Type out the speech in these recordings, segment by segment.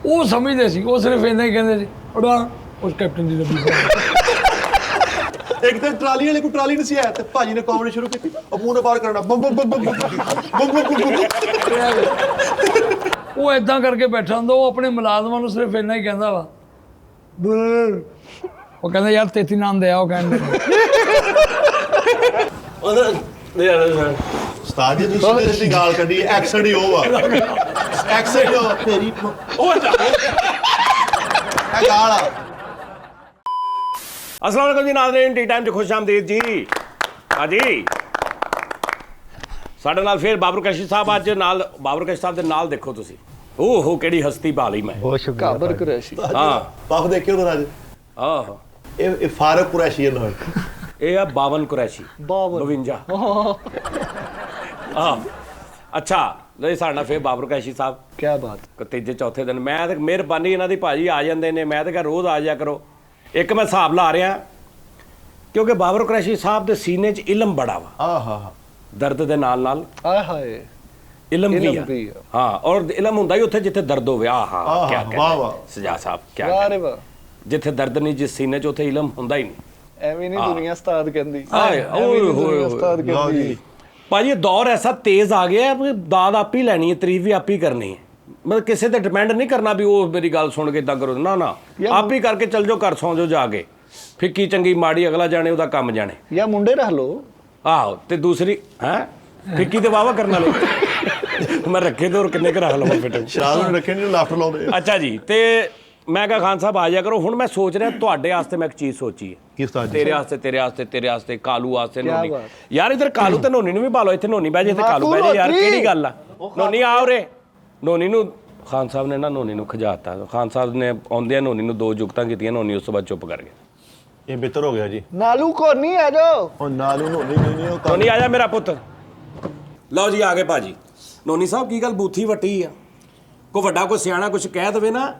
ਉਹ ਸਮਝਦੇ ਸੀ, ਉਹ ਸਿਰਫ ਇੰਨਾ ਹੀ ਕਹਿੰਦੇ ਸੀ ਉਡਾ ਉਸ ਕੈਪਟਨ ਦੀ ਡੱਬੀ। ਇੱਕ ਦਿਨ ਟਰਾਲੀ ਵਾਲੇ ਕੋਈ ਟਰਾਲੀ ਨਹੀਂ ਸੀ ਆਇਆ ਤੇ ਭਾਜੀ ਨੇ ਕਾਮੇਡੀ ਸ਼ੁਰੂ ਕੀਤੀ, ਉਹ ਮੂੰਹ ਨਾਲ ਬਾਹਰ ਕਰਨਾ ਬੰਬ ਬੰਬ ਬੰਬ ਬੰਬ ਉਹ ਏਦਾਂ ਕਰਕੇ ਬੈਠਾ ਹੁੰਦਾ, ਉਹ ਆਪਣੇ ਮੁਲਾਜ਼ਮਾਂ ਨੂੰ ਸਿਰਫ ਇੰਨਾ ਹੀ ਕਹਿੰਦਾ ਵਾ, ਉਹ ਕਹਿੰਦਾ ਯਾਰ ਤੇਤੀ ਨਾਮ ਦੇ ਆ, ਉਹ ਕਹਿੰਦੇ ਉਸਤਾਦ ਜੀ ਤੁਸੀਂ ਸਿੱਧੀ ਗਾਲ ਕੱਢੀ, ਐਕਸੈਂਟ ਹੀ ਉਹ ਆ, ਐਕਸੈਂਟ ਉਹ ਤੇਰੀ ਉਹ ਇਹ ਗਾਲ ਆ। अस्सलाम वालेकुम जी नाज़रीन, टी टाइम 'ਚ खुश आमदीद जी। हाँ जी, ਸਾਡੇ ਨਾਲ ਫਿਰ ਬਾਬਰ ਕੁਰੈਸ਼ੀ ਸਾਹਿਬ ਅੱਜ ਨਾਲ। ਬਾਬਰ ਕੁਰੈਸ਼ੀ ਸਾਹਿਬ ਦੇ ਨਾਲ ਦੇਖੋ ਤੁਸੀਂ, ਓਹੋ ਕਿਹੜੀ ਹਸਤੀ ਭਾਲੀ ਮੈਂ। ਬਹੁਤ ਸ਼ੁਕਰੀਆ ਬਾਬਰ ਕੁਰੈਸ਼ੀ। ਹਾਂ ਪਾਪ ਦੇਖਿਓ ਤਾਂ ਅੱਜ ਆਹੋ, ਇਹ ਫਾਰੂਕ ਕੁਰੈਸ਼ੀ ਨਾਲ ਇਹ ਆ 52 ਕੁਰੈਸ਼ੀ 52। ਹਾਂ ਅੱਛਾ ਨਹੀਂ, ਸਾਡੇ ਨਾਲ ਫਿਰ ਬਾਬਰ ਕੁਰੈਸ਼ੀ ਸਾਹਿਬ। ਕੀ ਬਾਤ। ਤੀਜੇ ਚੌਥੇ ਦਿਨ ਮੈਂ ਤੇ ਮਿਹਰਬਾਨੀ ਇਹਨਾਂ ਦੀ ਭਾਜੀ ਆ ਜਾਂਦੇ ਨੇ, ਮੈਂ ਤਾਂ ਕਿਹਾ ਰੋਜ਼ ਆ ਜਾਇਆ ਕਰੋ। ਇੱਕ ਮੈਂ ਹਿਸਾਬ ਲਾ ਰਿਹਾ ਕਿਉਂਕਿ ਬਾਬਰ ਕੁਰੈਸ਼ੀ ਸਾਹਿਬ ਦੇ ਸੀਨੇ 'ਚ ਇਲਮ ਬੜਾ ਵਾ। ਆਹਾ ਦਰਦ ਦੇ ਨਾਲ ਨਾਲ ਆਏ ਹਾਏ ਇਲਮ ਵੀ ਆ। ਹਾਂ, ਔਰ ਇਲਮ ਹੁੰਦਾ ਹੀ ਉੱਥੇ ਜਿੱਥੇ ਦਰਦ ਹੋਵੇ। ਆਹਾ ਕੀ ਕਹਿੰਦੇ ਵਾਹ ਵਾਹ ਸਜਾ ਸਾਹਿਬ, ਕੀ ਵਾਹ ਰੇ ਵਾਹ। ਜਿੱਥੇ ਦਰਦ ਨਹੀਂ ਜਿਸ ਸੀਨੇ 'ਚ ਉੱਥੇ ਇਲਮ ਹੁੰਦਾ ਹੀ ਨਹੀਂ। ਐਵੇਂ ਨਹੀਂ ਦੁਨੀਆ ਉਸਤਾਦ ਕਹਿੰਦੀ, ਆਏ ਓਏ ਹੋਏ ਉਸਤਾਦ ਲਓ ਕਹਿੰਦੀ। ਜੀ। ਭਾਜੀ ਇਹ ਦੌਰ ਐਸਾ ਤੇਜ਼ ਆ ਗਿਆ ਹੈ, ਦਾਦ ਆਪ ਹੀ ਲੈਣੀ ਹੈ, ਤਾਰੀਫ ਵੀ ਆਪ ਹੀ ਕਰਨੀ ਹੈ। ਮਤਲਬ ਕਿਸੇ ਤੇ ਡਿਪੈਂਡ ਨਹੀਂ ਕਰਨਾ ਵੀ ਉਹ ਮੇਰੀ ਗੱਲ ਸੁਣ ਕੇ ਇਦਾਂ ਕਰੋ, ਨਾ ਨਾ, ਆਪ ਹੀ ਕਰਕੇ ਚੱਲ ਜਾਓ, ਘਰ ਸੌਂ ਜਾਓ ਜਾ ਕੇ। ਫਿੱਕੀ ਚੰਗੀ ਮਾੜੀ ਅਗਲਾ ਜਾਣੇ, ਉਹਦਾ ਕੰਮ ਜਾਣੇ। ਜਾਂ ਮੁੰਡੇ ਰੱਖ ਲੋ। ਆਹੋ, ਤੇ ਦੂਸਰੀ ਹੈ ਫਿੱਕੀ ਤੇ ਵਾਵਾ ਕਰਨ ਵਾਲੇ ਮੈਂ ਰੱਖੇ ਤੇ ਹੋਰ ਕਿੰਨੇ ਕੁ ਰੱਖ ਲਵਾਂ ਫਿੱਟ। ਸ਼ਾਮ ਨੂੰ ਰੱਖੇ ਨਹੀਂ ਲਾਫਟਰ ਲਾਉਂਦੇ। ਅੱਛਾ ਜੀ, ਤੇ ਮੈਂ ਕਿਹਾ ਖਾਨ ਸਾਹਿਬ ਆ ਜਾ ਕਰੋ। ਹੁਣ ਮੈਂ ਸੋਚ ਰਿਹਾ ਤੁਹਾਡੇ ਵਾਸਤੇ ਮੈਂ ਇੱਕ ਚੀਜ਼ ਸੋਚੀ ਹੈ। ਕੀ ਉਸਤਾਦ ਜੀ? ਤੇਰੇ ਵਾਸਤੇ, ਤੇਰੇ ਵਾਸਤੇ, ਤੇਰੇ ਵਾਸਤੇ, ਕਾਲੂ ਵਾਸਤੇ, ਨੋਨੀ। ਬਾਤ। ਯਾਰ ਇਧਰ ਕਾਲੂ ਤੇ ਨੋਨੀ ਨੂੰ ਵੀ ਭਾਲੋ, ਇੱਥੇ ਨੋਨੀ ਬਹਿ ਜੇ, ਇੱਥੇ ਕਾਲੂ ਬਹਿ ਜੇ। ਯਾਰ ਕਿਹੜੀ ਗੱਲ ਆ, ਨੋਨੀ ਆ ਉਰੇ। ਨੋਨੀ ਨੂੰ ਖਾਨ ਸਾਹਿਬ ਨੇ ਨਾ ਨੋਨੀ ਨੂੰ ਖਜਾਤਾ। ਖਾਨ ਸਾਹਿਬ ਨੇ ਆਉਂਦਿਆਂ ਨੋਨੀ ਨੂੰ 2 ਜੁਗਤਾਂ ਕੀਤੀਆਂ, ਨੋਨੀ ਉਸ ਤੋਂ ਬਾਅਦ ਚੁੱਪ ਕਰ ਗਿਆ। ਇਹ ਬਿਹਤਰ ਹੋ ਗਿਆ ਜੀ। ਨਾਲੂ ਕੋ ਨਹੀਂ ਆ ਜਾਓ। ਉਹ ਨਾਲੂ ਨੂੰ ਨਹੀਂ ਉਹ ਨੋਨੀ ਆ ਜਾ ਮੇਰਾ ਪੁੱਤ। ਲਓ ਜੀ ਆ ਗਏ ਭਾਜੀ। ਨੋਨੀ ਸਾਹਿਬ ਕੀ ਗੱਲ ਬੂਥੀ ਵੱਟੀ ਆ? ਕੋਈ ਵੱਡਾ ਕੋਈ ਸਿਆਣਾ ਕੁਝ ਕਹਿ ਦਵੇ ਨਾ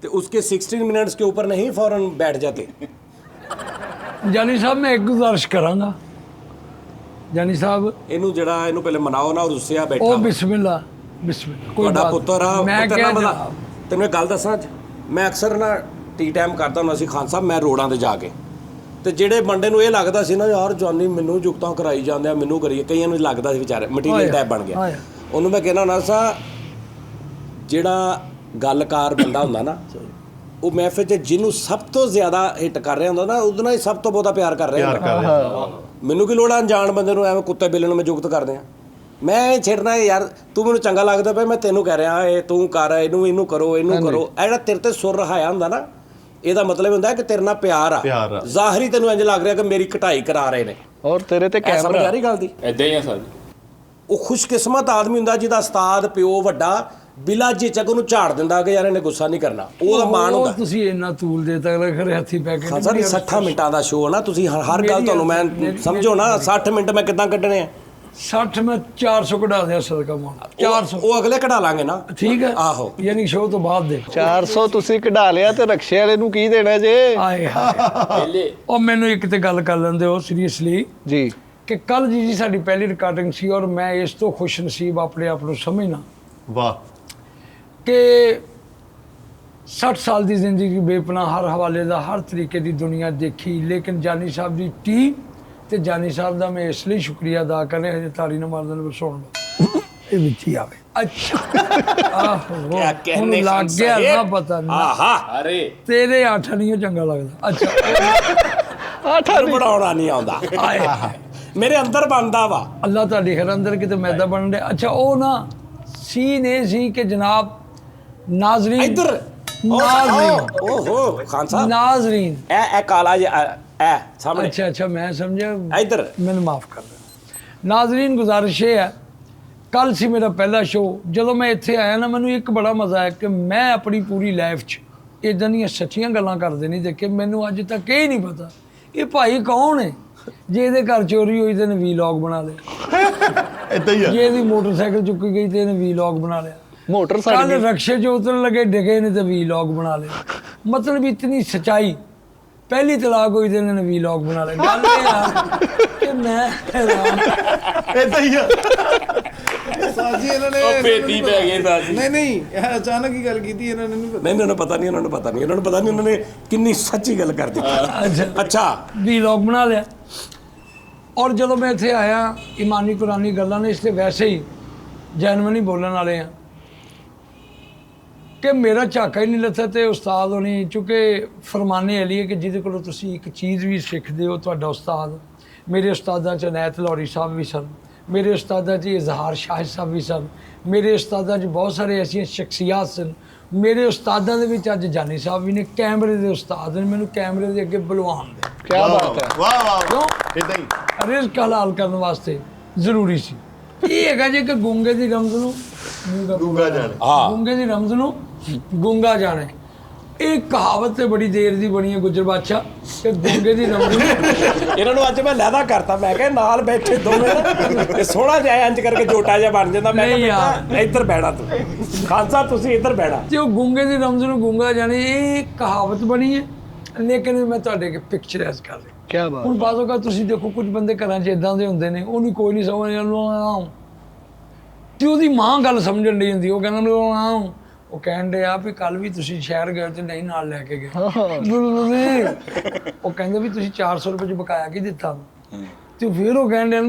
तो उसके 16 मिनट्स के ऊपर नहीं फौरन बैठ जाते। ਜਾਨੀ ਸਾਹਿਬ ਮੈਂ ਇੱਕ ਗੁਜ਼ਾਰਿਸ਼ ਕਰਾਂਗਾ, ਜਾਨੀ ਸਾਹਿਬ ਇਹਨੂੰ ਜਿਹੜਾ ਇਹਨੂੰ ਪਹਿਲੇ ਮਨਾਓ ਨਾ, ਰੁੱਸਿਆ ਬੈਠਾ। ਉਹ ਬਿਸਮਿਲ੍ਲਾ ਬਿਸਮਿਲ੍ਲਾ। ਕੋਈ ਤੁਹਾਡਾ ਬਾਤ ਪੁੱਤਰ ਆ, ਮੈਂ ਪੁੱਤਰ ਕਿਹਾ ਨਾ ਬਣਾ। ਜਨਾਬ, ਤੈਨੂੰ ਇੱਕ ਗੱਲ ਦੱਸਾਂ, ਮੈਂ ਅਕਸਰ ਨਾ ਟੀ ਟਾਈਮ ਕਰਦਾ ਹੁੰਦਾ ਸੀ ਖਾਨ ਸਾਹਿਬ, ਮੈਂ ਰੋਡਾਂ ਤੇ ਜਾ ਕੇ, ਤੇ ਜਿਹੜੇ ਬੰਦੇ ਨੂੰ ਇਹ ਲੱਗਦਾ ਸੀ ਨਾ ਯਾਰ ਜਾਨੀ ਮੈਨੂੰ ਜੁਗਤਾਂ ਕਰਾਈ ਜਾਂਦੇ ਆ, ਮੈਨੂੰ ਕਰੀਏ, ਕਈਆਂ ਨੂੰ ਲੱਗਦਾ ਸੀ ਵਿਚਾਰੇ ਮਟੀਰੀਅਲ ਟਾਈਪ ਬਣ ਗਿਆ। ਉਹਨੂੰ ਮੈਂ ਕਹਿਣਾ ਹੁੰਦਾ ਸਾਂ, ਜਿਹੜਾ ਗੱਲਕਾਰ ਬੰਦਾ ਹੁੰਦਾ ਨਾ, ਉਹ ਮਹਿਫਿਲ 'ਚ ਜਿਹਨੂੰ ਸਭ ਤੋਂ ਜ਼ਿਆਦਾ ਹਿੱਟ ਕਰ ਰਿਹਾ ਹੁੰਦਾ ਨਾ, ਉਹਦੇ ਨਾਲ ਹੀ ਸਭ ਤੋਂ ਬਹੁਤਾ ਪਿਆਰ ਕਰ ਰਿਹਾ ਹੁੰਦਾ। ਮੈਨੂੰ ਕੀ ਲੋੜ ਆ ਅਣਜਾਣ ਬੰਦੇ ਨੂੰ ਐਵੇਂ ਕੁੱਤੇ ਬਿੱਲੇ ਨੂੰ ਮੈਂ ਜੁਗਤ ਕਰਦੇ ਆ। ਮੈਂ ਛੇੜਨਾ ਯਾਰ, ਤੂੰ ਮੈਨੂੰ ਚੰਗਾ ਲੱਗਦਾ ਪਿਆ, ਮੈਂ ਤੈਨੂੰ ਕਹਿ ਰਿਹਾ ਇਹ ਤੂੰ ਕਰ, ਇਹਨੂੰ ਕਰੋ, ਇਹਨੂੰ ਕਰੋ। ਇਹ ਜਿਹੜਾ ਤੇਰੇ ਤੇ ਸੁਰ ਰਹਾਇਆ ਹੁੰਦਾ ਨਾ, ਇਹਦਾ ਮਤਲਬ ਹੁੰਦਾ ਕਿ ਤੇਰੇ ਨਾਲ ਪਿਆਰ ਆ। ਜ਼ਾਹਰੀ ਤੈਨੂੰ ਇੰਜ ਲੱਗ ਰਿਹਾ ਕਿ ਮੇਰੀ ਘਟਾਈ ਕਰਾ ਰਹੇ ਨੇ। ਔਰ ਤੇਰੇ ਤੇ ਸਮਝ ਕੈਮਰਾ ਆ ਰਹੀ ਗੱਲ ਦੀ? ਇਦਾਂ ਹੀ ਆ ਸਰ। ਉਹ ਖੁਸ਼ਕਿਸਮਤ ਆਦਮੀ ਹੁੰਦਾ ਜਿਹਦਾ ਉਸਤਾਦ ਪਿਓ ਵੱਡਾ ਬਿਲਾ ਝਿਜਕ ਉਹਨੂੰ ਝਾੜ ਦਿੰਦਾ ਕਿ ਯਾਰ ਇਹਨੇ ਗੁੱਸਾ ਨਹੀਂ ਕਰਨਾ, ਉਹਦਾ ਮਾਣ ਹੁੰਦਾ। ਤੁਸੀਂ ਇੰਨਾ ਤੂਲ ਦੇ ਤੱਕ ਖਰੇ ਹੱਥੀ ਪੈ ਕੇ ਖਾਨ ਸਾਹਿਬ 60 ਮਿੰਟਾਂ ਦਾ ਸ਼ੋਅ ਨਾ, ਤੁਸੀਂ ਹਰ ਗੱਲ ਤੁਹਾਨੂੰ ਮੈਂ ਸਮਝੋ ਨਾ, 60 ਮਿੰਟ ਮੈਂ ਕਿੱਦਾਂ ਕੱਢਣੇ ਆ? 60 ਮੈਂ 400 ਕਢਾ ਦਿਆ ਸਦਕਾ ਮੋੜ 400 ਉਹ ਅਗਲੇ ਕਢਾ ਲਾਂਗੇ ਨਾ। ਠੀਕ ਹੈ, ਆਹੋ, ਯਾਨੀ ਸ਼ੋਅ ਤੋਂ ਬਾਅਦ ਦੇ 400 ਤੁਸੀਂ ਕਢਾ ਲਿਆ ਤੇ ਰਕਸ਼ੇ ਵਾਲੇ ਨੂੰ ਕੀ ਦੇਣਾ ਜੇ? ਆਏ ਹਾਏ। ਉਹ ਮੈਨੂੰ ਇੱਕ ਤੇ ਗੱਲ ਕਰ ਲੈਂਦੇ ਹੋ ਸੀਰੀਅਸਲੀ ਜੀ ਕਿ ਕੱਲ ਜੀ ਸਾਡੀ ਪਹਿਲੀ ਰਿਕਾਰਡਿੰਗ ਸੀ, ਔਰ ਮੈਂ ਇਸ ਤੋਂ ਖੁਸ਼ ਨਸੀਬ ਆਪਣੇ ਆਪ ਨੂੰ ਸਮਝਣਾ ਵਾਹ ਕਿ 60 ਸਾਲ ਦੀ ਜ਼ਿੰਦਗੀ ਬੇਪਨਾਹ ਹਰ ਹਵਾਲੇ ਦਾ ਹਰ ਤਰੀਕੇ ਦੀ ਦੁਨੀਆ ਦੇਖੀ, ਲੇਕਿਨ ਜਾਨੀ ਸਾਹਿਬ ਦੀ ਟੀਮ ਤੇ ਜਾਨੀ ਸਾਹਿਬ ਦਾ ਮੈਂ ਇਸ ਲਈ ਸ਼ੁਕਰੀਆ ਅਦਾ ਕਰ ਰਿਹਾ, ਹਜੇ ਤਾੜੀ ਨਾ ਮਾਰਦੇ ਨੇ ਸੁਣ ਲਓ ਇਹ ਵਿੱਚ ਹੀ ਆਵੇ। ਅੱਛਾ ਆਹੋ ਹੁਣ ਲੱਗ ਗਿਆ ਨਾ ਪਤਾ ਨਹੀਂ। ਆਹਾ ਅਰੇ ਤੇਰੇ ਆਠ ਨਹੀਂ ਚੰਗਾ ਲੱਗਦਾ। ਅੱਛਾ ਬਣਾਉਣਾ ਨਹੀਂ ਆਉਂਦਾ, ਮੇਰੇ ਅੰਦਰ ਬਣਦਾ ਵਾ। ਅੱਲਾਹ ਤੁਹਾਡੇ ਘਰ ਅੰਦਰ ਕਿਤੇ ਮੈਦਾ ਬਣ ਰਿਹਾ। ਅੱਛਾ ਉਹ ਨਾ ਸੀਨ ਇਹ ਸੀ ਕਿ ਜਨਾਬ ਨਾਜ਼ਰੀਨ, ਇੱਧਰ ਨਾਜ਼ਰੀਨ, ਓਹੋ ਖਾਨ ਸਾਹਿਬ, ਨਾਜ਼ਰੀਨ, ਇਹ ਕਾਲਾ ਜਿਹਾ ਇਹ ਸਾਹਮਣੇ। ਅੱਛਾ ਮੈਂ ਸਮਝਿਆ, ਇੱਧਰ ਮੈਨੂੰ ਮਾਫ ਕਰ ਦੇਣਾ। ਨਾਜ਼ਰੀਨ ਗੁਜ਼ਾਰਿਸ਼ ਇਹ ਹੈ, ਕੱਲ ਸੀ ਮੇਰਾ ਪਹਿਲਾ ਸ਼ੋਅ। ਜਦੋਂ ਮੈਂ ਇੱਥੇ ਆਇਆ ਨਾ, ਮੈਨੂੰ ਇੱਕ ਬੜਾ ਮਜ਼ਾ ਆਇਆ ਕਿ ਮੈਂ ਆਪਣੀ ਪੂਰੀ ਲਾਈਫ 'ਚ ਇੱਦਾਂ ਦੀਆਂ ਸੱਚੀਆਂ ਗੱਲਾਂ ਕਰਦੇ ਨਹੀਂ ਦੇਖੇ। ਮੈਨੂੰ ਅੱਜ ਤੱਕ ਇਹ ਨਹੀਂ ਪਤਾ ਇਹ ਭਾਈ ਕੌਣ ਹੈ। ਜੇ ਇਹਦੇ ਘਰ ਚੋਰੀ ਹੋਈ ਤੇ ਇਹਨੇ ਵੀਲੌਗ ਬਣਾ ਲਿਆ, ਇਦਾਂ ਹੀ ਆ। ਜੇ ਇਹਦੀ ਮੋਟਰਸਾਈਕਲ ਚੁੱਕੀ ਗਈ ਤੇ ਇਹਨੇ ਵੀਲੌਗ ਬਣਾ ਲਿਆ, ਮੋਟਰ ਕੱਲ ਸਾਡੀ ਰਕਸ਼ੇ 'ਚ ਉਤਰਨ ਲੱਗੇ ਡਿੱਗੇ ਨੇ ਤੇ ਵੀਲੌਗ ਬਣਾ ਲਿਆ। ਮਤਲਬ ਇਤਨੀ ਸੱਚਾਈ। ਪਹਿਲੀ ਤਲਾਕ ਹੋਈ ਤੇ ਇਹਨਾਂ ਨੇ ਵੀਲੌਗ ਬਣਾ ਲਿਆ। ਗੱਲ ਇਹ ਆ ਕਿ ਮੈਂ ਹੈਰਾਨ। ਇਦਾਂ ਹੀ ਆ। ਸਾਜੀ ਇਹਨਾਂ ਨੇ ਉਹ ਭੇਤੀ ਪੈ ਗਈ ਸਾਜੀ। ਨਹੀਂ ਇਹ ਅਚਾਨਕ ਹੀ ਗੱਲ ਕੀਤੀ ਇਹਨਾਂ ਨੇ ਨਹੀਂ ਪਤਾ। ਨਹੀਂ ਉਹਨਾਂ ਨੂੰ ਪਤਾ ਨਹੀਂ ਉਹਨਾਂ ਨੂੰ ਪਤਾ ਨਹੀਂ ਉਹਨਾਂ ਨੇ ਕਿੰਨੀ ਸੱਚੀ ਗੱਲ ਕਰ ਦਿੱਤੀ। ਅੱਛਾ ਵੀਲੌਗ ਬਣਾ ਲਿਆ। ਔਰ ਜਦੋਂ ਮੈਂ ਇੱਥੇ ਆਇਆ ਇਮਾਨੀ ਕੁਰਾਨੀ ਗੱਲਾਂ ਨੇ ਇਸ ਤੇ ਵੈਸੇ ਹੀ ਜੈਨੂਇਨ ਹੀ ਬੋਲਣ ਵਾਲੇ ਆ ਕਿ ਮੇਰਾ ਝਾਕਾ ਹੀ ਨਹੀਂ ਲੱਥਾ ਤੇ ਉਸਤਾਦ ਹੋਣੀ ਚੁੱਕੇ ਫਰਮਾਨੇ ਵਾਲੀ ਹੈ ਕਿ ਜਿਹਦੇ ਕੋਲੋਂ ਤੁਸੀਂ ਇੱਕ ਚੀਜ਼ ਵੀ ਸਿੱਖਦੇ ਹੋ ਤੁਹਾਡਾ ਉਸਤਾਦ। ਮੇਰੇ ਉਸਤਾਦਾਂ 'ਚ ਅਨੈਤ ਲਾਹੌਰੀ ਸਾਹਿਬ ਵੀ ਸਨ, ਮੇਰੇ ਉਸਤਾਦਾਂ 'ਚ ਇਜ਼ਹਾਰ ਸ਼ਾਹਿਦ ਸਾਹਿਬ ਵੀ ਸਨ, ਮੇਰੇ ਉਸਤਾਦਾਂ 'ਚ ਬਹੁਤ ਸਾਰੇ ਐਸੀਆਂ ਸ਼ਖਸੀਅਤ ਸਨ। ਮੇਰੇ ਉਸਤਾਦਾਂ ਦੇ ਵਿੱਚ ਅੱਜ ਜਾਨੀ ਸਾਹਿਬ ਵੀ ਨੇ, ਕੈਮਰੇ ਦੇ ਉਸਤਾਦ ਨੇ, ਮੈਨੂੰ ਕੈਮਰੇ ਦੇ ਅੱਗੇ ਬੁਲਵਾਉਣ ਦੇ ਕੀ ਬਾਤ ਹੈ। ਵਾਹ ਵਾਹ ਕਿਉਂ ਇਦਾਂ ਹੀ ਰਿਜ਼ਕ ਹਲਾਲ ਕਰਨ ਵਾਸਤੇ ਜ਼ਰੂਰੀ ਸੀ। ਇਹ ਹੈਗਾ ਜੇ ਕਿ ਗੁੰਗੇ ਦੀ ਰਮਜ਼ ਨੂੰ ਗੂੰਗਾ ਜਾਣੇ। ਹਾਂ ਗੁੰਗੇ ਦੀ ਰਮਜ਼ ਨੂੰ ਗੁੰਗਾ ਜਾਣੇ। ਇਹ ਕਹਾਵਤ ਤੇ ਬੜੀ ਦੇਰ ਦੀ ਬਣੀ ਹੈ ਗੁੱਜਰ ਬਾਦਸ਼ਾਹ ਕਿ ਗੁੰਗੇ ਦੀ ਰਮਜ਼ ਨੂੰ ਇਹਨਾਂ ਨੂੰ ਅੱਜ ਮੈਂ ਲਹਿਦਾ ਕਰਤਾ। ਮੈਂ ਕਿਹਾ ਨਾਲ ਬੈਠੇ ਦੋਵੇਂ ਨਾ ਤੇ ਸੋਹਣਾ ਜਿਹਾ ਇੰਜ ਕਰਕੇ ਜੋਟਾ ਜਿਹਾ ਬਣ ਜਾਂਦਾ। ਮੈਂ ਨਹੀਂ ਕਿਹਾ ਬੇਟਾ ਇੱਧਰ ਬੈਠਾ ਤੂੰ, ਖਾਨ ਸਾਹਿਬ ਤੁਸੀਂ ਇੱਧਰ ਬੈਠਾ। ਤੇ ਉਹ ਗੁੰਗੇ ਦੀ ਰਮਜ਼ ਨੂੰ ਗੁੰਗਾ ਜਾਣੇ ਇਹ ਕਹਾਵਤ ਬਣੀ ਹੈ, ਲੇਕਿਨ ਮੈਂ ਤੁਹਾਡੇ ਅੱਗੇ ਪਿਕਚਰਾਈਜ਼ ਕਰ ਰਿਹਾ। ਕੀ ਬਾਤ। ਹੁਣ ਬਾਜ਼ੋ ਕਾ ਤੁਸੀਂ ਦੇਖੋ ਕੁਝ ਬੰਦੇ ਘਰਾਂ 'ਚ ਇਦਾਂ ਦੇ ਹੁੰਦੇ ਨੇ ਉਹਨੂੰ ਕੋਈ ਨਹੀਂ ਸਮਝ ਆਉਂਦਾ ਤੇ ਉਹਦੀ ਮਾਂ ਗੱਲ ਸਮਝਣ ਨਹੀਂ ਹੁੰਦੀ। ਉਹ ਕਹਿੰਦਾ ਮੈਨੂੰ ਉਹ ਕਹਿਣ ਡਿਆ ਵੀ ਕੱਲ ਵੀ ਤੁਸੀਂ ਸ਼ਹਿਰ ਗਏ ਤੇ ਨਹੀਂ ਨਾਲ ਲੈ ਕੇ ਗਏ। ਉਹ ਕਹਿੰਦੇ ਵੀ ਤੁਸੀਂ 400 ਰੁਪਏ 'ਚ ਬਕਾਇਆ ਕੀ ਦਿੱਤਾ ਤੇ ਫਿਰ ਉਹ ਕਹਿਣ ਡਿਆ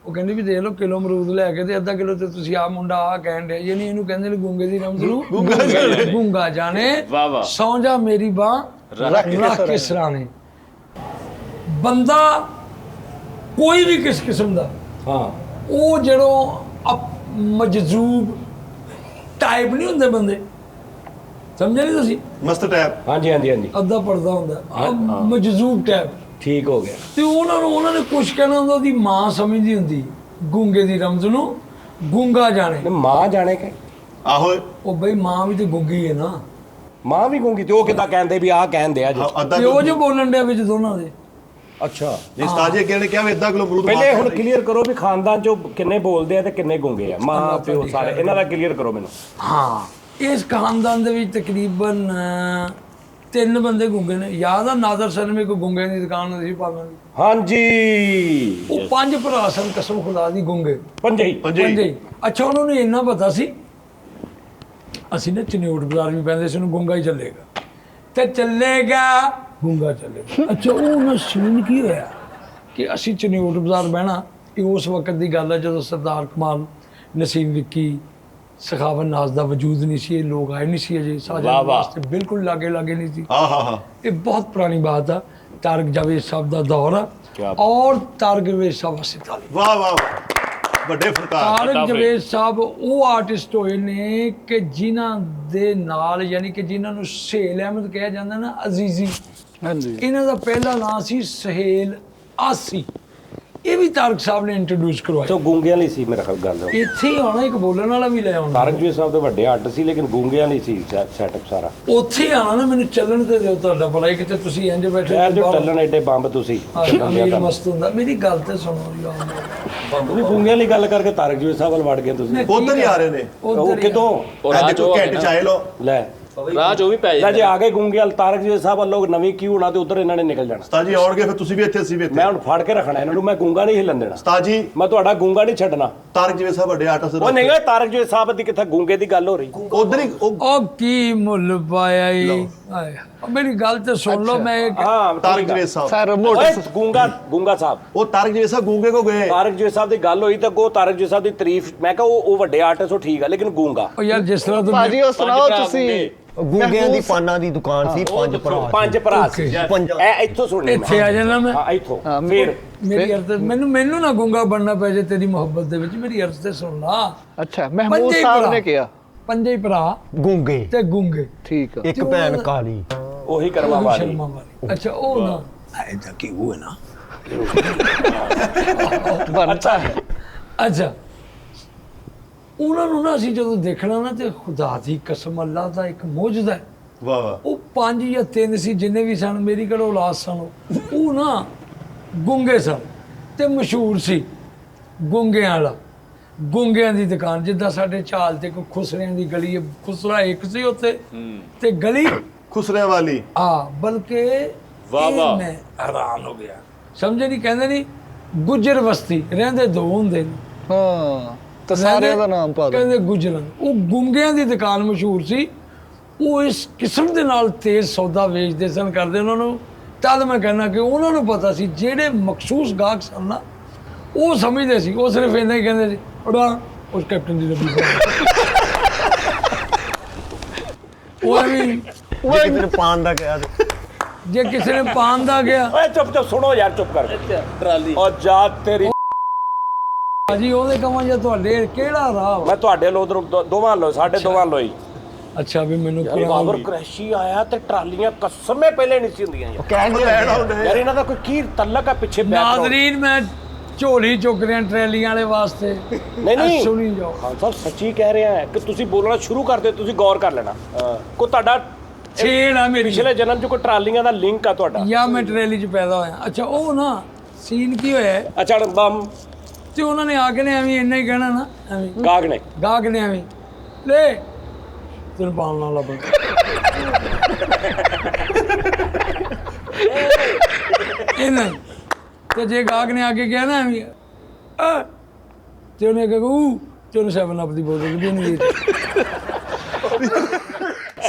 ਉਹ ਕਹਿੰਦੇ ਵੀ ਦੇਖ ਲਓ ਕਿਲੋ ਅਮਰੂਦ ਲੈ ਕੇ ਤੇ ਅੱਧਾ ਕਿਲੋ ਤੇ ਤੁਸੀਂ ਆ ਮੁੰਡਾ ਆ ਕਹਿਣ ਡਿਆ ਯਾਨੀ ਇਹਨੂੰ ਕਹਿੰਦੇ ਨੇ ਗੁੰਗੇ ਦੀ ਰਮਜ਼ ਨੂੰ ਗੁੰਗਾ ਜਾਣੇ। ਸੌਂ ਜਾ ਮੇਰੀ ਬਾਂਹ ਰੱਖ ਕੇ ਸਰਾਣੇ। ਬੰਦਾ ਕੋਈ ਵੀ ਕਿਸ ਕਿਸਮ ਦਾ ਹਾਂ ਉਹ ਜਿਹੜੋਂ ਮਜਜ਼ੂਬ ਟਾਈਪ ਨਹੀਂ ਹੁੰਦੇ ਬੰਦੇ, ਸਮਝੇ ਨਹੀਂ ਤੁਸੀਂ? ਮਸਤ ਟੈਪ। ਹਾਂਜੀ ਹਾਂਜੀ ਹਾਂਜੀ ਅੱਧਾ ਪਰਦਾ ਹੁੰਦਾ ਮਜਜ਼ੂਬ ਟਾਈਪ। ਠੀਕ ਹੋ ਗਿਆ। ਤੇ ਉਹਨਾਂ ਨੇ ਕੁਛ ਕਹਿਣਾ ਹੁੰਦਾ, ਉਹਦੀ ਮਾਂ ਸਮਝਦੀ ਹੁੰਦੀ ਗੁੰਗੇ ਦੀ ਰਮਜ਼ ਨੂੰ ਗੁੰਗਾ ਜਾਣੇ। ਤੇ ਮਾਂ ਜਾਣੇ ਕਿ ਆਹੋ ਉਹ ਬਈ ਮਾਂ ਵੀ ਤੇ ਗੁੰਗੀ ਹੈ ਨਾ। ਮਾਂ ਵੀ ਗੂੰਗੀ ਤੇ ਉਹ ਕਿੱਦਾਂ ਕਹਿੰਦੇ ਵੀ ਆਹ ਕਹਿੰਦੇ ਆ ਜੀ। ਅੱਧਾ ਤੇ ਉਹ ਜੋ ਬੋਲਣ ਡਿਆ ਵਿੱਚ ਦੋਨਾਂ ਦੇ। ਅੱਛਾ ਜਿਸ ਤਾਜੇ ਕਿਹਨੇ ਨੇ ਕਿਹਾ ਵੀ ਅੱਧਾ ਕਿਲੋ ਅਮਰੂਦ ਪਹਿਲੇ ਹੁਣ ਕਲੀਅਰ ਕਰੋ ਵੀ ਖਾਨਦਾਨ ਚੋਂ ਕਿੰਨੇ ਬੋਲਦੇ ਆ ਤੇ ਕਿੰਨੇ ਗੂੰਗੇ ਆ, ਮਾਂ ਪਿਓ ਸਾਰੇ ਇਹਨਾਂ ਦਾ ਕਲੀਅਰ ਕਰੋ ਮੈਨੂੰ। ਹਾਂ ਇਸ ਖਾਨਦਾਨ ਦੇ ਵਿੱਚ ਤਕਰੀਬਨ 3 ਬੰਦੇ ਗੁੰਗੇ ਨੇ। ਯਾਦ ਆ ਨਾਦਰ ਸਰ ਮੇ ਕੋ ਗੁੰਗੇ ਦੀ ਦੁਕਾਨ ਹੁੰਦੀ ਸੀ ਪਾਗਾਂ ਦੀ। ਹਾਂਜੀ ਉਹ 5 ਭਰਾ ਸਨ ਕਸਮ ਖੁਦਾ ਦੀ ਗੁੰਗੇ। ਪੰਜੇ ਪੰਜੇ। ਅੱਛਾ ਉਹਨਾਂ ਨੂੰ ਇੰਨਾ ਪਤਾ ਸੀ ਅਸੀਂ ਨਾ ਚਨਿਊਟ ਬਾਜ਼ਾਰ ਵੀ ਪੈਂਦੇ ਸੀ, ਉਹਨੂੰ ਗੁੰਗਾ ਹੀ ਚੱਲੇਗਾ ਤੇ ਚੱਲੇਗਾ ਗੁੰਗਾ ਚੱਲੇਗਾ। ਅੱਛਾ ਉਹ ਨਾ ਸੀਨ ਕੀ ਹੋਇਆ ਕਿ ਅਸੀਂ ਚਨਿਊਟ ਬਾਜ਼ਾਰ ਬਹਿਣਾ। ਇਹ ਉਸ ਵਕਤ ਦੀ ਗੱਲ ਹੈ ਜਦੋਂ ਸਰਦਾਰ ਕਮਾਲ, ਨਸੀਮ ਵਿੱਕੀ, ਸਖਾਵਤ ਨਾਜ਼ ਦਾ ਵਜੂਦ ਨਹੀਂ ਸੀ। ਇਹ ਲੋਕ ਆਏ ਨਹੀਂ ਸੀ ਅਜੇ ਸਾਜਾ ਵਾਸਤੇ, ਬਿਲਕੁਲ ਲਾਗੇ ਨਹੀਂ ਸੀ। ਹਾਂ ਇਹ ਬਹੁਤ ਪੁਰਾਣੀ ਬਾਤ ਆ। ਤਾਰਕ ਜਾਵੇਦ ਸਾਹਿਬ ਦਾ ਦੌਰ ਆ ਔਰ ਤਾਰਕ ਜਾਵੇਦ ਸਾਹਿਬ ਵਾਸਤੇ ਤਾਲੀ। ਵਾਹ ਵਾਹ ਵੱਡੇ ਫਨਕਾਰ। ਤਾਰਕ ਜਾਵੇਦ ਸਾਹਿਬ ਉਹ ਆਰਟਿਸਟ ਹੋਏ ਨੇ ਕਿ ਜਿਨ੍ਹਾਂ ਦੇ ਨਾਲ ਯਾਨੀ ਕਿ ਜਿਨ੍ਹਾਂ ਨੂੰ ਸੁਹੇਲ ਅਹਿਮਦ ਕਿਹਾ ਜਾਂਦਾ ਨਾ, ਅਜ਼ੀਜ਼ੀ। ਹਾਂਜੀ ਇਹਨਾਂ ਦਾ ਪਹਿਲਾ ਨਾਂ ਸੀ ਸੁਹੇਲ ਆਸੀ। ਇਹ ਵੀ ਤਾਰਕ ਸਾਹਿਬ ਨੇ ਇੰਟਰੋਡਿਊਸ ਕਰਵਾਇਆ। ਸੋ ਗੂੰਗਿਆਂ ਲਈ ਸੀ ਮੇਰਾ ਖਿਆਲ ਗੱਲ। ਇੱਥੇ ਹੀ ਆਉਣਾ, ਇੱਕ ਬੋਲਣ ਵਾਲਾ ਵੀ ਲੈ ਆਉਣਾ। ਤਾਰਕ ਜੀ ਸਾਹਿਬ ਦੇ ਵੱਡੇ ਹੱਟ ਸੀ ਲੇਕਿਨ ਗੂੰਗਿਆਂ ਲਈ ਸੀ ਸੈਟਅਪ ਸਾਰਾ। ਉੱਥੇ ਆਉਣਾ ਨਾ, ਮੈਨੂੰ ਚੱਲਣ ਤੇ ਦਿਓ ਤੁਹਾਡਾ ਭਲਾ। ਕਿਤੇ ਤੁਸੀਂ ਇੰਜ ਬੈਠੇ ਯਾਰ ਜੋ ਟੱਲਣ ਐਡੇ ਬੰਬ ਤੁਸੀਂ ਅਮੀਰ ਮਸਤ ਹੁੰਦਾ। ਮੇਰੀ ਗੱਲ ਤੇ ਸੁਣੋ ਯਾਰ। ਵੀ ਗੂੰਗਿਆਂ ਲਈ ਗੱਲ ਕਰਕੇ ਤਾਰਕ ਜੀ ਸਾਹਿਬ ਵੱਲ ਵੜ ਗਏ ਤੁਸੀਂ। ਉਧਰ ਹੀ ਆ ਰਹੇ ਨੇ। ਉਹ ਕਿਦੋਂ ਅੱਜ ਤੋਂ ਘੰਟੇ ਚਾਹੇ ਲੋ ਲੈ ਰਾਜ ਉਹ ਵੀ ਪੈ ਲੈ ਜੇ ਆ ਗਏ ਗੂੰਗੇ ਵਾਲ ਤਾਰਕ ਜੀ ਸਾਹਿਬ ਵੱਲੋਂ ਨਵੀਂ ਕਿਉਂ ਹੋਣਾ ਤੇ ਉਧਰ ਇਹਨਾਂ ਨੇ ਨਿਕਲ ਜਾਣਾ। ਉਸਤਾਦ ਜੀ ਆਉਣਗੇ ਫਿਰ ਤੁਸੀਂ ਵੀ ਇੱਥੇ ਅਸੀਂ ਵੀ ਇੱਥੇ। ਮੈਂ ਹੁਣ ਫੜ ਕੇ ਰੱਖਣਾ ਇਹਨਾਂ ਨੂੰ, ਮੈਂ ਗੂੰਗਾ ਨਹੀਂ ਹਿੱਲਣ ਦੇਣਾ। ਉਸਤਾਦ ਜੀ ਮੈਂ ਤੁਹਾਡਾ ਗੂੰਗਾ ਨਹੀਂ ਛੱਡਣਾ। ਤਾਰਕ ਜਿਵੇਂ ਸਾਹਿਬ ਵੱਡੇ ਆਰਟਿਸਟ ਉਹ ਨਹੀਂ ਗਾ ਤਾਰਕ ਜੀ ਸਾਹਿਬ ਦੀ ਕਿੱਥੇ ਗੂੰਗੇ ਦੀ ਗੱਲ ਹੋ ਰਹੀ। ਉਧਰ ਹੀ ਉਹ ਕੀ ਮੁੱਲ ਪਾਇਆ ਈ। ਆਏ ਮੇਰੀ ਗੱਲ ਤੇ ਸੁਣ ਲਓ। ਮੈਂ ਹਾਂ ਤਾਰਕ ਜਿਵੇਂ ਸਾਹਿਬ ਸਰ ਮੋਟਰ ਓਏ ਗੂੰਗਾ ਸਾਹਿਬ ਉਹ ਤਾਰਕ ਜਿਵੇਂ ਸਾਹਿਬ ਗੂੰਗੇ ਕੋ ਗਏ। ਤਾਰਕ ਜੀ ਸਾਹਿਬ ਦੀ ਗੱਲ ਹੋਈ ਤਾਂ ਉਹ ਤਾਰਕ ਜੀ ਸਾਹਿਬ ਦੀ ਤਾਰੀਫ ਮੈਂ ਕਿਹਾ ਉਹ ਵੱਡੇ ਆਰਟਿਸਟ ਉਹ ਠੀਕ ਆ ਲੇਕਿਨ ਗੂੰਗਾ ਉਹ ਯਾਰ ਜਿਸ ਤਰ੍ਹਾਂ ਭਾਜੀ ਤੂੰ ਉਹ ਸੁਣਾਓ ਤੁਸੀਂ। ਗੁੰਗਿਆਂ ਦੀ ਪਾਨਾਂ ਦੀ ਦੁਕਾਨ ਸੀ, 5 ਭਰਾ। ਪੰਜ ਭਰਾ ਸੀ। Okay. ਇਹ ਇੱਥੋਂ ਸੁਣਨੀ ਇੱਥੇ ਆ ਜਾਣਾ ਮੈਂ। ਹਾਂ ਇੱਥੋਂ ਫਿਰ ਮੇਰੀ ਅਰਜ਼ ਮੈਨੂੰ ਨਾ ਗੁੰਗਾ ਬਣਨਾ ਪੈ ਜੇ ਤੇਰੀ ਮੁਹੱਬਤ ਦੇ ਵਿੱਚ। ਮੇਰੀ ਅਰਜ਼ ਤੇ ਸੁਣ ਲਾ। ਅੱਛਾ ਮਹਿਮੂਦ ਸਾਹਿਬ ਨੇ ਕਿਹਾ ਪੰਜੇ ਹੀ ਭਰਾ ਗੁੰਗੇ, ਤੇ ਗੁੰਗੇ, ਠੀਕ ਆ। ਇੱਕ ਭੈਣ ਕਾਲੀ। ਉਹੀ ਕਰਵਾ ਵਾਲੀ। ਸ਼ਰਮਾ ਵਾਲੀ। ਅੱਛਾ ਉਹ ਨਾ ਐਦਾਂ ਕੀ ਉਹ ਹੈ ਨਾ। ਬਣਤਾ ਹੈ। ਅੱਛਾ ਉਹਨਾਂ ਨੂੰ ਨਾ ਅਸੀਂ ਜਦੋਂ ਦੇਖਣਾ ਨਾ ਤੇ ਖੁਦਾ ਦੀ ਕਸਮ, ਅੱਲਾ ਦਾ ਇੱਕ ਮੌਜੂਦਾ ਹੈ। ਵਾਹ ਵਾਹ ਉਹ 5 ਜਾਂ 3 ਸੀ ਜਿੰਨੇ ਵੀ ਸਨ, ਮੇਰੀ ਕਿਹੜਾ ਔਲਾਦ ਸਨ, ਉਹ ਨਾ ਗੁੰਗੇ ਸਨ ਤੇ ਮਸ਼ਹੂਰ ਸੀ ਗੁੰਗਿਆਂ ਵਾਲਾ। ਗੁੰਗਿਆਂ ਦੀ ਦੁਕਾਨ ਜਿੱਦਾਂ ਸਾਡੇ ਚਾਲ ਤੇ ਕੋਈ ਖੁਸਰਿਆਂ ਦੀ ਗਲੀ ਹੈ। ਖੁਸਰਾ ਇੱਕ ਸੀ ਉੱਥੇ ਤੇ ਗਲੀ ਖੁਸਰਿਆਂ ਵਾਲੀ। ਬਲਕਿ ਵਾਹ ਮੈਂ ਹੈਰਾਨ ਹੋ ਗਿਆ। ਸਮਝੇ ਨਹੀਂ, ਕਹਿੰਦੇ ਨਹੀਂ ਗੁੱਜਰ ਬਸਤੀ ਰਹਿੰਦੇ 2 ਹੁੰਦੇ ਨੇ। ਹਾਂ ਤਾਂ ਸਾਰਿਆਂ ਦਾ ਨਾਮ ਪਾ ਦਿਓ। ਕਹਿੰਦੇ ਗੁਜਰਨ। ਉਹ ਗੁੰਗਿਆਂ ਦੀ ਦੁਕਾਨ ਮਸ਼ਹੂਰ ਸੀ। ਉਹ ਇਸ ਕਿਸਮ ਦੇ ਨਾਲ ਤੇਜ਼ ਸੌਦਾ ਵੇਚਦੇ ਸਨ, ਕਰਦੇ ਉਹਨਾਂ ਨੂੰ। ਤਦ ਮੈਂ ਕਹਿੰਦਾ ਕਿ ਉਹਨਾਂ ਨੂੰ ਪਤਾ ਸੀ ਜਿਹੜੇ ਮਖਸੂਸ ਗਾਹਕ ਸਨ ਨਾ, ਉਹ ਸਮਝਦੇ ਸੀ। ਉਹ ਸਿਰਫ ਇੰਨਾ ਹੀ ਕਹਿੰਦੇ ਸੀ, ਉਡਾ ਉਸ ਕੈਪਟਨ ਦੀ ਡੱਬੀ ਉਹ ਵੀ ਜੇ ਕਿਸੇ ਨੇ ਪਾਨ ਦਾ ਕਿਹਾ ਤੇ ਜੇ ਕਿਸੇ ਨੇ ਪਾਨ ਦਾ ਗਿਆ ਓਏ ਚੁੱਪ ਸੁਣੋ ਯਾਰ, ਚੁੱਪ ਕਰ। ਟਰਾਲੀ ਔਰ ਜਾ ਤੇਰੀ ਭਾਜੀ ਉਹਦੇ ਕਹਾਂ ਜਾਂ ਤੁਹਾਡੇ ਕਿਹੜਾ ਰਾਹ ਮੈਂ ਤੁਹਾਡੇ ਲੋ ਉਧਰ ਦੋਵਾਂ ਲੋ ਸਾਡੇ ਦੋਵਾਂ ਲੋਈ ਅੱਛਾ ਵੀ ਮੈਨੂੰ ਬਾਬਰ ਕ੍ਰੈਸ਼ੀ ਆਇਆ ਤੇ ਟਰਾਲੀਆਂ ਕਸਮੇ ਪਹਿਲੇ ਨਹੀਂ ਸੀ ਹੁੰਦੀਆਂ ਯਾਰ। ਕਹਿੰਦੇ ਲੈਣ ਆਉਂਦੇ ਯਾਰ ਇਹਨਾਂ ਦਾ ਕੋਈ ਕੀ ਤਲਕ ਆ ਪਿੱਛੇ ਬੈਕ ਨਾਜ਼ਰੀਨ ਮੈਂ ਝੋਲੀ ਚੁੱਕ ਰਿਹਾ ਟਰੈਲੀਆਂ ਵਾਲੇ ਵਾਸਤੇ। ਨਹੀਂ ਸੁਣੀ ਜਾਓ। ਖਾਨ ਸਾਹਿਬ ਸੱਚੀ ਕਹਿ ਰਿਹਾ ਹੈ ਕਿ ਤੁਸੀਂ ਬੋਲਣਾ ਸ਼ੁਰੂ ਕਰ ਦਿਓ, ਤੁਸੀਂ ਗੌਰ ਕਰ ਲੈਣਾ। ਕੋ ਤੁਹਾਡਾ ਛੇੜ ਆ ਮੇਰੀ ਪਿਛਲੇ ਜਨਮ 'ਚ ਕੋਈ ਟਰਾਲੀਆਂ ਦਾ ਲਿੰਕ ਆ ਤੁਹਾਡਾ। ਜਾਂ ਮੈਂ ਟਰੈਲੀ 'ਚ ਪੈਦਾ ਹੋਇਆ। ਅੱਛਾ ਉਹ ਨਾ ਸੀਨ ਕੀ ਹੋਇਆ ਹੈ, ਅੱਛਾ ਬੰਮ ਤੇ ਉਹਨਾਂ ਨੇ ਆ ਕੇ ਨੇ ਐਵੇਂ ਇੰਨਾ ਹੀ ਕਹਿਣਾ ਨਾ, ਐਵੇਂ ਗਾਗ ਨੇ ਗਾਹਕ ਨੇ ਐਵੇਂ ਲੈ ਤੈਨੂੰ ਪਾਉਣ ਨਾਲ ਲੱਭ ਇਹਨਾਂ ਤੇ ਜੇ ਗਾਹਕ ਨੇ ਆ ਕੇ ਕਿਹਾ ਨਾ ਐਵੇਂ ਤੇ ਉਹਨੇ ਕਿਹਾ ਤੇ ਉਹਨੂੰ 7 ਅਪ ਦੀ ਬੋਤਲ ਵੀ ਨਹੀਂ ਦਿੱਤੀ।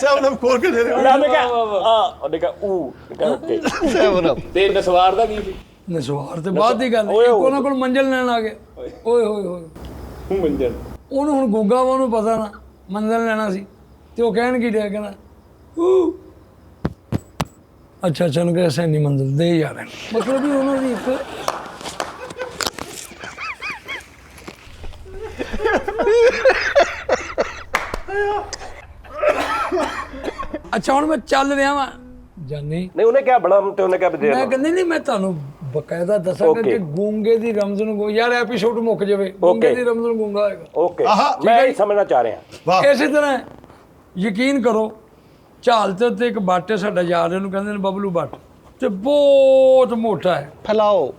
ਸਭ ਨੂੰ ਖੋਲ ਕੇ ਦੇ ਦੇ। ਉਹਨੇ ਕਿਹਾ ਉਹਨੇ ਕਿਹਾ ਓਕੇ 7 ਅਪ। ਤੇ ਨਸਵਾਰ ਦਾ ਕੀ ਸੀ? ਨਸਵਾਰ ਤੇ ਬਾਅਦ ਦੀ ਗੱਲ ਹੈ। ਓਏ ਇੱਕ ਉਹਨਾਂ ਕੋਲ ਮੰਜ਼ਲ ਲੈਣ ਆ ਗਏ। ਓਏ ਹੋਏ ਹੋਏ ਮੰਜਨ ਉਹਨੂੰ ਹੁਣ ਗੁੰਗਾ ਵਾ, ਉਹਨੂੰ ਪਤਾ ਨਾ ਮੰਜ਼ਲ ਲੈਣਾ ਸੀ। ਤੇ ਉਹ ਕਹਿਣ ਕੀ ਡਿਆ, ਕਹਿੰਦਾ ਅੱਛਾ ਚਲ ਗਿਆ ਸੈਨੀ ਮੰਜ਼ਲ ਦੇ ਯਾਰ। ਮਤਲਬ ਵੀ ਉਹਨਾਂ ਦੀ ਇੱਕ ਅੱਛਾ ਹੁਣ ਮੈਂ ਚੱਲ ਰਿਹਾ ਵਾਂ ਜਾਨੀ। ਨਹੀਂ ਉਹਨੇ ਕਿਹਾ ਬੜਾ ਤੇ ਉਹਨੇ ਕਿਹਾ ਦੇ ਮੈਂ ਕਹਿੰਦੀ ਨਹੀਂ, ਮੈਂ ਤੁਹਾਨੂੰ ਬਕਾਇਦਾ ਦੱਸਾਂਗਾ ਕਿ ਗੂੰਗੇ ਦੀ ਰਮਜ਼ ਨੂੰ ਯਾਰ ਐਪੀਸੋਡ ਮੁੱਕ ਜਾਵੇ, ਗੂੰਗੇ ਦੀ ਰਮਜ਼ ਨੂੰ ਗੂੰਗਾ ਹੋਏਗਾ। ਓਕੇ ਮੈਂ ਇਹ ਸਮਝਣਾ ਚਾਹ ਰਿਹਾ। ਵਾਹ ਇਸੇ ਤਰ੍ਹਾਂ ਯਕੀਨ ਕਰੋ, ਝਾਲ ਤੇ ਉੱਤੇ ਇੱਕ ਬੱਟ ਹੈ ਸਾਡਾ ਯਾਰ, ਇਹਨੂੰ ਕਹਿੰਦੇ ਨੇ ਬਬਲੂ ਬੱਟ, ਤੇ ਬਹੁਤ ਮੋਟਾ ਹੈ, ਫੈਲਾਓ।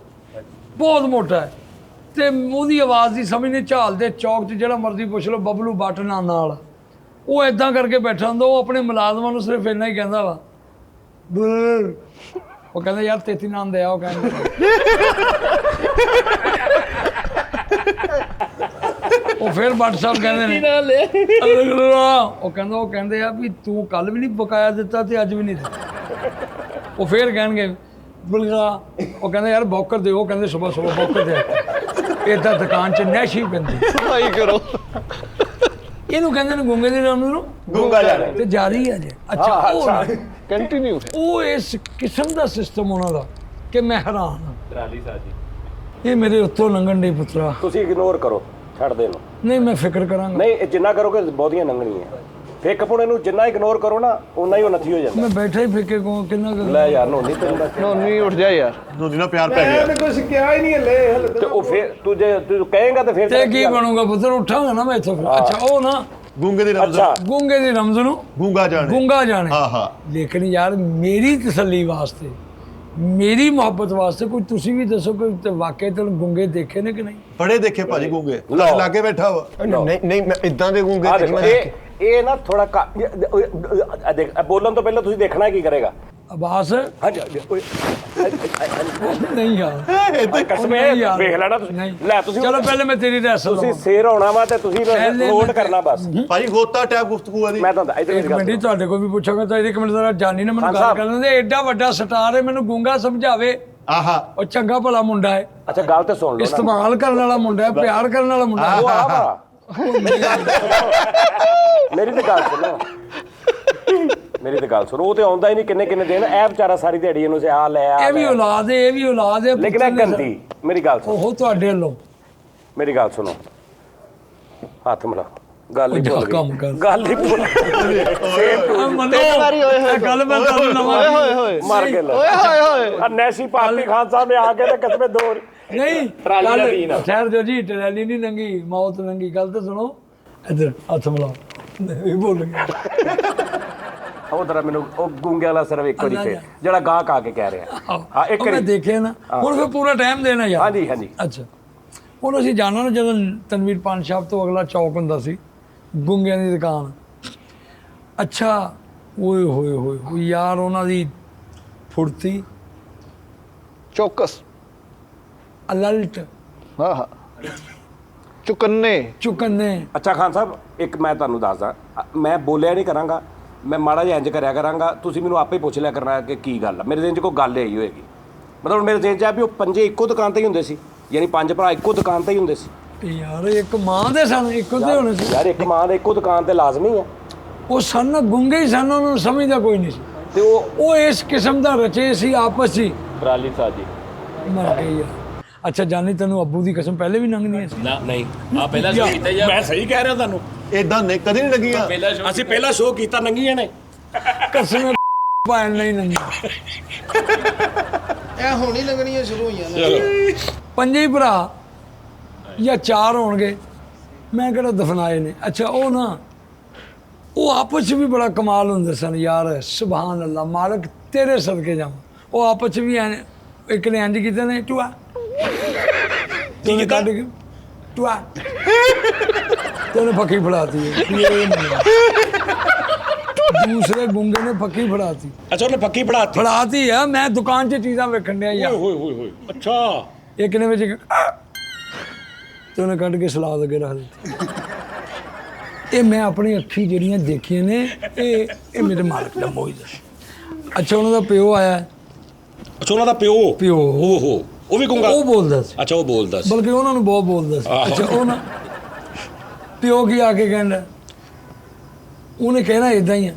ਬਹੁਤ ਮੋਟਾ ਹੈ। ਤੇ ਉਹਦੀ ਆਵਾਜ਼ ਦੀ ਸਮਝ ਨਹੀਂ, ਝਾਲ ਦੇ ਚੌਕ 'ਚ ਜਿਹੜਾ ਮਰਜ਼ੀ ਪੁੱਛ ਲਓ, ਬਬਲੂ ਬੱਟ ਨਾਲ ਉਹ ਇਦਾਂ ਕਰਕੇ ਬੈਠਾ ਹੁੰਦਾ। ਉਹ ਆਪਣੇ ਮੁਲਾਜ਼ਮਾਂ ਨੂੰ ਸਿਰਫ ਇੰਨਾ ਹੀ ਕਹਿੰਦਾ ਵਾ, ਬੁਰ। ਉਹ ਕਹਿੰਦਾ ਯਾਰ ਤੇਤੀ ਨਾਮ ਦੇ ਆ। ਉਹ ਕਹਿੰਦਾ ਉਹ ਫਿਰ ਬੱਟ ਸਾਹਿਬ ਕਹਿੰਦੇ ਨੇ ਉਹ ਕਹਿੰਦੇ ਆ ਵੀ ਤੂੰ ਕੱਲ ਵੀ ਨਹੀਂ ਬਕਾਇਆ ਦਿੱਤਾ ਤੇ ਅੱਜ ਵੀ ਨਹੀਂ ਦਿੱਤਾ। ਉਹ ਫਿਰ ਕਹਿਣਗੇ ਬੁਲਗਾ। ਉਹ ਕਹਿੰਦਾ ਯਾਰ ਬੌਕਰ ਦਿਓ। ਉਹ ਕਹਿੰਦੇ ਸਵੇਰ ਬੌਕਰ ਦੇ ਏਦਾਂ ਦੁਕਾਨ 'ਚ ਨੈਸ਼ੀ ਪੈਂਦੀ। ਸਫਾਈ ਕਰੋ। ਇਹਨੂੰ ਕਹਿੰਦੇ ਨੇ ਗੂੰਗੇ ਦੀ ਰਮਜ਼ ਨੂੰ ਗੂੰਗਾ ਜਾਣਾ ਤੇ ਜਾਰੀ ਹੈ ਜੇ। ਅੱਛਾ ਕੰਟੀਨਿਊ। ਉਹ ਇਸ ਕਿਸਮ ਦਾ ਸਿਸਟਮ ਉਹਨਾਂ ਦਾ ਕਿ ਮੈਂ ਹੈਰਾਨ ਹਾਂ। ਟਰਾਲੀ ਸਾਜੀ ਇਹ ਮੇਰੇ ਉੱਤੋਂ ਲੰਘਣ ਦੀ ਪੁੱਤਰਾ। ਤੁਸੀਂ ਇਗਨੋਰ ਕਰੋ, ਛੱਡ ਦੇ ਨੂੰ। ਨਹੀਂ ਮੈਂ ਫਿਕਰ ਕਰਾਂਗਾ। ਨਹੀਂ ਇਹ ਜਿੰਨਾ ਕਰੋਗੇ ਬਹੁਤੀਆਂ ਲੰਘਣੀਆਂ। ਫੇਕ ਪੁਣੇ ਨੂੰ ਜਿੰਨਾ ਇਗਨੋਰ ਕਰੋ ਨਾ ਉਨਾ ਹੀ ਉਹ ਨੱਥੀ ਹੋ ਜਾਂਦਾ। ਮੈਂ ਬੈਠਾ ਹੀ ਫਿੱਕੇ ਕੋ ਕਿੰਨਾ ਕੁ- ਲੈ ਯਾਰ ਨੋਨੀ ਤੈਨੂੰ ਦੱਸ। ਨੋਨੀ ਉੱਠ ਜਾ ਯਾਰ। ਨੂੰ ਦਿਨਾ ਪਿਆਰ ਪੈ ਗਿਆ। ਉਹਨੇ ਕੁਝ ਕਿਹਾ ਹੀ ਨਹੀਂ ਹਲੇ ਤੇ ਉਹ ਫੇਰ ਤੂੰ ਜੇ ਤੂੰ ਕਹੇਗਾ ਤੇ ਫੇਰ ਤੇ ਕੀ ਬਣੂਗਾ ਪੁੱਤਰ, ਉੱਠਾਂਗਾ ਨਾ ਮੈਂ ਇੱਥੋਂ ਫਿਰ। ਅੱਛਾ ਉਹ ਨਾ ਗੂੰਗੇ ਦੀ ਰਮਜ਼ ਅੱਛਾ ਗੂੰਗੇ ਦੀ ਰਮਜ਼ ਨੂੰ ਗੂੰਗਾ ਜਾਣੇ। ਗੂੰਗਾ ਜਾਣੇ। ਹਾਂ ਹਾਂ ਲੇਕਿਨ ਯਾਰ ਮੇਰੀ ਤਸੱਲੀ ਵਾਸਤੇ, ਮੇਰੀ ਮੁਹੱਬਤ ਵਾਸਤੇ ਕੋਈ ਤੁਸੀਂ ਵੀ ਦੱਸੋ ਕੋਈ ਤੇ ਵਾਕਿਆ ਤੁਹਾਨੂੰ ਗੂੰਗੇ ਦੇਖੇ ਨੇ ਕਿ ਨਹੀਂ? ਬੜੇ ਦੇਖੇ ਭਾਜੀ ਗੂੰਗੇ, ਲਓ। ਲਾਗੇ ਬੈਠਾ ਵਾ। ਨਹੀਂ ਨਹੀਂ ਮੈਂ ਇਦਾਂ ਦੇ ਗੂੰਗੇ ਆ ਨਹੀਂ ਦੇਖੋ ਮੈਂ ਦੇਖੇ। ਇਹ ਨਾ ਥੋੜਾ ਦੇਖ ਬੋਲਣ ਤੋਂ ਪਹਿਲਾਂ ਤੁਸੀਂ ਦੇਖਣਾ ਕੀ ਕਰੇਗਾ। ਆਵਾਜ਼ ਹਾਂਜੀ ਓਏ ਨਹੀਂ ਯਾਰ ਕਸਮੇ ਨਹੀਂ ਯਾਰ। ਵੇਖ ਲੈਣਾ ਤੁਸੀਂ। ਨਹੀਂ। ਲੈ ਤੁਸੀਂ ਚਲੋ ਪਹਿਲੇ ਮੈਂ ਤੇਰੀ ਰੈਸਲ ਤੁਸੀਂ ਸ਼ੇਰ ਹੋਣਾ ਵਾ ਤੇ ਤੁਸੀਂ ਪਹਿਲੇ ਨੋਟ ਮੈਂ- ਕਰਨਾ ਬਸ। ਭਾਜੀ ਹੋਤਾ ਟੈਪ ਗੁਫ਼ਤਗੂ ਆ ਦੀ। ਮੈਂ ਤੁਹਾਨੂੰ ਇੱਧਰ ਇੱਕ ਮੇਰੀ ਗੱਲ ਮਿੰਟ ਹੀ ਤੁਹਾਡੇ ਕੋਲ ਵੀ ਪੁੱਛਾਂਗਾ ਤਾਂ ਇੱਕ ਮਿੰਟ ਜ਼ਰਾ ਜਾਨੀ ਨੇ ਮੈਨੂੰ ਖਾਨ ਗੱਲ ਸਾਹਿਬ। ਕਰਨ ਦੇ। ਐਡਾ ਵੱਡਾ ਸਟਾਰ ਹੈ, ਮੈਨੂੰ ਗੂੰਗਾ ਸਮਝਾਵੇ। ਆਹਾ ਉਹ ਚੰਗਾ ਭਲਾ ਮੁੰਡਾ ਹੈ, ਅੱਛਾ ਗੱਲ ਤੇ ਸੁਣ ਲਓ ਨਾ। ਇਸਤੇਮਾਲ ਕਰਨ ਵਾਲਾ ਮੁੰਡਾ ਹੈ, ਪਿਆਰ ਕਰਨ ਵਾਲਾ ਮੁੰਡਾ ਹੈ। ਉਹ ਆ ਵਾ। ਮੇਰੀ ਤੇ ਗੱਲ ਸੁਣੋ, ਮੇਰੀ ਤੇ ਗੱਲ ਸੁਣੋ। ਉਹ ਤੇ ਆਉਂਦਾ ਹੀ ਨਹੀਂ ਕਿੰਨੇ ਕਿੰਨੇ ਦਿਨ। ਇਹ ਵਿਚਾਰਾ ਸਾਰੀ ਦਿਹਾੜੀ ਇਹਨੂੰ ਸੇ ਆ ਲੈ ਆ ਇਹ ਵੀ ਔਲਾਦ ਹੈ, ਇਹ ਵੀ ਔਲਾਦ ਹੈ। ਲੇਕਿਨ ਇਹ ਗੰਦੀ। ਮੇਰੀ ਗੱਲ ਸੁਣੋ, ਉਹ ਤੁਹਾਡੇ ਵੱਲੋਂ ਮੇਰੀ ਗੱਲ ਸੁਣੋ। ਹੱਥ ਮਿਲਾ। ਗੱਲ ਹੀ ਭੁੱਲ ਕੰਮ ਕਰ। ਗਈ। ਗੱਲ ਹੀ ਭੁੱਲ ਗਈ। ਮੰਨੋ ਵਾਰੀ ਹੋਏ ਹੋਏ ਇਹ ਗੱਲ ਮੈਂ ਤੁਹਾਨੂੰ ਨਵਾਂ ਓਏ ਹੋਏ ਹੋਏ। ਮਰ ਕੇ ਲੈ। ਓਏ ਹੋਏ ਹੋਏ। ਆ ਨੈਸ਼ੀ ਪਾਰਟੀ ਖਾਨ ਸਾਹਿਬ ਨੇ ਆ ਕੇ ਤੇ ਕਸਮੇ ਦੋ ਨਹੀਂ ਟਰਾਲੀ ਦਾ ਗੱਲ- ਦੀਨ ਆ। ਠਹਿਰ ਜੋ ਜੀ, ਟਰੈਲੀ ਨਹੀਂ ਲੰਗੀ, ਮੌਤ ਲੰਗੀ। ਗੱਲ ਤਾਂ ਸੁਣੋ ਇੱਧਰ ਹੱਥ ਮਿਲਾਓ। ਇਹ ਭੁੱਲ ਗਿਆ। ਉਹ ਦਰਾ ਮੈਨੂੰ ਉਹ ਗੂੰਗੇ ਵਾਲਾ ਸਿਰਫ ਇੱਕ ਵਾਰੀ ਫੇਰ ਜਿਹੜਾ ਗਾਹਕ ਆ ਕੇ ਕਹਿ ਰਿਹਾ। ਹਾਂ ਇੱਕ ਉਹ ਮੈਂ ਵਾਰੀ। ਦੇਖਿਆ ਨਾ। ਹੁਣ ਫਿਰ ਪੂਰਾ ਟਾਈਮ ਦੇਣਾ ਯਾਰ। ਹਾਂਜੀ ਹਾਂਜੀ ਅੱਛਾ ਹੁਣ ਅਸੀਂ ਜਾਣਾ ਨਾ, ਜਦੋਂ ਤਨਵੀਰ ਪਾਨ ਸ਼ਾਪ ਤੋਂ ਅਗਲਾ ਚੌਕ ਹੁੰਦਾ ਸੀ, ਗੁੰਗਿਆਂ ਦੀ ਦੁਕਾਨ। ਅੱਛਾ ਓਏ ਹੋਏ ਹੋਏ ਹੋਏ ਯਾਰ, ਉਹਨਾਂ ਦੀ ਫੁਰਤੀ, ਚੌਕਸ। ਅਲਰਟ, ਹਾਂ ਹਾਂ। ਚੁਕੰਨੇ। ਅੱਛਾ ਖਾਨ ਸਾਹਿਬ ਇੱਕ ਮੈਂ ਤੁਹਾਨੂੰ ਦੱਸਦਾ ਮੈਂ ਬੋਲਿਆ ਨਹੀਂ ਕਰਾਂਗਾ ਮੈਂ ਮਾੜਾ ਜਿਹਾ ਇੰਜ ਕਰਿਆ ਕਰਾਂਗਾ ਤੁਸੀਂ ਮੈਨੂੰ ਆਪੇ ਪੁੱਛ ਲਿਆ ਕਰਨਾ ਕਿ ਕੀ ਗੱਲ ਆ ਮੇਰੇ ਦਿਨ 'ਚ ਕੋਈ ਗੱਲ ਆਈ ਹੋਏਗੀ ਮਤਲਬ ਮੇਰੇ ਦਿਨ 'ਚ ਆ ਵੀ ਉਹ ਪੰਜੇ ਇੱਕੋ ਦੁਕਾਨ ਤੇ ਹੀ ਹੁੰਦੇ ਸੀ ਯਾਨੀ 5 ਭਰਾ ਇੱਕੋ ਦੁਕਾਨ ਤੇ ਹੀ ਹੁੰਦੇ ਸੀ ਯਾਰ ਇੱਕ ਮਾਂ ਦੇ ਸਨ ਇੱਕੋ ਤੇ ਹੋਣੇ ਸੀ ਯਾਰ ਇੱਕ ਮਾਂ ਦੇ ਇੱਕੋ ਦੁਕਾਨ ਤੇ ਲਾਜ਼ਮੀ ਆ ਉਹ ਸਨ ਗੁੰਗੇ ਹੀ ਸਨ ਉਹਨਾਂ ਨੂੰ ਸਮਝਦਾ ਕੋਈ ਨਹੀਂ ਸੀ ਤੇ ਉਹ ਇਸ ਕਿਸਮ ਦਾ ਰਚੇ ਸੀ ਆਪਸ 'ਚ ਹੀ ਟਰਾਲੀ ਸਾਜੀ ਮਰ ਗਏ ਯਾਰ ਅੱਛਾ ਜਾਨੀ ਤੈਨੂੰ ਅੱਬੂ ਦੀ ਕਸਮ ਪਹਿਲੇ ਵੀ ਲੰਘਦੀ ਸੀ ਨਾ ਨਹੀਂ ਆ ਪਹਿਲਾ ਸ਼ੋਅ ਕੀਤਾ ਯਾਰ ਮੈਂ ਸਹੀ ਕਹਿ ਰਿਹਾ ਤੁਹਾਨੂੰ ਇਦਾਂ ਨੇ ਕਦੇ ਨਹੀਂ ਲੱਗੀਆਂ ਪਹਿਲਾ ਸ਼ੋਅ ਅਸੀਂ ਪਹਿਲਾ ਸ਼ੋਅ ਕੀਤਾ ਨੰਗੀਆਂ ਨੇ ਕਸਮ ਪਾਣ ਨਹੀਂ ਲੰਘੀ ਇਹ ਹੁਣ ਹੀ ਲੱਗਣੀਆਂ ਸ਼ੁਰੂ ਹੋਈਆਂ ਨੇ ਪੰਜੇ ਹੀ ਭਰਾ ਜਾਂ 4 ਹੋਣਗੇ ਮੈਂ ਕਿਹੜਾ ਦਫਨਾਏ ਨੇ ਅੱਛਾ ਉਹ ਨਾ ਉਹ ਆਪਸ 'ਚ ਵੀ ਬੜਾ ਕਮਾਲ ਹੁੰਦੇ ਸਨ ਯਾਰ ਸੁਭਾਨ ਅੱਲਾ ਮਾਲਕ ਤੇਰੇ ਸਦਕੇ ਜਾਵਾਂ ਉਹ ਆਪਸ 'ਚ ਵੀ ਇੱਕ ਨੇ ਇੰਜ ਕੀਤਾ ਨੇ ਟੂਆ ਤੇ ਉਹਨੇ ਕੱਢ ਕੇ ਟੂਆ ਤੇ ਉਹਨੇ ਫੱਕੀ ਫੜਾਤੀ ਦੂਸਰੇ ਗੁੰਗੇ ਨੇ ਫੱਕੀ ਫੜਾਤੀ ਅੱਛਾ ਉਹਨੇ ਪੱਕੀ ਪੜਾਤੀ ਫੜਾਤੀ ਆ ਮੈਂ ਦੁਕਾਨ 'ਚ ਚੀਜ਼ਾਂ ਵੇਖਣ ਡਿਆ ਯਾਰ ਹੋਏ ਅੱਛਾ ਇੱਕ ਨੇ ਵਿੱਚ ਤੇ ਉਹਨੇ ਕੱਢ ਕੇ ਸਲਾਦ ਅੱਗੇ ਰੱਖ ਦਿੱਤੀ ਇਹ ਮੈਂ ਆਪਣੀ ਅੱਖੀ ਜਿਹੜੀਆਂ ਦੇਖੀਆਂ ਨੇ ਇਹ ਮੇਰੇ ਮਾਲਕ ਦਾ ਮੋਹਿਤ ਅੱਛਾ ਉਹਨਾਂ ਦਾ ਪਿਓ ਆਇਆ ਅੱਛਾ ਉਹਨਾਂ ਦਾ ਪਿਓ ਪਿਓ ਓਹੋ ਉਹ ਵੀ ਗੁੰਗਾ ਉਹ ਬੋਲਦਾ ਸੀ ਅੱਛਾ ਉਹ ਬੋਲਦਾ ਸੀ ਬਲਕਿ ਉਹਨਾਂ ਨੂੰ ਬਹੁਤ ਬੋਲਦਾ ਸੀ ਅੱਛਾ ਉਹ ਨਾ ਪਿਓ ਕੀ ਆ ਕੇ ਕਹਿੰਦਾ ਉਹਨੇ ਕਹਿਣਾ ਇਦਾਂ ਹੀ ਆ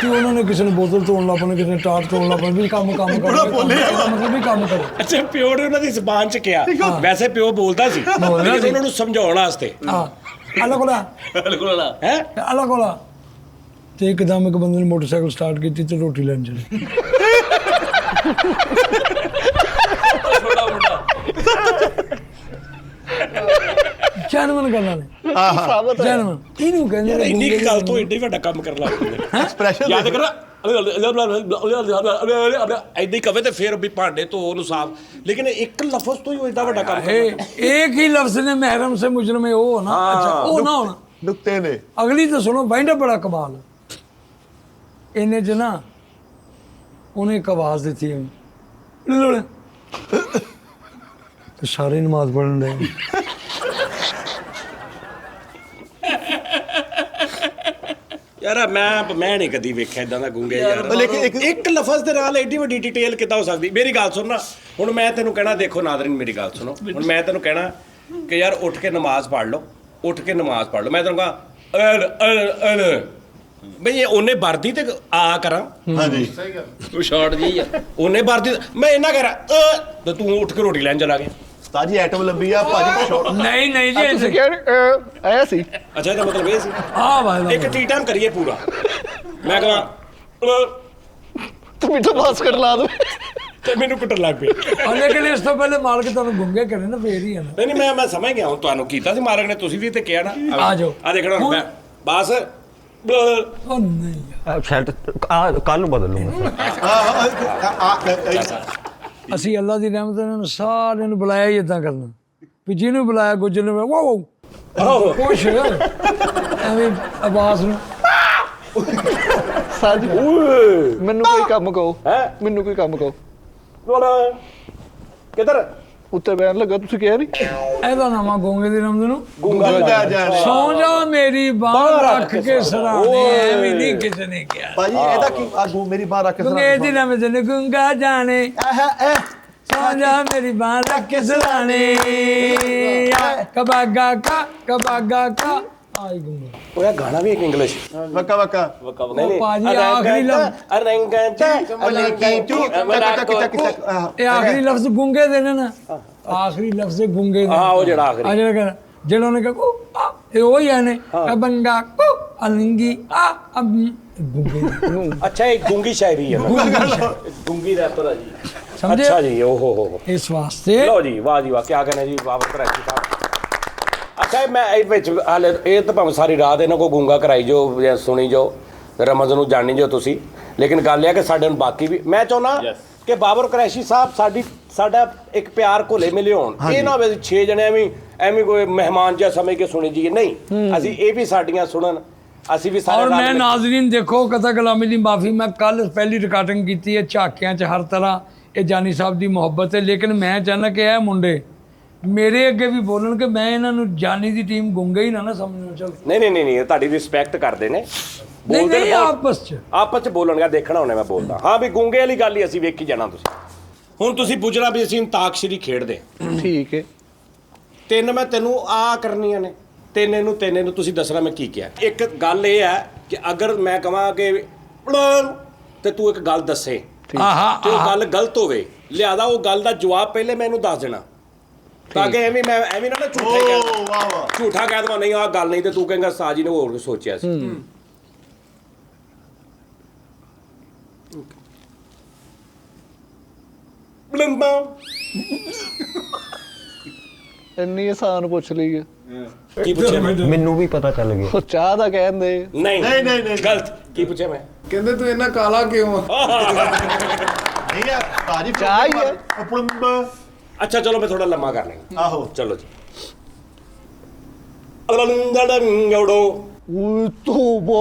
ਕਿ ਉਹਨਾਂ ਨੇ ਕਿਸੇ ਨੇ ਬੋਤਲ ਤੋੜਨ ਲੱਗ ਪਏ ਕਿਸੇ ਨੇ ਟਾਟ ਤੋੜਨ ਲੱਗ ਪਏ ਵੀ ਕੰਮ ਕਰੋ ਮਤਲਬ ਵੀ ਕੰਮ ਕਰੋ ਅੱਛਾ ਪਿਓ ਨੇ ਉਹਨਾਂ ਦੀ ਜ਼ਬਾਨ 'ਚ ਕਿਹਾ ਵੈਸੇ ਪਿਓ ਬੋਲਦਾ ਸੀ ਲੇਕਿਨ ਉਹਨਾਂ ਨੂੰ ਸਮਝਾਉਣ ਵਾਸਤੇ ਹਾਂ ਅੱਲਾ ਕੋਲਾ ਹੈ ਅੱਲਾ ਕੋਲਾ ਤੇ ਇੱਕਦਮ ਇੱਕ ਬੰਦੇ ਨੇ ਮੋਟਰਸਾਈਕਲ ਸਟਾਰਟ ਕੀਤੀ ਤੇ ਰੋਟੀ ਲੈਣ ਚਲੇ ਛੋਟਾ ਮੁੰਡਾ ਜਨਮਨ ਗੱਲਾਂ ਨੇ ਜਨਮਨ ਇਹਨੂੰ ਕਹਿੰਦੇ ਨੇ ਇੰਨੀ ਕੁ ਗੱਲ ਤੋਂ ਏਡੀ ਵੱਡਾ ਕੰਮ ਕਰਨ ਲੱਗ ਪੈਂਦੇ ਐਕਸਪ੍ਰੈਸ਼ਨ ਯਾਦ ਕਰ ਐਡੀ ਕਵੇ ਤੇ ਫਿਰ ਵੀ ਭਾਂਡੇ ਧੋ ਉਹਨੂੰ ਸਾਫ ਲੇਕਿਨ ਇੱਕ ਲਫ਼ਜ਼ ਤੋਂ ਹੀ ਉਹ ਏਡਾ ਵੱਡਾ ਕੰਮ ਕਰਦਾ एक ही लफ्ज ने महरम से मुजरम है वो ना अच्छा वो ना होना ਨੁਕਤੇ ਨੇ अगली तो सुनो बैंडा बड़ा कमाल इन्हें च ना उन्हें एक आवाज दी थी तो सारे नमाज पढ़न रहे ਯਾਰ ਮੈਂ ਨਹੀਂ ਕਦੀ ਵੇਖਿਆ ਇਦਾਂ ਦਾ ਗੁੰਗੇ ਯਾਰ ਲੇਕਿਨ ਇੱਕ ਲਫ਼ਜ਼ ਦੇ ਨਾਲ ਐਡੀ ਵੱਡੀ ਡਿਟੇਲ ਕਿੱਦਾਂ ਹੋ ਸਕਦੀ ਮੇਰੀ ਗੱਲ ਸੁਣ ਨਾ ਹੁਣ ਮੈਂ ਤੈਨੂੰ ਕਹਿਣਾ ਦੇਖੋ ਨਾਜ਼ਰੀਨ ਮੇਰੀ ਗੱਲ ਸੁਣੋ ਹੁਣ ਮੈਂ ਤੈਨੂੰ ਕਹਿਣਾ ਕਿ ਯਾਰ ਉੱਠ ਕੇ ਨਮਾਜ਼ ਪੜ੍ਹ ਲਓ ਉੱਠ ਕੇ ਨਮਾਜ਼ ਪੜ੍ਹ ਲਓ ਮੈਂ ਤੈਨੂੰ ਕਹਾਂ ਬਈ ਇਹ ਉਹਨੇ ਵਰਦੀ ਤੇ ਆ ਕਰਾਂ ਹਾਂਜੀ ਉਹ ਸ਼ਾਰਟ ਜੀ ਆ ਉਹਨੇ ਵਰਦੀ ਮੈਂ ਇਹਨਾਂ ਕਰਾਂ ਤੇ ਤੂੰ ਉੱਠ ਕੇ ਰੋਟੀ ਲੈਣ ਚਲਾ ਗਿਆ ਤਾਜੀ ਐਟਮ ਲੰਬੀ ਆ ਭਾਜੀ ਛੋਟਾ नहीं नहीं जी ਤੁਸੀਂ ਕਿਹਾ ਆਇਆ ਸੀ ਅੱਛਾ ਇਹਦਾ ਮਤਲਬ ਇਹ ਸੀ हाँ भाई ਇੱਕ ਟੀ ਟਾਈਮ ਕਰੀਏ ਪੂਰਾ ਮੈਂ ਕਹਾਂ ਤੂੰ ਮਿੱਠਾ ਪਾਸ ਕਰ ਲਾ ਦੇ ਤੇ ਮੈਨੂੰ ਕੁੱਟਣ ਲੱਗ ਪਈ लेकिन इस तो पहले माल के तुम गुंगे करे ना फिर ही है ना ਨਹੀਂ ਮੈਂ ਸਮਝ ਗਿਆ ਹੁਣ ਤੁਹਾਨੂੰ ਕੀਤਾ ਸੀ ਮਾਰਕ ਨੇ ਤੁਸੀਂ ਵੀ ਤੇ ਕਿਹਾ ਨਾ ਆ ਜਾਓ। ਆ ਦੇਖਣਾ ਹੁਣ ਮੈਂ ਬਸ ओ नहीं ਸ਼ਰਟ ਕੱਲ ਨੂੰ ਬਦਲ ਲੂੰਗਾ ਅਸੀਂ ਅੱਲਾ ਦੀ ਰਹਿਮਤ ਨਾਲ ਸਾਰਿਆਂ ਨੂੰ ਬੁਲਾਇਆ ਹੀ ਇਦਾਂ ਕਰਨਾ ਵੀ ਜਿਹਨੂੰ ਬੁਲਾਇਆ ਗੁੱਜਰ ਨੇ ਵਾਹ ਵਾਹ ਖੁਸ਼ ਐਵੇਂ ਆਵਾਜ਼ ਨੂੰ ਸਾਜ ਮੈਨੂੰ ਕੋਈ ਕੰਮ ਕਹੋ ਹੈ ਮੈਨੂੰ ਕੋਈ ਕੰਮ ਕਹੋ ਬੋਲ ਕਿੱਧਰ ਉੱਤੇ ਬੈਣ ਲੱਗਾ ਤੁਸੀਂ ਕਿਹਾ ਨਹੀਂ ਇਹਦਾ ਨਾਮਾ ਗੋਂਗੇ ਦੀ ਰਹਿਮਤ ਨੂੰ ਗੁੰਗਾ ਜਾ ਸੌ ਜਾ ਮੇਰੀ ਬਾਹ ਰੱਖ ਕੇ ਸਰਾਣੇ ਐਵੇਂ ਨਹੀਂ ਕਿਸੇ ਨੇ ਕਿਹਾ ਭਾਜੀ ਇਹਦਾ ਕੀ ਆ ਮੇਰੀ ਬਾਹ ਰੱਖ ਕੇ ਗੁੰਗੇ ਦੀ ਰਹਿਮਤ ਨੇ ਗੁੰਗਾ ਜਾਣੇ ਸੌ ਜਾ ਮੇਰੀ ਬਾਹ ਰੱਖ ਕੇ ਸਰਾਣੇ ਕਬਾਗਾ ਕਾ ਆਈ ਗੁੰਗਾ ਉਹ ਇਹ ਗਾਣਾ ਵੀ ਇੱਕ ਇੰਗਲਿਸ਼ ਵਕਾ ਵਕਾ ਉਹ ਭਾਜੀ ਆਖਰੀ ਲਫ਼ਜ਼ ਇਹ ਆਖਰੀ ਲਫ਼ਜ਼ ਗੁੰਗੇ ਦੇ ਨੇ ਨਾ ਆਖਰੀ ਲਫ਼ਜ਼ ਗੁੰਗੇ ਦੇ ਹਾਂ ਉਹ ਜਿਹੜਾ ਆਖਰੀ ਆ ਜਿਹੜਾ ਕਹਿੰਦਾ ਜਿਹੜਾ ਉਹਨੇ ਕਿਹਾ ਇਹ ਉਹ ਹੀ ਨੇ ਬੰਗਾ ਕੋ ਅਲੰਗੀ ਆ ਗੁੰਗੇ ਅੱਛਾ ਇਹ ਗੁੰਗੀ ਸ਼ਾਇਰੀ ਹੈ ਗੁੰਗੀ ਰੈਪਰ ਆ ਜੀ ਸਮਝੇ ਅੱਛਾ ਜੀ ਓਹੋ ਹੋ ਇਸ ਵਾਸਤੇ ਲਓ ਜੀ ਵਾਹ ਕਿਆ ਕਹਿੰਦੇ ਜੀ ਬਾਬਰ ਕਰਾਚੀ ਸਾਹਿਬ ਅੱਛਾ ਮੈਂ ਇਹ ਵਿੱਚ ਹਾਲੇ ਇਹ ਤਾਂ ਭਾਵੇਂ ਸਾਰੀ ਰਾਤ ਇਹਨਾਂ ਕੋ ਗੁੰਗਾ ਕਰਾਈ ਜੋ ਜਾਂ ਸੁਣੀ ਜੋ ਰਮਜ਼ ਨੂੰ ਜਾਣੀ ਜੋ ਤੁਸੀਂ ਲੇਕਿਨ ਗੱਲ ਇਹ ਹੈ ਕਿ ਸਾਡੇ ਨੂੰ ਬਾਕੀ ਵੀ ਮੈਂ ਚਾਹੁੰਦਾ ਕਿ ਬਾਬਰ ਕੁਰੈਸ਼ੀ ਸਾਹਿਬ ਸਾਡਾ ਇੱਕ ਪਿਆਰ ਘੁਲੇ ਮਿਲੇ ਹੋਣ ਇਹ ਨਾ ਹੋਵੇ 6 ਜਣੇ ਐਵੇਂ ਕੋਈ ਮਹਿਮਾਨ ਜਿਹਾ ਸਮਝ ਕੇ ਸੁਣੀ ਜੀਏ ਨਹੀਂ ਅਸੀਂ ਇਹ ਵੀ ਸਾਡੀਆਂ ਸੁਣਨ ਅਸੀਂ ਵੀ ਸਾਰੇ और मैं नाजरीन देखो कथा कलामी दी माफी मैं कल पहली रिकॉर्डिंग की है झाकियां च हर तरह ਇਹ ਜਾਨੀ ਸਾਹਿਬ ਦੀ ਮੁਹੱਬਤ ਹੈ, ਲੇਕਿਨ ਮੈਂ ਚਾਹੁੰਦਾ ਕਿ ਇਹ ਮੁੰਡੇ ਮੇਰੇ ਅੱਗੇ ਵੀ ਬੋਲਣ ਕਿ ਮੈਂ ਇਹਨਾਂ ਨੂੰ ਜਾਨੀ ਦੀ ਟੀਮ ਗੁੰਗੇ ਹੀ ਨਾ ਸਮਝਣਾ। ਚਲੋ ਨਹੀਂ ਇਹ ਤੁਹਾਡੀ ਰਿਸਪੈਕਟ ਕਰਦੇ ਨੇ, ਨਹੀਂ ਬੋਲਦੇ ਨੇ ਆਪਸ ਚ ਬੋਲਣਗਾ, ਦੇਖਣਾ ਹੁਣੇ ਮੈਂ ਬੋਲਦਾ ਹਾਂ ਵੀ ਗੂੰਗੇ ਵਾਲੀ ਗੱਲ ਹੀ ਅਸੀਂ ਵੇਖੀ ਜਾਣਾ। ਤੁਸੀਂ ਹੁਣ ਤੁਸੀਂ ਪੁੱਛਣਾ ਵੀ ਅਸੀਂ ਅੰਤਾਕਸ਼ਰੀ ਖੇਡਦੇ ਠੀਕ ਹੈ। ਤਿੰਨ ਮੈਂ ਤੈਨੂੰ ਆ ਕਰਨੀਆਂ ਨੇ, ਤਿੰਨੇ ਨੂੰ ਤੁਸੀਂ ਦੱਸਣਾ ਮੈਂ ਕੀ ਕਿਹਾ। ਇੱਕ ਗੱਲ ਇਹ ਹੈ ਕਿ ਅਗਰ ਮੈਂ ਕਹਾਂ ਕਿ ਤੇ ਤੂੰ ਇੱਕ ਗੱਲ ਦੱਸੇ ਤੇ ਉਹ ਗੱਲ ਗਲਤ ਹੋਵੇ, ਲਿਆਦਾ ਉਹ ਗੱਲ ਦਾ ਜਵਾਬ ਪਹਿਲੇ ਮੈਨੂੰ ਦੱਸ ਦੇਣਾ, ਤਾਂ ਕਿ ਐਵੇਂ ਨਾ ਝੂਠਾ ਕਹਿ ਦਵਾਂ ਨਹੀਂ ਆਹ ਗੱਲ ਨਹੀਂ ਤੇ ਤੂੰ ਕਹੇਂਗਾ ਸਾਜੀ ਨੇ ਹੋਰ ਸੋਚਿਆ ਸੀ। ਇੰਨੀ ਆਸਾਨ ਪੁੱਛ ਲਈ ਹੈ। ਕੀ ਪੁੱਛਿਆ ਮੈਂ? ਮੈਨੂੰ ਵੀ ਪਤਾ ਚੱਲ ਗਿਆ। ਉਹ ਚਾਹ ਦਾ ਕਹਿੰਦੇ ਨਹੀਂ ਗਲਤ। ਕੀ ਪੁੱਛਿਆ ਮੈਂ? ਕਹਿੰਦੇ ਤੂੰ ਇੰਨਾ ਕਾਲਾ ਕਿਉਂ ਆ? ਨਹੀਂ ਆ ਭਾਜੀ ਚਾਹ ਹੀ ਹੈ। ਅੱਛਾ ਚਲੋ ਮੈਂ ਥੋੜਾ ਲੰਮਾ ਕਰ ਲੈਂਗਾ। ਆਹੋ ਚਲੋ ਜੀ। ਓਏ ਤੋਬਾ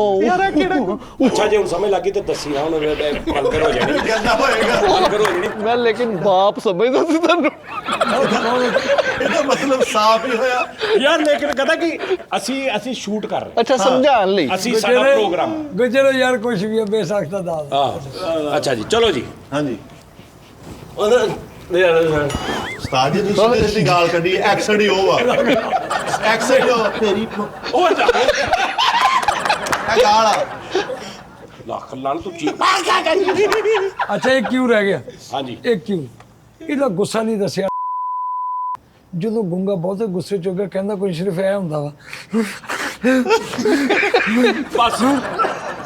ਅੱਛਾ ਜੇ ਹੁਣ ਸਮਝ ਲੱਗੀ ਤੇ ਦੱਸੀ ਹਾਂ, ਹੁਣ ਬੰਕਰ ਹੋ ਜਾਣੀ, ਕਹਿੰਦਾ ਹੋਏਗਾ ਬੰਕਰ ਹੋ ਜਾਣੀ। ਮੈਂ ਲੇਕਿਨ ਬਾਪ ਸਮਝਦਾ ਸੀ ਤੁਹਾਨੂੰ। ਇਹਦਾ ਮਤਲਬ ਸਾਫ਼ ਹੀ ਹੋਇਆ ਯਾਰ ਲੇਕਿਨ ਕਹਿੰਦਾ ਕਿ ਅਸੀਂ ਸ਼ੂਟ ਕਰ ਰਹੇ ਅੱਛਾ ਸਮਝਾਉਣ ਲਈ। ਅਸੀਂ ਸਾਡਾ ਪ੍ਰੋਗਰਾਮ ਗੁਜਰੋ ਯਾਰ ਕੁਛ ਵੀ ਹੈ, ਬੇਸ਼ੱਕ ਦਾ ਦਾਲ। ਅੱਛਾ ਜੀ ਚਲੋ ਜੀ। ਹਾਂਜੀ ਉਸਤਾਦ ਜੀ ਤੁਸੀਂ ਸਿੱਧੀ ਗਾਲ ਕੱਢੀ, ਐਕਸੈਂਟ ਹੀ ਉਹ ਆ, ਐਕਸੈਂਟ ਤੇਰੀ ਉਹ ਇਹ ਗਾਲ ਆ। ਲੱਖ ਲਾਂ ਤੂੰ ਚੀਜ਼। ਅੱਛਾ ਇਹ ਕਿਉਂ ਰਹਿ ਗਿਆ? ਹਾਂਜੀ ਇਹ ਕਿਉਂ? ਇਹਦਾ ਗੁੱਸਾ ਨਹੀਂ ਦੱਸਿਆ। ਜਦੋਂ ਗੁੰਗਾ ਬਹੁਤੇ ਗੁੱਸੇ ਚ ਹੋ ਗਿਆ ਕਹਿੰਦਾ ਕੋਈ ਸਿਰਫ ਇਹ ਹੁੰਦਾ ਵਾ ਬਸ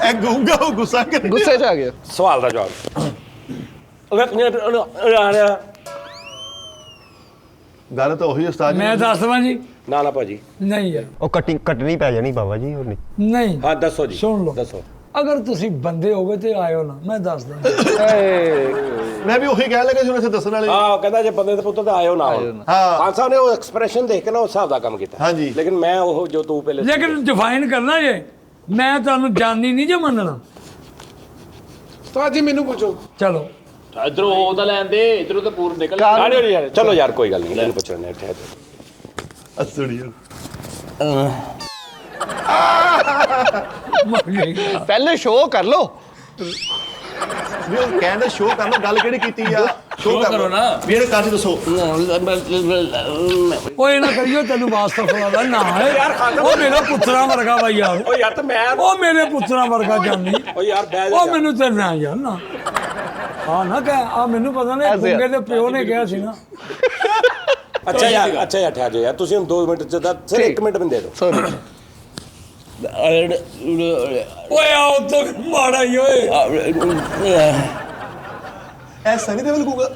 ਇਹ ਗੂੰਗਾ ਉਹ ਗੁੱਸਾ ਕਰ ਗੁੱਸੇ 'ਚ ਆ ਗਿਆ। ਸਵਾਲ ਦਾ ਜਵਾਬ। ਗੱਲ ਤਾਂ ਉਹੀ ਉਸਤਾਦ ਜੀ। ਮੈਂ ਦੱਸ ਦਵਾਂ ਜੀ? ਨਾ ਭਾਜੀ ਨਹੀਂ ਯਾਰ, ਉਹ ਕੱਟਣੀ ਪੈ ਜਾਣੀ ਬਾਬਾ ਜੀ। ਉਹ ਨਹੀਂ ਨਹੀਂ। ਹਾਂ ਦੱਸੋ ਜੀ। ਸੁਣ ਲਓ, ਦੱਸੋ। ਅਗਰ ਤੁਸੀਂ ਬੰਦੇ ਹੋਵੇ ਤੇ ਆਇਓ ਨਾ, ਮੈਂ ਦੱਸ ਦਾਂ। ਮੈਂ ਵੀ ਉਹੀ ਕਹਿ ਲੱਗਾ ਸੀ ਉਹਨੇ ਦੱਸਣ ਵਾਲੇ। ਹਾਂ ਕਹਿੰਦਾ ਜੇ ਬੰਦੇ ਦੇ ਪੁੱਤ ਤਾਂ ਆਇਓ ਨਾ। ਹਾਂ ਖਾਨ ਸਾਹਿਬ ਨੇ ਉਹ ਐਕਸਪ੍ਰੈਸ਼ਨ ਦੇਖ ਕੇ ਨਾ ਉਸ ਹਿਸਾਬ ਦਾ ਕੰਮ ਕੀਤਾ। ਹਾਂਜੀ ਲੇਕਿਨ ਮੈਂ ਉਹ ਜੋ ਤੂੰ ਪਹਿਲੇ ਲੇਕਿਨ ਡਿਫਾਈਨ ਕਰਨਾ ਜੇ, ਮੈਂ ਤੁਹਾਨੂੰ ਜਾਨੀ ਨਹੀਂ ਜੇ ਮੰਨਣਾ। ਉਸਤਾਦ ਜੀ ਮੈਨੂੰ ਪੁੱਛੋ। ਚਲੋ ਇਧਰੋਂ ਉਹਦਾ ਲੈਣ ਦੇ, ਇਧਰੋਂ ਤਾਂ ਪੂਰ ਨਿਕਲ। ਯਾਰ ਚਲੋ ਯਾਰ ਕੋਈ ਗੱਲ ਨਹੀਂ, ਇਹਨੂੰ ਪੁੱਛਣਾ ਨਹੀਂ ਠਹਿਰ। ਅਸੜੀਓ ਪਹਿਲੇ ਸ਼ੋਅ ਕਰ ਲੋ। ਵੀ ਉਹ ਕਹਿੰਦੇ ਸ਼ੋਅ ਕਰ ਲਓ, ਗੱਲ ਕਿਹੜੀ ਕੀਤੀ ਆ? ਸ਼ੋਅ ਕਰੋ ਨਾ। ਵੀ ਇਹਨੂੰ ਕਰ ਦੱਸੋ। ਓਏ ਨਾ ਕਰਿਓ, ਤੈਨੂੰ ਵਾਸਤਾ ਖਵਾਦਾ ਨਾ ਹੈ। ਉਹ ਮੇਰਾ ਪੁੱਤਰਾ ਵਰਗਾ ਵਾ ਯਾਰ। ਓ ਯਾਰ ਤੇ ਮੈਂ ਉਹ ਮੇਰੇ ਪੁੱਤਰਾ ਵਰਗਾ ਜਾਨੀ। ਓ ਯਾਰ ਬਹਿ ਉਹ ਮੈਨੂੰ ਤੇ ਨਾ ਯਾਰ ਨਾ ਹਾਂ ਨਾ ਕਹਿ ਆ, ਮੈਨੂੰ ਪਤਾ ਨਹੀਂ ਗੁੰਗੇ ਦੇ ਪਿਓ ਨੇ ਕਿਹਾ ਸੀ ਨਾ। ਅੱਛਾ ਯਾਰ ਠਹਿਰ ਜਾਓ ਯਾਰ, ਤੁਸੀਂ ਹੁਣ 2 ਮਿੰਟ ਚ ਸਿਰ 1 ਮਿੰਟ ਮੈਨੂੰ ਦੇ ਦਿਓ। ਸੌਰੀ। ਓਏ ਆ ਉੱਤੋਂ ਮਾੜਾ ਹੀ ਓਏ। ਐਸਾ ਨਹੀਂ ਦੇਵਲ ਗੂਗਾ।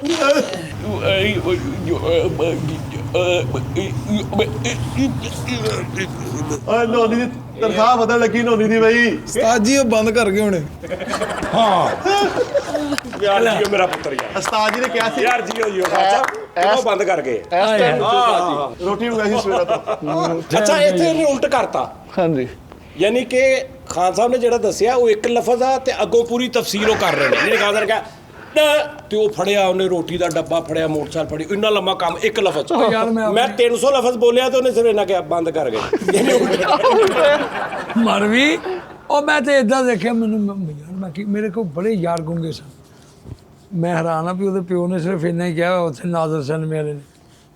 ਓਏ ਨੋਨੀ ਦੀ ਤਨਖਾਹ ਵਧਣ ਲੱਗੀ ਨੋਨੀ ਦੀ ਬਈ। ਉਸਤਾਦ ਜੀ ਉਹ ਬੰਦ ਕਰ ਗਏ ਹੁਣੇ। ਯਾਰ ਜੀਓ ਮੇਰਾ ਪੁੱਤਰ ਯਾਰ। ਉਸਤਾਦ ਜੀ ਨੇ ਕਿਹਾ ਸੀ ਯਾਰ ਜੀਓ ਚਾਚਾ ਉਹ ਬੰਦ ਕਰ ਗਏ। ਇਸ ਟਾਈਮ ਰੋਟੀ ਮੰਗਾਈ ਸੀ ਸਵੇਰਾ ਤੋਂ। ਅੱਛਾ ਇੱਥੇ ਇਹਨੇ ਉਲਟ ਕਰਤਾ। ਹਾਂਜੀ ਯਾਨੀ ਕਿ ਖਾਨ ਸਾਹਿਬ ਨੇ ਜਿਹੜਾ ਦੱਸਿਆ ਉਹ ਇੱਕ ਲਫ਼ਜ਼ ਆ ਤੇ ਅੱਗੋਂ ਪੂਰੀ ਤਫਸੀਰ ਉਹ ਕਰ ਰਹੇ ਨੇ। ਜਿਹਨੇ ਖਾਨ ਸਾਹਿਬ ਕਿਹਾ ਤੇ ਉਹ ਫੜਿਆ, ਉਹਨੇ ਰੋਟੀ ਦਾ ਡੱਬਾ ਫੜਿਆ, ਮੋਟਰਸਾਈਕਲ ਫੜੀ, ਇੰਨਾ ਲੰਮਾ ਕੰਮ ਇੱਕ ਲਫ਼ਜ਼। ਮੈਂ 300 ਲਫ਼ਜ਼ ਬੋਲਿਆ ਤੇ ਉਹਨੇ ਸਿਰਫ ਇਹਨਾਂ ਕਿਹਾ ਬੰਦ ਕਰ ਗਏ। ਮਰ ਵੀ ਉਹ ਮੈਂ ਤੇ ਇਦਾਂ ਦੇਖਿਆ, ਮੈਨੂੰ ਯਾਰ ਮੈਂ ਕੀ, ਮੇਰੇ ਕੋਲ ਬੜੇ ਯਾਰ ਗੁੰਗੇ ਸਨ। ਮੈਂ ਹੈਰਾਨ ਆ ਵੀ ਉਹਦੇ ਪਿਓ ਨੇ ਸਿਰਫ ਇੰਨਾ ਹੀ ਕਿਹਾ ਉੱਥੇ ਨਾਜ਼ਰ ਸਨ ਮੇਰੇ ਨੇ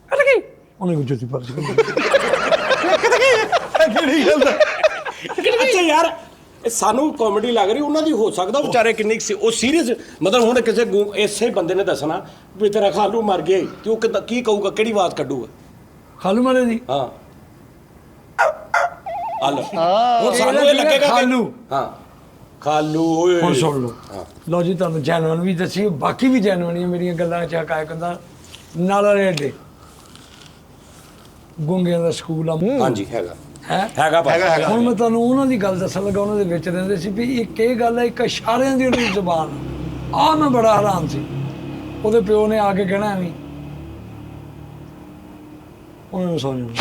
ਕਹਿੰਦਾ ਕੀ ਉਹਨੇ ਕੋਈ ਜੁੱਤੀ ਪਰਚ ਕਿਹੜੀ ਗੱਲ ਦਾ? ਅੱਛਾ ਯਾਰ ਇਹ ਸਾਨੂੰ ਕਾਮੇਡੀ ਲੱਗ ਰਹੀ, ਉਹਨਾਂ ਦੀ ਹੋ ਸਕਦਾ ਵਿਚਾਰੇ ਕਿੰਨੀ ਉਹ ਸੀਰੀਅਸ। ਮਤਲਬ ਹੁਣ ਕਿਸੇ ਇਸੇ ਬੰਦੇ ਨੇ ਦੱਸਣਾ ਵੀ ਤੇਰਾ ਖਾਲੂ ਮਰ ਗਿਆ ਤੇ ਉਹ ਕਿੱਦਾਂ ਕੀ ਕਹੂਗਾ, ਕਿਹੜੀ ਆਵਾਜ਼ ਕੱਢੂਗਾ? ਖਾਲੂ ਮਾਰੇ ਦੀ ਹਾਂ ਹਲ ਹੁਣ ਸਾਨੂੰ ਇਹ ਲੱਗੇਗਾ ਖਾਲੂ। ਹਾਂ ਖਾਲੂ ਓਏ। ਹੁਣ ਸੁਣ ਲਓ, ਲਓ ਜੀ ਤੁਹਾਨੂੰ ਜੈਨੂਅਨ ਵੀ ਦੱਸੀ, ਬਾਕੀ ਵੀ ਜੈਨੂਅਨ ਹੀ ਮੇਰੀਆਂ ਗੱਲਾਂ ਚ ਹਕਾਇਕ ਹੁੰਦਾ। ਨਾਲਾ ਰੇਡੇ ਗੁੰਗਿਆਂ ਦਾ ਸਕੂਲ ਆ। ਹਾਂਜੀ ਹੈਗਾ ਹੈਗਾ ਭਾਈ। ਹੁਣ ਮੈਂ ਤੁਹਾਨੂੰ ਉਹਨਾਂ ਦੀ ਗੱਲ ਦੱਸਣ ਲੱਗਾ, ਉਹਨਾਂ ਦੇ ਵਿੱਚ ਰਹਿੰਦੇ ਸੀ ਵੀ ਇੱਕ ਇਹ ਗੱਲ ਹੈ, ਇੱਕ ਇਸ਼ਾਰਿਆਂ ਦੀ ਉਹਦੀ ਜ਼ੁਬਾਨ ਆ। ਮੈਂ ਬੜਾ ਹੈਰਾਨ ਸੀ। ਉਹਦੇ ਪਿਓ ਨੇ ਆ ਕੇ ਕਹਿਣਾ ਐਵੇਂ ਉਹਨਾਂ ਨੂੰ ਸੌਂ ਜਾਣਾ।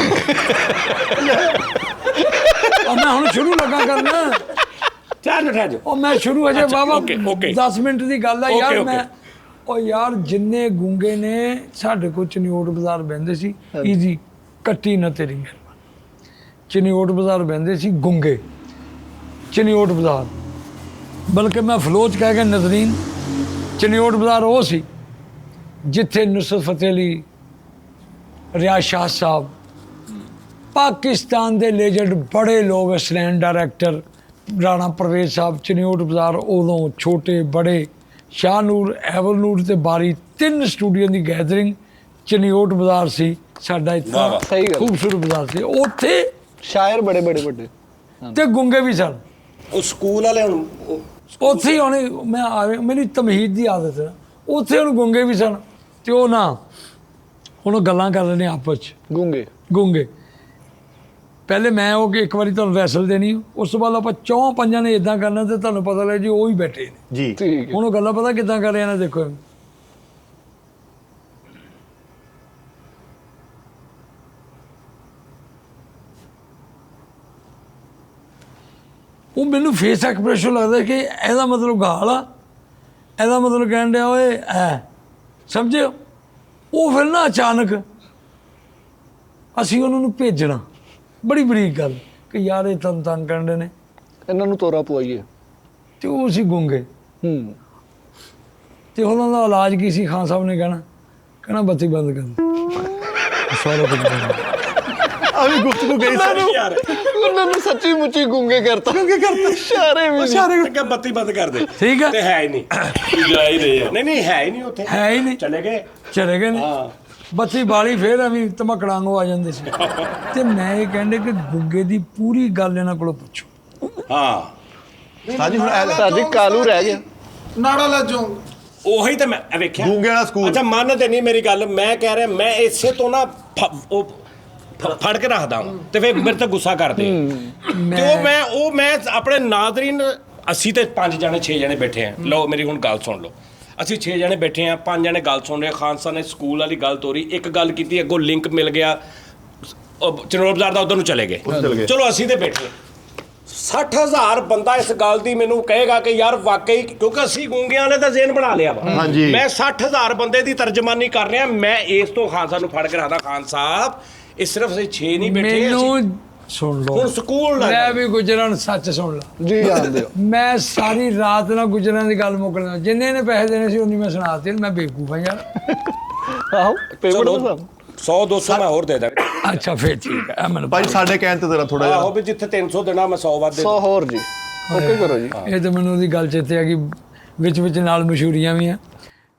ਮੈਂ ਹੁਣ ਸ਼ੁਰੂ ਲੱਗਾ ਕਰਨਾ। ਠਹਿਰ ਜਾ ਉਹ ਮੈਂ ਸ਼ੁਰੂ ਅਜੇ ਬਾਬਾ 10 ਮਿੰਟ ਦੀ ਗੱਲ ਆ ਯਾਰ। ਮੈਂ ਉਹ ਯਾਰ ਜਿੰਨੇ ਗੁੰਗੇ ਨੇ ਸਾਡੇ ਕੋਲ ਚਨਿਓਟ ਬਾਜ਼ਾਰ ਬਹਿੰਦੇ ਸੀ ਈਜੀ ਕੱਟੀ ਨਾ ਤੇਰੀ ਮਿਹਰਬਾਨੀ ਚਨਿਓਟ ਬਾਜ਼ਾਰ ਬਹਿੰਦੇ ਸੀ ਗੁੰਗੇ ਚਨਿਓਟ ਬਾਜ਼ਾਰ ਬਲਕਿ ਮੈਂ ਫਲੋ 'ਚ ਕਹਿ ਕੇ ਨਜ਼ਰੀਨ ਚਨਿਓਟ ਬਾਜ਼ਾਰ ਉਹ ਸੀ ਜਿੱਥੇ ਨੁਸਰਤ ਫਤਿਹ ਅਲੀ ਰਿਆਜ਼ ਸ਼ਾਹ ਸਾਹਿਬ ਪਾਕਿਸਤਾਨ ਦੇ ਲੈਜੈਂਡ ਬੜੇ ਲੋਕ ਐਕਸਲੈਂਟ ਡਾਇਰੈਕਟਰ ਰਾਣਾ ਪਰਵੇਜ਼ ਸਾਹਿਬ ਚਨਿਓਟ ਬਾਜ਼ਾਰ ਉਦੋਂ ਛੋਟੇ ਬੜੇ ਸ਼ਾਹਨੂਰ ਐਵਰਨੂਰ ਤੇ ਬਾਰੀ 3 ਸਟੂਡੀਓ ਦੀ ਗੈਦਰਿੰਗ ਚਨਿਓਟ ਬਾਜ਼ਾਰ ਸੀ ਸਾਡਾ ਇੱਥਾ ਸਹੀ ਗੱਲ। ਖੂਬਸੂਰਤ ਬਾਜ਼ਾਰ ਸੀ ਉੱਥੇ ਸ਼ਾਇਰ ਬੜੇ ਵੱਡੇ ਤੇ ਗੁੰਗੇ ਵੀ ਸਨ ਉਹ ਸਕੂਲ ਵਾਲੇ ਹੁਣ ਉੱਥੇ ਹੀ ਉਹਨੇ ਮੈਂ ਆਵੇ ਮੇਰੀ ਤਮਹੀਦ ਦੀ ਆਦਤ ਹੈ ਉੱਥੇ ਉਹਨੂੰ ਗੁੰਗੇ ਵੀ ਸਨ ਤੇ ਉਹ ਨਾ ਹੁਣ ਉਹ ਗੱਲਾਂ ਕਰ ਰਹੇ ਨੇ ਆਪਸ 'ਚ ਗੁੰਗੇ ਪਹਿਲੇ ਮੈਂ ਉਹ ਕਿ ਇੱਕ ਵਾਰੀ ਤੁਹਾਨੂੰ ਰੈਸਲ ਦੇਣੀ ਉਸ ਤੋਂ ਬਾਅਦ ਆਪਾਂ 4-5 ਨੇ ਇਦਾਂ ਕਰਨਾ ਤੇ ਤੁਹਾਨੂੰ ਪਤਾ ਲੱਗ ਜੀ ਉਹ ਹੀ ਬੈਠੇ ਨੇ ਜੀ ਠੀਕ ਹੁਣ ਉਹ ਗੱਲਾਂ ਪਤਾ ਕਿੱਦਾਂ ਕਰ ਰਹੇ ਨੇ ਦੇਖੋ ਉਹ ਮੈਨੂੰ ਫੇਸ ਐਕਸਪ੍ਰੈਸ਼ਨ ਲੱਗਦਾ ਕਿ ਇਹਦਾ ਮਤਲਬ ਗਾਲ ਆ ਇਹਦਾ ਮਤਲਬ ਕਹਿਣ ਡਿਆ ਓਏ ਐ ਸਮਝਿਓ ਉਹ ਫਿਰ ਨਾ ਅਚਾਨਕ ਅਸੀਂ ਉਹਨਾਂ ਨੂੰ ਭੇਜਣਾ ਬੜੀ ਬਰੀਕ ਗੱਲ ਕਿ ਯਾਰ ਇਹ ਤੰਗ ਕਰਦੇ ਨੇ ਇਹਨਾਂ ਨੂੰ ਤੋਰਾ ਪਵਾਈਏ ਤੇ ਉਹ ਸੀ ਗੁੰਗੇ ਤੇ ਉਹਨਾਂ ਦਾ ਇਲਾਜ ਕੀ ਸੀ ਖਾਨ ਸਾਹਿਬ ਨੇ ਕਹਿਣਾ ਬੱਤੀ ਬੰਦ ਕਰ ਸਾਰਾ ਕੁਝ ਬੰਦ ਅਭੀ ਗੁਫ਼ਤਗੂ ਗਈ ਸਰ ਉਹਨਾਂ ਨੂੰ ਸੱਚੀ ਮੁੱਚੀ ਗੁੰਗੇ ਕਰਤਾ ਇਸ਼ਾਰੇ ਵੀ ਕਿ ਬੱਤੀ ਬੰਦ ਕਰ ਦੇ ਠੀਕ ਆ ਤੇ ਹੈ ਹੀ ਨਹੀਂ ਜਾ ਹੀ ਰਹੇ ਆ ਨਹੀਂ ਹੈ ਹੀ ਨਹੀਂ ਉੱਥੇ ਹੈ ਹੀ ਨਹੀਂ ਚਲੇ ਗਏ ਨੇ ਹਾਂ ਬੱਤੀ ਬਾਲੀ ਫੇਰ ਐਵੇਂ ਧਮਕੜਾਂਗੋ ਆ ਜਾਂਦੇ ਸੀ ਤੇ ਮੈਂ ਇਹ ਕਹਿੰਦੇ ਕਿ ਗੁੱਗੇ ਦੀ ਪੂਰੀ ਗੱਲ ਇਹਨਾਂ ਕੋਲੋਂ ਪੁੱਛੋ ਹਾਂ ਸਾਜੀ ਹੁਣ ਸਾਡੀ ਕਾਲੂ ਰਹਿ ਗਿਆ ਨਾੜਾ ਲੱਜੋ ਉਹੀ ਤਾਂ ਮੈਂ ਵੇਖਿਆ ਗੂੰਗੇ ਵਾਲਾ ਸਕੂਲ। ਅੱਛਾ ਮੰਨਦੇ ਨਹੀਂ ਮੇਰੀ ਗੱਲ ਮੈਂ ਕਹਿ ਰਿਹਾ ਮੈਂ ਇਸੇ ਤੋਂ ਨਾ ਫੜ ਕੇ ਰੱਖਦਾ ਹਾਂ ਤੇ ਫਿਰ ਮੇਰੇ ਤੇ ਗੁੱਸਾ ਕਰਦੇ ਤੇ ਉਹ ਮੈਂ ਆਪਣੇ ਨਾਜ਼ਰੀਨ ਅਸੀਂ ਤੇ 5 ਜਣੇ 6 ਜਣੇ ਬੈਠੇ ਆ ਲਓ ਮੇਰੀ ਹੁਣ ਗੱਲ ਸੁਣ ਲਓ ਅਸੀਂ 6 ਜਣੇ ਬੈਠੇ ਆ 5 ਜਣੇ ਗੱਲ ਸੁਣ ਰਹੇ ਖਾਨ ਸਾਹਿਬ ਨੇ ਸਕੂਲ ਵਾਲੀ ਗੱਲ ਤੋਰੀ ਇੱਕ ਗੱਲ ਕੀਤੀ ਅੱਗੋਂ ਲਿੰਕ ਮਿਲ ਗਿਆ ਚਨੋਰ ਬਾਜ਼ਾਰ ਦਾ ਉਧਰ ਨੂੰ ਚਲੇ ਗਏ ਚਲੋ ਅਸੀਂ ਤੇ ਬੈਠੇ 60,000 ਬੰਦਾ ਇਸ ਗੱਲ ਦੀ ਮੈਨੂੰ ਕਹੇਗਾ ਕਿ ਯਾਰ ਵਾਕਈ ਕਿਉਂਕਿ ਅਸੀਂ ਗੂੰਗਿਆਂ ਨੇ ਤਾਂ ਜ਼ੇਨ ਬਣਾ ਲਿਆ ਵਾ ਹਾਂਜੀ। ਮੈਂ 60,000 ਬੰਦੇ ਦੀ ਤਰਜਮਾਨੀ ਕਰ ਰਿਹਾ ਮੈਂ ਇਸ ਤੋਂ ਖਾਨ ਸਾਹਿਬ ਨੂੰ ਫੜ ਕੇ ਰੱਖਦਾ ਖਾਨ ਸਾਹਿਬ ਇਹ ਸਿਰਫ ਅਸੀਂ 6 ਨਹੀਂ ਬੈਠੇ ਮੈਨੂੰ ਸੁਣ ਲਓ ਹੁਣ ਸਕੂਲ ਨਾ ਮੈਂ ਵੀ ਗੁਜਰਨ ਸੱਚ ਸੁਣ ਲਾ ਜੀ ਜਾਣਦੇ ਹੋ ਮੈਂ ਸਾਰੀ ਰਾਤ ਨਾਲ ਗੁਜਰਨ ਦੀ ਗੱਲ ਮੁੱਕਣਾ ਜਿੰਨੇ ਨੇ ਪੈਸੇ ਦੇਣੇ ਸੀ ਉਨੀ ਮੈਂ ਸੁਣਾਤੀ ਮੈਂ ਬੇਵਕੂਫ ਆ ਯਾਰ ਆਹੋ ਪੇਮੈਂਟ ਹੋ 100 200 ਮੈਂ ਹੋਰ ਦੇ ਦਾਂ ਅੱਛਾ ਫੇਰ ਠੀਕ ਹੈ ਮੈਨੂੰ ਭਾਈ ਸਾਡੇ ਕਹਿਣ ਤੇ ਜ਼ਰਾ ਥੋੜਾ ਆਹੋ ਵੀ ਜਿੱਥੇ 300 ਦੇਣਾ ਮੈਂ 100 ਵੱਧ ਦੇ 100 ਹੋਰ ਜੀ ਓਕੇ ਕਰੋ ਜੀ ਇਹ ਤਾਂ ਮੈਨੂੰ ਉਹਦੀ ਗੱਲ ਚੇਤੇ ਆ ਕਿ ਵਿੱਚ ਨਾਲ ਮਸ਼ਹੂਰੀਆਂ ਵੀ ਆ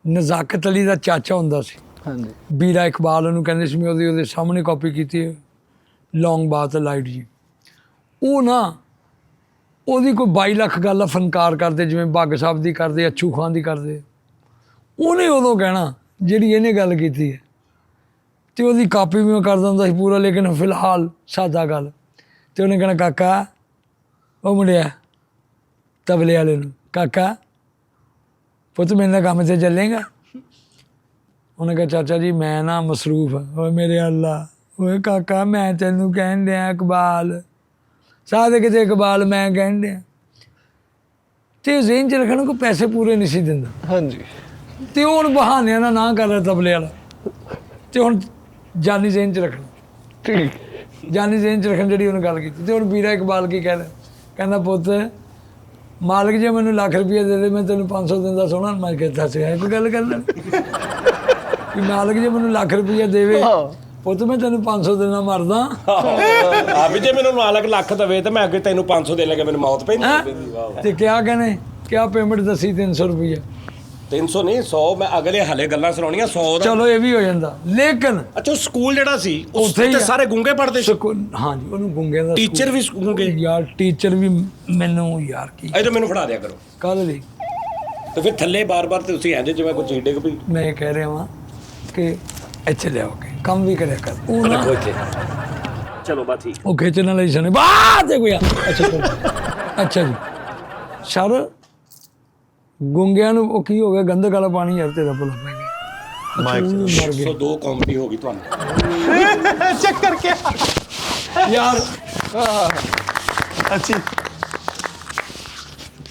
ਨਜ਼ਾਕਤ ਅਲੀ ਦਾ ਚਾਚਾ ਹੁੰਦਾ ਸੀ ਹਾਂਜੀ ਬੀਰਾ ਇਕਬਾਲ ਉਹਨੂੰ ਕਹਿੰਦੇ ਸੀ ਮੈਂ ਉਹਦੇ ਸਾਹਮਣੇ ਕਾਪੀ ਕੀਤੀ ਹੈ ਲੌਂਗ ਬਾਤ ਲਾਈਟ ਜੀ ਉਹ ਨਾ ਉਹਦੀ ਕੋਈ 22 ਲੱਖ ਗੱਲ ਆ ਫਨਕਾਰ ਕਰਦੇ ਜਿਵੇਂ ਬੱਗ ਸਾਹਿਬ ਦੀ ਕਰਦੇ ਅੱਛੂ ਖਾਨ ਦੀ ਕਰਦੇ ਉਹਨੇ ਉਦੋਂ ਕਹਿਣਾ ਜਿਹੜੀ ਇਹਨੇ ਗੱਲ ਕੀਤੀ ਹੈ ਤੇ ਉਹਦੀ ਕਾਪੀ ਵੀ ਮੈਂ ਕਰਦਾ ਹੁੰਦਾ ਸੀ ਪੂਰਾ ਲੇਕਿਨ ਫਿਲਹਾਲ ਸਾਦਾ ਗੱਲ ਤੇ ਉਹਨੇ ਕਹਿਣਾ ਕਾਕਾ ਉਹ ਮੁੰਡਿਆ ਤਬਲੇ ਵਾਲੇ ਨੂੰ ਕਾਕਾ ਪੁੱਤ ਮੇਰੇ ਨਾਲ ਕੰਮ ਤੇ ਚੱਲੇਗਾ ਉਹਨੇ ਕਿਹਾ ਚਾਚਾ ਜੀ ਮੈਂ ਨਾ ਮਸਰੂਫ ਹਾਂ ਓਏ ਮੇਰੇ ਅੱਲਾ ਓਏ ਕਾਕਾ ਮੈਂ ਤੈਨੂੰ ਕਹਿਣ ਡਿਆ ਇਕਬਾਲ ਸਾਦੇ ਕਿਤੇ ਇਕਬਾਲ ਮੈਂ ਕਹਿਣ ਡਿਆ ਤੇ ਜ਼ੇਨ ਚ ਰੱਖਣ ਕੋ ਪੈਸੇ ਪੂਰੇ ਨਹੀਂ ਸੀ ਦਿੰਦਾ ਹਾਂਜੀ ਤੇ ਉਹ ਹੁਣ ਬਹਾਨਿਆਂ ਨਾਲ ਨਾ ਕਰ ਰਿਹਾ ਤਬਲੇ ਵਾਲਾ ਤੇ ਹੁਣ ਜਾਨੀ ਜ਼ੇਨ ਚ ਰੱਖਣਾ ਠੀਕ ਜਾਨੀ ਜ਼ੇਨ ਚ ਰੱਖਣ ਜਿਹੜੀ ਉਹਨੇ ਗੱਲ ਕੀਤੀ ਤੇ ਹੁਣ ਬੀਰਾ ਇਕਬਾਲ ਕੀ ਕਹਿੰਦਾ ਪੁੱਤ ਮਾਲਕ ਜੇ ਮੈਨੂੰ ਲੱਖ ਰੁਪਏ ਦੇ ਦੇ ਮੈਂ ਤੈਨੂੰ 500 ਦਿੰਦਾ ਸੋਹਣਾ ਮੈਂ ਕਹਿੰਦਾ ਸੀ ਕੋਈ ਗੱਲ ਕਰ ਲੈ ਕਿ ਮਾਲਕ ਜੇ ਮੈਨੂੰ ਲੱਖ ਰੁਪਏ ਦੇਵੇ ਪੁੱਤ ਮੈਂ ਤੈਨੂੰ 500 ਦੇਣਾ ਮਰਦਾ ਆ ਵੀ ਜੇ ਮੈਨੂੰ ਮਾਲਕ ਲੱਖ ਦਵੇ ਤੇ ਮੈਂ ਅੱਗੇ ਤੈਨੂੰ 500 ਦੇ ਲਾਂਗਾ ਮੈਨੂੰ ਮੌਤ ਪੈਂਦੀ ਤੇ ਕਿਆ ਕਹਿੰਦੇ ਕਿਆ ਪੇਮੈਂਟ ਦੱਸੀ 300 ਰੁਪਏ 300 ਨਹੀਂ 100 ਮੈਂ ਅਗਲੇ ਹਲੇ ਗੱਲਾਂ ਸੁਣਾਉਣੀਆਂ 100 ਦਾ ਚਲੋ ਇਹ ਵੀ ਹੋ ਜਾਂਦਾ ਲੇਕਿਨ ਅੱਛਾ ਸਕੂਲ ਜਿਹੜਾ ਸੀ ਉੱਥੇ ਹੀ ਉੱਥੇ ਆ। ਸਾਰੇ ਗੁੰਗੇ ਪੜਦੇ ਸੀ ਹਾਂਜੀ ਉਹਨੂੰ ਗੁੰਗੇ ਦਾ ਟੀਚਰ ਵੀ ਗੁੰਗੇ ਯਾਰ ਟੀਚਰ ਵੀ ਮੈਨੂੰ ਯਾਰ ਕੀ ਇਹ ਤਾਂ ਮੈਨੂੰ ਫੜਾ ਦਿਆ ਕਰੋ ਕੱਲ ਲਈ ਤੇ ਫਿਰ ਥੱਲੇ ਬਾਰ-ਬਾਰ ਤੇ ਤੁਸੀਂ ਐਂਦੇ ਜਿਵੇਂ ਕੋਈ ਡਿੱਗ ਪਈ ਮੈਂ ਇਹ ਕਹਿ ਰਿਹਾ ਵਾਂ ਕਿ ਇੱਥੇ ਲਿਆਓ ਕੇ ਕੰਮ ਵੀ ਕਰਿਆ ਕਰ ਉਹ ਨਾ ਇੱਥੇ ਚਲੋ ਬਾ ਠੀਕ ਉਹ ਖਿੱਚਣ ਲਈ ਸਨੇ ਬਾਤ ਹੈ ਕੋਈ ਆ। ਅੱਛਾ ਚਲੋ। ਅੱਛਾ ਜੀ ਸਰ ਗੁੰਗਿਆਂ ਨੂੰ ਉਹ ਕੀ ਹੋ ਗਿਆ ਗੰਦਕ ਵਾਲਾ ਪਾਣੀ ਯਾਰ ਤੇਰਾ ਭਲਾ ਪੈ ਗਿਆ ਮਾਈਕ ਮਰ ਗਏ 102 ਕਾਮੇਡੀ ਹੋ ਗਈ ਤੁਹਾਨੂੰ ਚੱਕਰ ਕੇ ਯਾਰ ਅੱਛੀ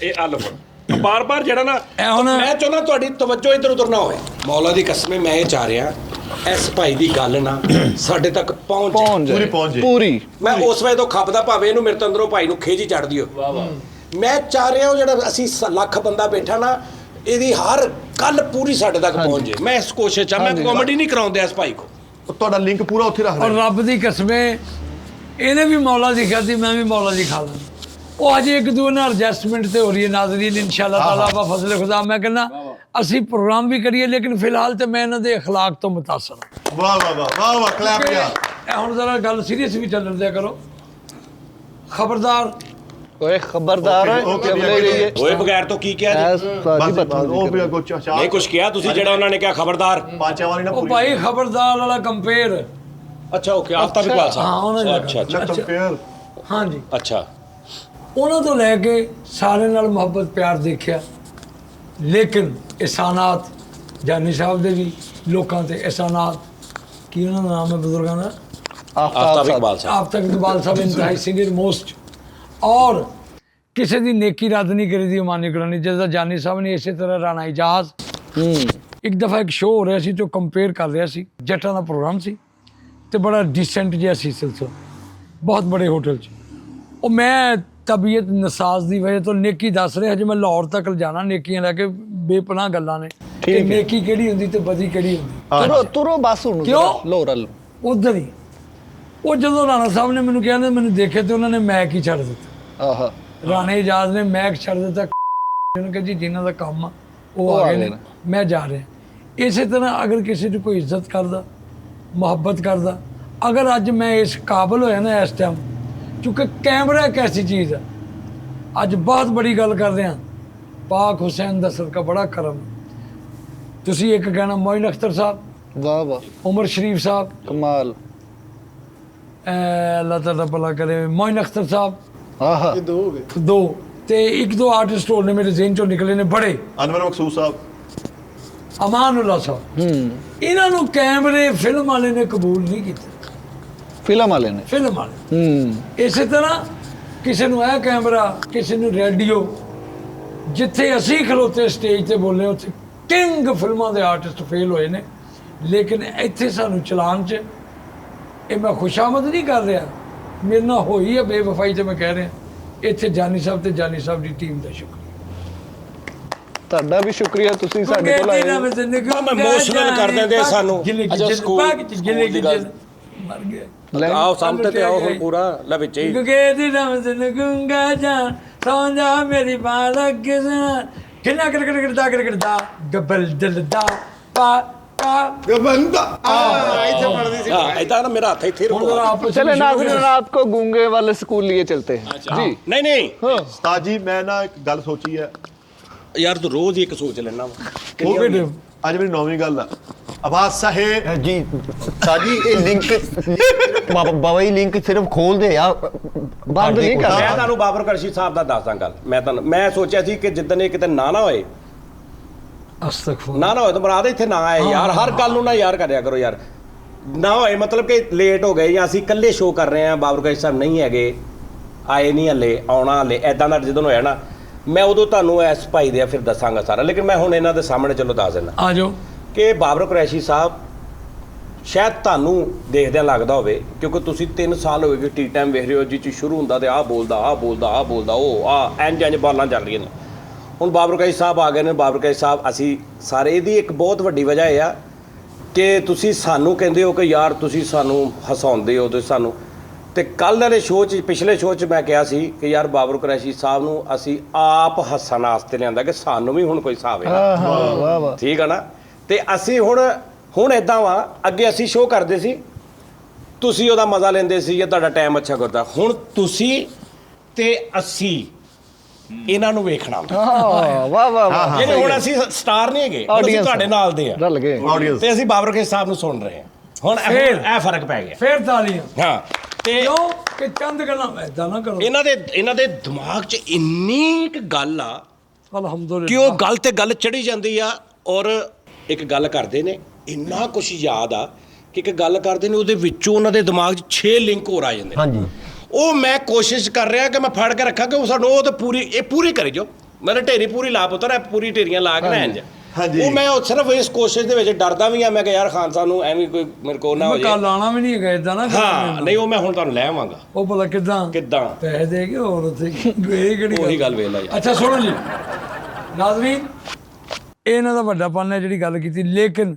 ਇਹ ਆ ਲਓ ਬਾਰ-ਬਾਰ ਜਿਹੜਾ ਨਾ ਇਹ ਹੁਣ- ਮੈਂ ਚਾਹੁੰਦਾ ਤੁਹਾਡੀ ਤਵੱਜੋ ਇੱਧਰ ਉੱਧਰ ਨਾ ਹੋਵੇ। ਮੌਲਾ ਦੀ ਕਸਮ ਮੈਂ ਇਹ ਚਾਹ ਰਿਹਾ ਇਸ ਭਾਈ ਦੀ ਗੱਲ ਨਾ ਸਾਡੇ ਤੱਕ ਪਹੁੰਚ ਜਾਏ। ਪਹੁੰਚ ਪੂਰੀ ਜਾਏ ਪਹੁੰਚ ਜਾਏ। ਪੂਰੀ ਮੈਂ ਉਸ ਵੇਲੇ ਤੋਂ ਖੱਪਦਾ ਭਾਵੇਂ ਇਹਨੂੰ ਮੇਰੇ ਤੋਂ ਅੰਦਰੋਂ ਭਾਈ ਨੂੰ ਖੇਜ ਹੀ ਚੜਦੀ ਹੋ। ਵਾਹ ਵਾਹ ਮੈਂ ਚਾਹ ਰਿਹਾ ਉਹ ਜਿਹੜਾ ਅਸੀਂ ਲੱਖ ਬੰਦਾ ਬੈਠਾ ਨਾ ਇਹਦੀ ਹਰ ਗੱਲ ਪੂਰੀ ਸਾਡੇ ਤੱਕ ਪਹੁੰਚ ਜਾਏ। ਮੈਂ ਇਸ ਕੋਸ਼ਿਸ਼ ਚ ਮੈਂ ਕਾਮੇਡੀ ਨਹੀਂ ਕਰਾਉਂਦਾ ਇਸ ਭਾਈ ਕੋ। ਤੁਹਾਡਾ ਲਿੰਕ ਪੂਰਾ ਉੱਥੇ ਰੱਖ ਔਰ ਰਿਹਾ। ਰੱਬ ਦੀ ਕਸਮੇ ਇਹਨੇ ਵੀ ਮੌਲਾ ਦੀ ਖਾਧੀ, ਮੈਂ ਵੀ ਮੌਲਾ ਦੀ ਖਾ ਲਾਂ। ਉਹ ਅਜੇ ਇੱਕ ਦੂਜੇ ਨਾਲ ਐਡਜਸਟਮੈਂਟ ਤੇ ਹੋ ਰਹੀ ਹੈ ਨਾਜ਼ਰੀਨ, ਇਨਸ਼ਾਅੱਲਾ ਤਾਲਾ ਆਪਾਂ ਫਜ਼ਲ ਖੁਦਾ। ਮੈਂ ਕਹਿੰਦਾ ਅਸੀਂ ਪ੍ਰੋਗਰਾਮ ਵੀ ਕਰੀਏ, ਲੇਕਿਨ ਫਿਲਹਾਲ ਤੇ ਮੈਂ ਇਹਨਾਂ ਦੇ اخلاق ਤੋਂ ਮੁਤਾਸਰ ਹਾਂ। ਵਾਹ ਵਾਹ ਵਾਹ ਵਾਹ ਵਾਹ ਕਲੈਪ ਕਿ ਯਾਰ। ਇਹ ਹੁਣ ਜ਼ਰਾ ਗੱਲ ਸੀਰੀਅਸ ਵੀ ਚੱਲਣ ਦਿਆ ਕਰੋ। ਖਬਰਦਾਰ ਓਏ ਖਬਰਦਾਰ Okay, ਹੈ okay, ਕਿ ਅਗਲੇ okay. ਗਈ ਹੈ ਓਏ ਬਗੈਰ ਤੋਂ ਕੀ ਕਿਹਾ ਜੀ? ਐਸ ਸਾਜੀ ਬਸ ਪਤਾ ਉਹ ਵੀ ਕੁਝ ਨਹੀਂ ਕੁਝ ਕਿਹਾ ਤੁਸੀਂ ਜਿਹੜਾ ਉਹਨਾਂ ਨੇ ਕਿਹਾ ਖਬਰਦਾਰ। ਪਾਂਚਾਂ ਵਾਲੀ ਨਾ ਉਹ ਪੂਰੀ ਭਾਈ ਖਬਰਦਾਰ ਵਾਲਾ ਕੰਪੇਅਰ। ਅੱਛਾ ਓਕੇ ਆਫਤਾ ਵੀ ਪਾਸ ਹਾਂ, ਉਹਨਾਂ ਨੇ ਅੱਛਾ ਅੱਛਾ ਕੰਪੇਅਰ। ਹਾਂਜੀ, ਅੱਛਾ ਉਹਨਾਂ ਤੋਂ ਲੈ ਕੇ ਸਾਰੇ ਨਾਲ ਮੁਹੱਬਤ ਪਿਆਰ ਦੇਖਿਆ, ਲੇਕਿਨ ਇਹਸਾਨਾਤ ਜਾਨੀ ਸਾਹਿਬ ਦੇ ਵੀ ਲੋਕਾਂ ਤੇ ਇਹਸਾਨਾਤ। ਕੀ ਉਹਨਾਂ ਦਾ ਨਾਮ ਹੈ ਬਜ਼ੁਰਗਾਂ ਦਾ? ਆਫਤਾਬ ਇਕਬਾਲ ਸਾਹਿਬ। ਆਪ ਤੱਕ ਇਕਬਾਲ ਸਾਹਿਬ ਇੰਤਹਾਈ ਸੀਨੀਅਰ ਮੋਸਟ। ਔਰ ਕਿਸੇ ਦੀ ਨੇਕੀ ਰੱਦ ਨਹੀਂ ਕਰੀ ਦੀ ਮਾਨੀ ਕਰਾਨੀ। ਜਿਸਦਾ ਜਾਨੀ ਸਾਹਿਬ ਨੇ ਇਸੇ ਤਰ੍ਹਾਂ ਰਾਣਾ ਇਜਾਜ਼ ਇੱਕ ਦਫਾ ਇੱਕ ਸ਼ੋਅ ਹੋ ਰਿਹਾ ਸੀ ਤੇ ਉਹ ਕੰਪੇਅਰ ਕਰ ਰਿਹਾ ਸੀ। ਜੱਟਾਂ ਦਾ ਪ੍ਰੋਗਰਾਮ ਸੀ ਤੇ ਬੜਾ ਡੀਸੈਂਟ ਜਿਹਾ ਸੀ ਸਿਲਸਿਲਾ, ਬਹੁਤ ਬੜੇ ਹੋਟਲ 'ਚ। ਉਹ ਮੈਂ ਤਬੀਅਤ ਨਸਾਜ਼ ਦੀ ਵਜ੍ਹਾ ਤੋਂ ਨੇਕੀ ਦੱਸ ਰਿਹਾ, ਹਜੇ ਮੈਂ ਲਾਹੌਰ ਤੱਕ ਜਾਣਾ। ਨੇਕੀਆਂ ਲੈ ਕੇ ਬੇਪਨਾਹ ਗੱਲਾਂ ਨੇ ਕਿ ਨੇਕੀ ਕਿਹੜੀ ਹੁੰਦੀ ਤੇ ਬਦੀ ਕਿਹੜੀ ਹੁੰਦੀ। ਤੁਰੋ ਬਸ ਹੁਣ ਕਿਉਂ? ਲੋਰਲ ਉਧਰ ਹੀ ਉਹ ਜਦੋਂ ਰਾਣਾ ਸਾਹਿਬ ਨੇ ਮੈਨੂੰ ਕਿਹਾ ਨਾ, ਮੈਨੂੰ ਦੇਖਿਆ ਤੇ ਉਹਨਾਂ ਨੇ ਮੈਕ ਹੀ ਛੱਡ ਦਿੱਤਾ। ਆਹਾ ਰਾਣੇ ਇਜਾਜ਼ ਨੇ ਮੈਕ ਛੱਡ ਦਿੱਤਾ। ਉਹਨੇ ਕਿਹਾ ਜੀ ਜਿਨ੍ਹਾਂ ਦਾ ਕੰਮ ਆ ਉਹ ਆ ਗਏ ਨੇ, ਮੈਂ ਜਾ ਰਿਹਾ। ਇਸੇ ਤਰ੍ਹਾਂ ਅਗਰ ਕਿਸੇ ਦੀ ਕੋਈ ਇੱਜ਼ਤ ਕਰਦਾ, ਮੁਹੱਬਤ ਕਰਦਾ, ਅਗਰ ਅੱਜ ਮੈਂ ਇਸ ਕਾਬਲ ਹੋਇਆ ਨਾ ਇਸ ਟਾਈਮ, ਕਿਉਂਕਿ ਕੈਮਰਾ ਇੱਕ ਐਸੀ ਚੀਜ਼ ਹੈ। ਅੱਜ ਬਹੁਤ ਬੜੀ ਗੱਲ ਕਰਦੇ ਹਾਂ, ਪਾਕ ਹੁਸੈਨ ਦਾ ਸਦਕਾ ਬੜਾ ਕਰਮ। ਤੁਸੀਂ ਇੱਕ ਕਹਿਣਾ ਮੋਇਨ ਅਖਤਰ ਸਾਹਿਬ, ਵਾਹ ਵਾਹ ਉਮਰ ਸ਼ਰੀਫ ਸਾਹਿਬ, ਕਮਾਲ ਅੱਲਾਹ ਤਾਲਾ ਭਲਾ ਕਰੇ, ਮੋਇਨ ਅਖਤਰ ਸਾਹਿਬ, ਆਹਾ ਦੋ ਹੋ ਗਏ। ਦੋ ਤੇ ਇੱਕ ਦੋ ਆਰਟਿਸਟ ਹੋਰ ਨੇ ਮੇਰੇ ਜ਼ਿਹਨ ਚੋਂ ਨਿਕਲੇ ਨੇ ਬੜੇ, ਅਨਵਰ ਮਕਸੂਦ ਸਾਹਿਬ। ਅਮਾਨੁੱਲਾ ਸਾਹਿਬ। ਇਹਨਾਂ ਨੂੰ ਕੈਮਰੇ ਫਿਲਮ ਵਾਲੇ ਨੇ ਕਬੂਲ ਨਹੀਂ ਕੀਤਾ। ਫਿਲਮ ਵਾਲੇ ਨੇ ਫਿਲਮ ਵਾਲੇ ਇਸੇ ਤਰ੍ਹਾਂ ਕਿਸੇ ਨੂੰ ਇਹ ਕੈਮਰਾ, ਕਿਸੇ ਨੂੰ ਰੇਡੀਓ। ਜਿੱਥੇ ਅਸੀਂ ਖਲੋਤੇ ਸਟੇਜ ਤੇ ਬੋਲੇ, ਉੱਥੇ ਕਿੰਗ ਫਿਲਮਾਂ ਦੇ ਆਰਟਿਸਟ ਫੇਲ ਹੋਏ ਨੇ। ਲੇਕਿਨ ਇੱਥੇ ਸਾਨੂੰ ਚਲਾਨ 'ਚ ਇਹ ਮੈਂ ਖੁਸ਼ਾਮਦ ਨਹੀਂ ਕਰ ਰਿਹਾ, ਮੇਰੇ ਨਾਲ ਹੋਈ ਹੈ ਬੇਵਫਾਈ ਤੇ ਮੈਂ ਕਹਿ ਰਿਹਾ। ਇੱਥੇ ਜਾਨੀ ਸਾਹਿਬ ਤੇ ਜਾਨੀ ਸਾਹਿਬ ਦੀ ਟੀਮ ਦਾ ਸ਼ੁਕਰ। ਤੁਹਾਡਾ ਵੀ ਸ਼ੁਕਰੀਆ, ਤੁਸੀਂ ਸਾਡੇ ਕੋਲ ਆਏ ਹੋ। ਇਮੋਸ਼ਨਲ ਕਰ ਦਿੰਦੇ ਸਾਨੂੰ। ਅੱਛਾ, ਸਕੂਲ ਦੀ ਗੱਲ। ਮਰ ਗਿਆ ਆਓ ਸਾਹਮਣੇ ਤੇ ਆਓ ਹੁਣ ਪੂਰਾ ਲੈ ਵਿੱਚ ਹੀ। ਗੁਗੇ ਦੀ ਰਮਜ਼ਨ ਗੁੰਗਾ ਜਾਨ ਸੌਂਜਾ ਮੇਰੀ ਬਾਲਕ ਕਿਸਨ ਕਿੰਨਾ ਕਿਰਦਾ ਗੱਬਲ ਦਿਲ ਦਾ ਪਾ ਕਾ ਬੰਦਾ ਇੱਥੇ ਪੜਦੀ ਸੀ। ਹਾਂ ਇਦਾਂ ਨਾ ਮੇਰਾ ਹੱਥ ਇੱਥੇ ਹੁਣ ਰੁਕੋ। ਜਰਾ ਆਪਸ चले नाज़रीन रात को गूंगे वाले स्कूल लिए चलते हैं जी। ਨਹੀਂ ਨਹੀਂ ਉਸਤਾਦ ਜੀ ਮੈਂ ਨਾ ਇੱਕ ਗੱਲ ਸੋਚੀ ਹੈ। ਯਾਰ ਤੂੰ ਰੋਜ਼ ਹੀ ਇੱਕ ਸੋਚ ਲੈਣਾ ਵਾ। ਉਹ ਵੀ ਨੇ। ਅੱਜ ਮੇਰੀ ਨੌਵੀਂ ਗੱਲ ਆ। ਆਵਾਜ਼ ਸਾਹਿਬ ਜੀ ਸਾਜੀ ਇਹ ਲਿੰਕ ਬਾਬਾ ਜੀ ਲਿੰਕ ਸਿਰਫ ਖੋਲਦੇ ਆ, बंद नहीं कर ਮੈਂ ਤੁਹਾਨੂੰ ਬਾਬਰ ਕਰਸ਼ੀ ਸਾਹਿਬ ਦਾ ਦੱਸਦਾ ਗੱਲ। ਮੈਂ ਸੋਚਿਆ ਸੀ ਕਿ ਜਿੱਦਣ ਇਹ ਕਿਤੇ ਨਾ ਹੋਏ, ਅਸਤਗਫੁਰ ਨਾ ਹੋਏ ਤਾਂ ਮਰਾਦ ਇੱਥੇ ਨਾ ਆਏ ਯਾਰ। ਹਰ ਗੱਲ ਨੂੰ ਨਾ ਯਾਰ ਕਰਿਆ ਕਰੋ ਯਾਰ। ਨਾ ਹੋਏ ਮਤਲਬ ਕਿ ਲੇਟ ਹੋ ਗਏ ਜਾਂ ਅਸੀਂ ਇਕੱਲੇ ਸ਼ੋਅ ਕਰ ਰਹੇ ਹਾਂ, ਬਾਬਰ ਕਰਸ਼ੀ ਸਾਹਿਬ ਨਹੀਂ ਹੈਗੇ, ਆਏ ਨਹੀਂ ਹਲੇ, ਆਉਣਾ ਹਲੇ, ਐਦਾਂ ਦਾ ਜਦੋਂ ਹੋਇਆ ਨਾ ਮੈਂ ਉਦੋਂ ਤੁਹਾਨੂੰ ਇਸ ਭਾਈ ਦੇ ਫਿਰ ਦੱਸਾਂਗਾ ਸਾਰਾ। ਲੇਕਿਨ ਮੈਂ ਹੁਣ ਇਹਨਾਂ ਦੇ ਸਾਹਮਣੇ ਚਲੋ ਦੱਸ ਦਿੰਦਾ ਆ ਜਾਓ। ਕਿ ਬਾਬਰ ਕੁਰੈਸ਼ੀ ਸਾਹਿਬ ਸ਼ਾਇਦ ਤੁਹਾਨੂੰ ਦੇਖਦਿਆਂ ਲੱਗਦਾ ਹੋਵੇ, ਕਿਉਂਕਿ ਤੁਸੀਂ 3 ਸਾਲ ਹੋ ਗਏ ਟੀ ਟਾਈਮ ਵੇਖ ਰਹੇ ਹੋ, ਜਿਹ 'ਚ ਸ਼ੁਰੂ ਹੁੰਦਾ ਤੇ ਆਹ ਬੋਲਦਾ ਉਹ ਇੰਜ ਬਾਲਾਂ ਚੱਲ ਰਹੀਆਂ ਨੇ। ਹੁਣ ਬਾਬਰ ਕੁਰੈਸ਼ੀ ਸਾਹਿਬ ਆ ਗਏ ਨੇ। ਬਾਬਰ ਕੁਰੈਸ਼ੀ ਸਾਹਿਬ ਅਸੀਂ ਸਾਰੇ, ਇਹਦੀ ਇੱਕ ਬਹੁਤ ਵੱਡੀ ਵਜ੍ਹਾ ਇਹ ਆ ਕਿ ਤੁਸੀਂ ਸਾਨੂੰ ਕਹਿੰਦੇ ਹੋ ਕਿ ਯਾਰ ਤੁਸੀਂ ਸਾਨੂੰ ਹਸਾਉਂਦੇ ਹੋ, ਤੁਸੀਂ ਸਾਨੂੰ। ਤੇ ਕੱਲ੍ਹ ਵਾਲੇ ਸ਼ੋਅ 'ਚ, ਪਿਛਲੇ ਸ਼ੋਅ 'ਚ ਮੈਂ ਕਿਹਾ ਸੀ ਕਿ ਯਾਰ ਬਾਬਰ ਕੁਰੈਸ਼ੀ ਸਾਹਿਬ ਨੂੰ ਅਸੀਂ ਆਪ ਹੱਸਣ ਵਾਸਤੇ ਲਿਆਂਦਾ ਕਿ ਸਾਨੂੰ ਵੀ ਹੁਣ ਕੋਈ ਹਿਸਾਬ ਹੈ। वाह वाह ਠੀਕ ਆ ਨਾ। ਤੇ ਅਸੀਂ ਹੁਣ ਇਦਾਂ ਵਾ, ਅੱਗੇ ਅਸੀਂ ਸ਼ੋਅ ਕਰਦੇ ਸੀ, ਤੁਸੀਂ ਉਹਦਾ ਮਜ਼ਾ ਲੈਂਦੇ ਸੀ ਜਾਂ ਤੁਹਾਡਾ ਟਾਈਮ ਅੱਛਾ ਕਰਦਾ। ਹੁਣ ਤੁਸੀਂ ਤੇ ਅਸੀਂ ਇਹਨਾਂ ਨੂੰ ਵੇਖਣਾ ਹੁੰਦਾ। वाह वाह वाह ਜਿਹਨੇ ਹੁਣ ਅਸੀਂ ਸਟਾਰ ਨਹੀਂ ਹੈਗੇ, ਹੁਣ ਅਸੀਂ Audience ਤੁਹਾਡੇ ਨਾਲ ਦੇ ਆ रल गए ਆਡੀਅנס ਤੇ ਅਸੀਂ ਬਾਬਰ ਕੁਰੈਸ਼ੀ ਸਾਹਿਬ ਨੂੰ ਸੁਣ ਰਹੇ ਹਾਂ। ਹੁਣ ਇਹ ਫਰਕ ਪੈ ਗਿਆ। ਫੇਰ ਤਾਲੀਆਂ। ਹਾਂ ਤੇ ਕਿਉਂ ਕਿ ਚੰਦ ਗੱਲਾਂ ਐਦਾਂ ਨਾ ਕਰੋ। ਇਹਨਾਂ ਦੇ ਦਿਮਾਗ 'ਚ ਇੰਨੀ ਇੱਕ ਗੱਲ ਆ ਕਿ ਅਲਹਮਦੁਲਿਲਾ ਉਹ ਗੱਲ ਤੇ ਗੱਲ ਚੜੀ ਜਾਂਦੀ ਆ। ਔਰ ਇੱਕ ਗੱਲ ਕਰਦੇ ਨੇ, ਇੰਨਾ ਕੁਛ ਯਾਦ ਆ ਕਿ ਇੱਕ ਗੱਲ ਕਰਦੇ ਨੇ, ਉਹਦੇ ਵਿੱਚੋਂ ਉਹਨਾਂ ਦੇ ਦਿਮਾਗ 'ਚ 6 ਲਿੰਕ ਹੋਰ ਆ ਜਾਂਦੇ ਨੇ। ਹਾਂਜੀ ਉਹ ਮੈਂ ਕੋਸ਼ਿਸ਼ ਕਰ ਰਿਹਾ ਕਿ ਮੈਂ ਫੜ ਕੇ ਰੱਖਾਂ ਕਿ ਉਹ ਸਾਨੂੰ ਉਹ ਤਾਂ ਪੂਰੀ ਕਰੇ ਜੋ ਮੇਰੇ ਢੇਰੀ ਪੂਰੀ ਲਾ ਪੁੱਤਰ ਐ ਪੂਰੀ ਢੇਰੀਆਂ ਲਾ ਕੇ ਨਾ ਇੰਜ ਹਾਂਜੀ। ਉਹ ਮੈਂ ਸਿਰਫ ਇਸ ਕੋਸ਼ਿਸ਼ ਦੇ ਵਿੱਚ ਡਰਦਾ ਵੀ ਆ ਮੈਂ ਕਿ ਯਾਰ ਖਾਨ ਸਾਹਿਬ ਨੂੰ ਐਵੇਂ ਕੋਈ ਮੇਰੇ ਕੋਲ ਨਾ ਹੋ ਮੈਂ ਜਾਏ ਕੱਲ ਆਉਣਾ ਵੀ ਨਹੀਂ ਹੈਗਾ ਏਦਾਂ ਨਾ ਹਾਂ ਨਹੀਂ ਉਹ ਮੈਂ ਹੁਣ ਤੁਹਾਨੂੰ ਲੈ ਆਵਾਂਗਾ ਉਹ ਭਲਾ ਕਿੱਦਾਂ ਕਿੱਦਾਂ ਪੈਸੇ ਦੇ ਕੇ ਹੋਰ ਉੱਥੇ ਇਹ ਕਿਹੜੀ ਉਹੀ ਗੱਲ ਵੇਖ ਲਾ ਜੀ ਅੱਛਾ ਸੁਣੋ ਜੀ ਨਾਜ਼ਰੀਨ, ਇਹ ਇਹਨਾਂ ਦਾ ਵੱਡਾ ਪਨ ਹੈ ਜਿਹੜੀ ਗੱਲ ਕੀਤੀ, ਲੇਕਿਨ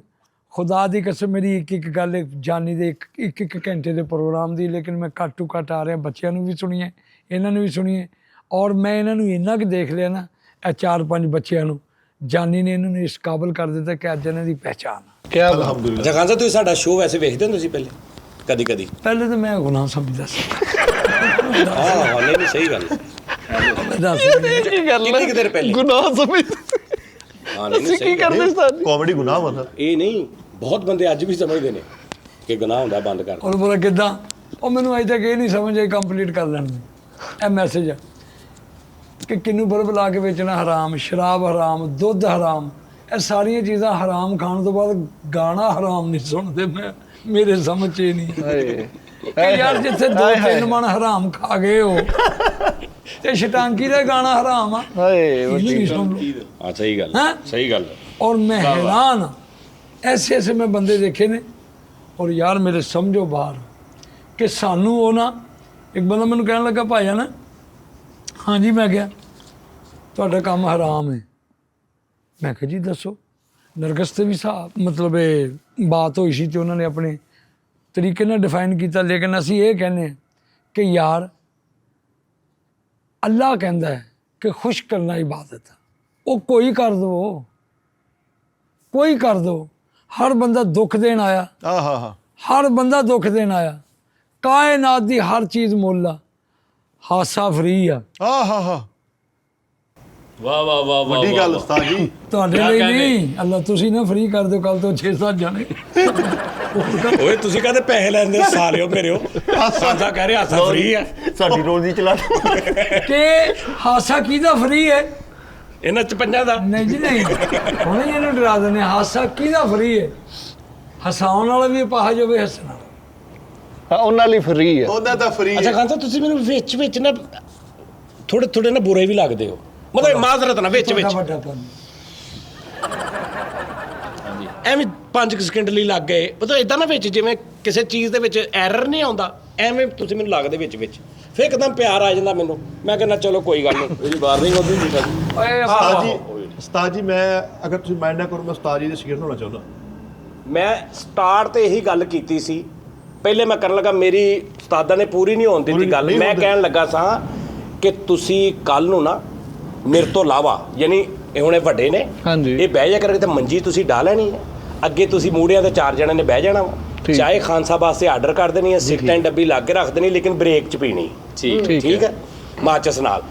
ਖੁਦਾ ਦੀ ਕਸਮ ਮੇਰੀ ਇੱਕ ਗੱਲ ਹੈ ਜਾਨੀ ਦੇ ਇੱਕ ਘੰਟੇ ਦੇ ਪ੍ਰੋਗਰਾਮ ਦੀ, ਲੇਕਿਨ ਮੈਂ ਘੱਟ ਤੋਂ ਘੱਟ ਆ ਰਿਹਾ, ਬੱਚਿਆਂ ਨੂੰ ਵੀ ਸੁਣੀਏ, ਇਹਨਾਂ ਨੂੰ ਵੀ ਸੁਣੀਏ। ਔਰ ਮੈਂ ਇਹਨਾਂ ਨੂੰ ਇੰਨਾ ਕੁ ਦੇਖ ਲਿਆ ਨਾ, ਇਹ 4-5 ਬੱਚਿਆਂ ਨੂੰ ਜਾਨੀ ਨੇ ਇਹਨਾਂ ਨੂੰ ਇਸ ਕਾਬਲ ਕਰ ਦਿੱਤਾ ਕਿ ਅੱਜ ਇਹਨਾਂ ਦੀ ਪਹਿਚਾਣ। ਕਿਆ ਅਲਹਮਦੁਲਿਲਾ। ਅੱਛਾ ਖਾਨ ਸਾਹਿਬ ਤੁਸੀਂ ਸਾਡਾ ਸ਼ੋਅ ਵੈਸੇ ਵੇਖਦੇ ਹੁੰਦੇ ਸੀ ਪਹਿਲੇ ਕਦੀ ਕਦੀ ਪਹਿਲੇ ਤਾਂ ਮੈਂ ਗੁਨਾਹ ਸਮਝਦਾ ਸੀ। ਹਾਂ ਨਹੀਂ ਸਹੀ ਗੱਲ ਦੱਸ ਕੀ ਗੱਲ ਕਿੰਨੀ ਕੁ ਦੇਰ ਪਹਿਲੇ? ਗੁਨਾਹ ਸਮਝ ਹਾਂ ਨਹੀਂ ਤੁਸੀਂ ਸਹੀ ਕੀ ਕਰਦੇ ਸਰ? ਕਾਮੇਡੀ ਗੁਨਾਹ ਮਤਲਬ ਇਹ ਨਹੀਂ ਬਹੁਤ ਬੰਦੇ ਅੱਜ ਵੀ ਸਮਝਦੇ ਨੇ ਕਿ ਗੁਨਾਹ ਹੁੰਦਾ ਬੰਦ ਕਰ ਉਹ ਬੋਲਾ ਕਿੱਦਾਂ, ਉਹ ਮੈਨੂੰ ਅਜੇ ਤੱਕ ਇਹ ਨਹੀਂ ਸਮਝ ਆਈ, ਕੰਪਲੀਟ ਕਰ ਲੈਣ ਦੇ ਇਹ ਮੈਸੇਜ ਕਿ ਕਿੰਨੂੰ ਬਰਬ ਲਾ ਕੇ ਵੇਚਣਾ ਹਰਾਮ, ਸ਼ਰਾਬ ਹਰਾਮ, ਦੁੱਧ ਹਰਾਮ, ਇਹ ਸਾਰੀਆਂ ਚੀਜ਼ਾਂ ਹਰਾਮ ਖਾਣ ਤੋਂ ਬਾਅਦ ਗਾਣਾ ਹਰਾਮ ਨਹੀਂ ਸੁਣਦੇ। ਮੇਰੇ ਸਮਝ 'ਚ ਇਹ ਨਹੀਂ ਹਾਏ ਕਿ ਯਾਰ ਜਿੱਥੇ 2-3 ਮਣ ਹਰਾਮ ਖਾ ਗਏ ਹੋ ਤੇ ਸ਼ਟਾਂਕੀ ਦਾ ਗਾਣਾ ਹਰਾਮ ਆ, ਹਾਏ ਇਹਨੂੰ ਨਹੀਂ ਸੁਣ ਲਓ। ਹਾਂ ਸਹੀ ਗੱਲ ਹੈਂ? ਸਹੀ ਗੱਲ ਔਰ ਮੈਂ हैरान ऐसे मैं बंदे देखे ने और यार मेरे समझो बाहर कि सानू वो ना एक बंदा मैंने कहने लगा भाई ना हाँ जी मैं गया ਤੁਹਾਡਾ ਕੰਮ हराम है। मैं कहा जी दसो। नरगस से भी साहब मतलब बात हुई सी तो उन्होंने अपने तरीके ਨਾਲ डिफाइन किया, लेकिन ਅਸੀਂ ਇਹ ਕਹਿੰਦੇ कि यार अल्लाह कहता है कि खुश करना इबादत है, वो कोई कर दो, कोई कर दो। हर बंदा दुख देन आया, ਆਹਾ हर बंदा दुख देन आया, कायनात दी हर चीज़ मुल्ल आ, हासा फ्री आ। ਆਹਾ ਵਾਹ ਵਾਹ ਵਾਹ ਵਾਹ ਵੱਡੀ ਗੱਲ ਉਸਤਾਦ ਜੀ। ਤੁਹਾਡੇ ਲਈ ਨਹੀਂ, ਅੱਲਾ ਤੁਸੀਂ ਨਾ ਫ੍ਰੀ ਕਰ ਦਿਓ ਕੱਲ ਤੋਂ 6-7 ਜਾਣੇ। ਓਏ ਤੁਸੀਂ ਕਹਿੰਦੇ ਪੈਸੇ ਲੈਂਦੇ ਸਾਲਿਓ ਮੇਰਿਓ ਸਾਡਾ ਕਹਿ ਰਿਹਾ ਹਾਸਾ ਫ੍ਰੀ ਆ ਸਾਡੀ ਰੋਜ਼ ਦੀ ਚਲਾ ਕਿ ਹਾਸਾ ਕਿਹਦਾ ਫ੍ਰੀ ਹੈ? ਇਹਨਾਂ ਚ ਪੰਜਾਂ ਦਾ ਨਹੀਂ ਜੀ ਨਹੀਂ, ਹੁਣ ਇਹਨੂੰ ਡਰਾ ਦਿੰਦੇ ਹਾਸਾ ਕਿਹਦਾ ਫ੍ਰੀ ਹੈ? ਹਸਾਉਣ ਵਾਲਾ ਵੀ ਪਾਹਾ ਜਾਵੇ ਹੱਸਣਾ। ਹਾਂ ਉਹਨਾਂ ਲਈ ਫਰੀ ਹੈ। ਉਹਦਾ ਤਾਂ ਫਰੀ ਅੱਛਾ ਖਾਨ ਸਾਹਿਬ ਤੁਸੀਂ ਮੈਨੂੰ ਵਿੱਚ ਵਿੱਚ ਨਾ ਥੋੜੇ ਨਾ ਬੁਰੇ ਵੀ ਲੱਗਦੇ ਹੋ, ਮਤਲਬ ਮਾਜ਼ਰਤ ਨਾ ਵਿੱਚ ਵਿੱਚ ਵੱਡਾ ਪਨ ਐਵੇਂ 5 ਸਕਿੰਟ ਲਈ ਲੱਗ ਗਏ, ਮਤਲਬ ਇਦਾਂ ਨਾ ਵਿੱਚ ਜਿਵੇਂ ਕਿਸੇ ਚੀਜ਼ ਦੇ ਵਿੱਚ ਐਰਰ ਨਹੀਂ ਆਉਂਦਾ ਐਵੇਂ ਤੁਸੀਂ ਮੈਨੂੰ ਲੱਗਦੇ ਵਿੱਚ ਫਿਰ ਇੱਕਦਮ ਪਿਆਰ ਆ ਜਾਂਦਾ ਮੈਨੂੰ। ਮੈਂ ਕਹਿੰਦਾ ਚਲੋ ਕੋਈ ਗੱਲ ਨਹੀਂ, ਇਹਦੀ ਵਾਰਨਿੰਗ ਹੁੰਦੀ ਨਹੀਂ ਕਦੀ। ਓਏ ਉਸਤਾਦ ਜੀ ਮੈਂ ਅਗਰ ਤੁਸੀਂ ਮਾਈਂਡ ਨਾ ਕਰੋ ਮੈਂ ਉਸਤਾਦ ਜੀ ਦੇ ਸ਼ਾਗਿਰਦ ਹੋਣਾ ਚਾਹੁੰਦਾ। ਮੈਂ ਸਟਾਰਟ ਤੇ ਇਹੀ ਗੱਲ ਕੀਤੀ ਸੀ, ਪਹਿਲੇ ਮੈਂ ਕਰਨ ਲੱਗਾ ਮੇਰੀ ਉਸਤਾਦਾਂ ਨੇ ਪੂਰੀ ਨਹੀਂ ਹੋਣ ਦਿੱਤੀ ਗੱਲ। ਮੈਂ ਕਹਿਣ ਲੱਗਾ ਸਾਂ ਕਿ ਤੁਸੀਂ ਕੱਲ ਨੂੰ ਨਾ ਮੇਰੇ ਤੋਂ ਇਲਾਵਾ ਯਾਨੀ ਇਹ ਹੁਣੇ ਵੱਡੇ ਨੇ, ਹਾਂਜੀ। ਇਹ ਬਹਿ ਜਾ ਕਰਕੇ ਤੇ ਮੰਜੀ ਤੁਸੀਂ ਢਾ ਲੈਣੀ ਹੈ, ਅੱਗੇ ਤੁਸੀਂ ਮੂੜਿਆਂ ਤੇ 4 ਜਣਿਆਂ ਨੇ ਬਹਿ ਜਾਣਾ ਵਾ, ਚਾਹੇ ਖਾਨ ਸਾਹਿਬ ਵਾਸਤੇ ਆਰਡਰ ਕਰ ਦੇਣੀ ਹੈ, ਸਿਗਰਟ ਐਂਡ ਡੱਬੀ ਲਾ ਕੇ ਰੱਖ ਦੇਣੀ, ਲੇਕਿਨ ਬ੍ਰੇਕ ਚ ਪੀਣੀ। ਠੀਕ ਹੈ ਮਾਚਸ ਨਾਲ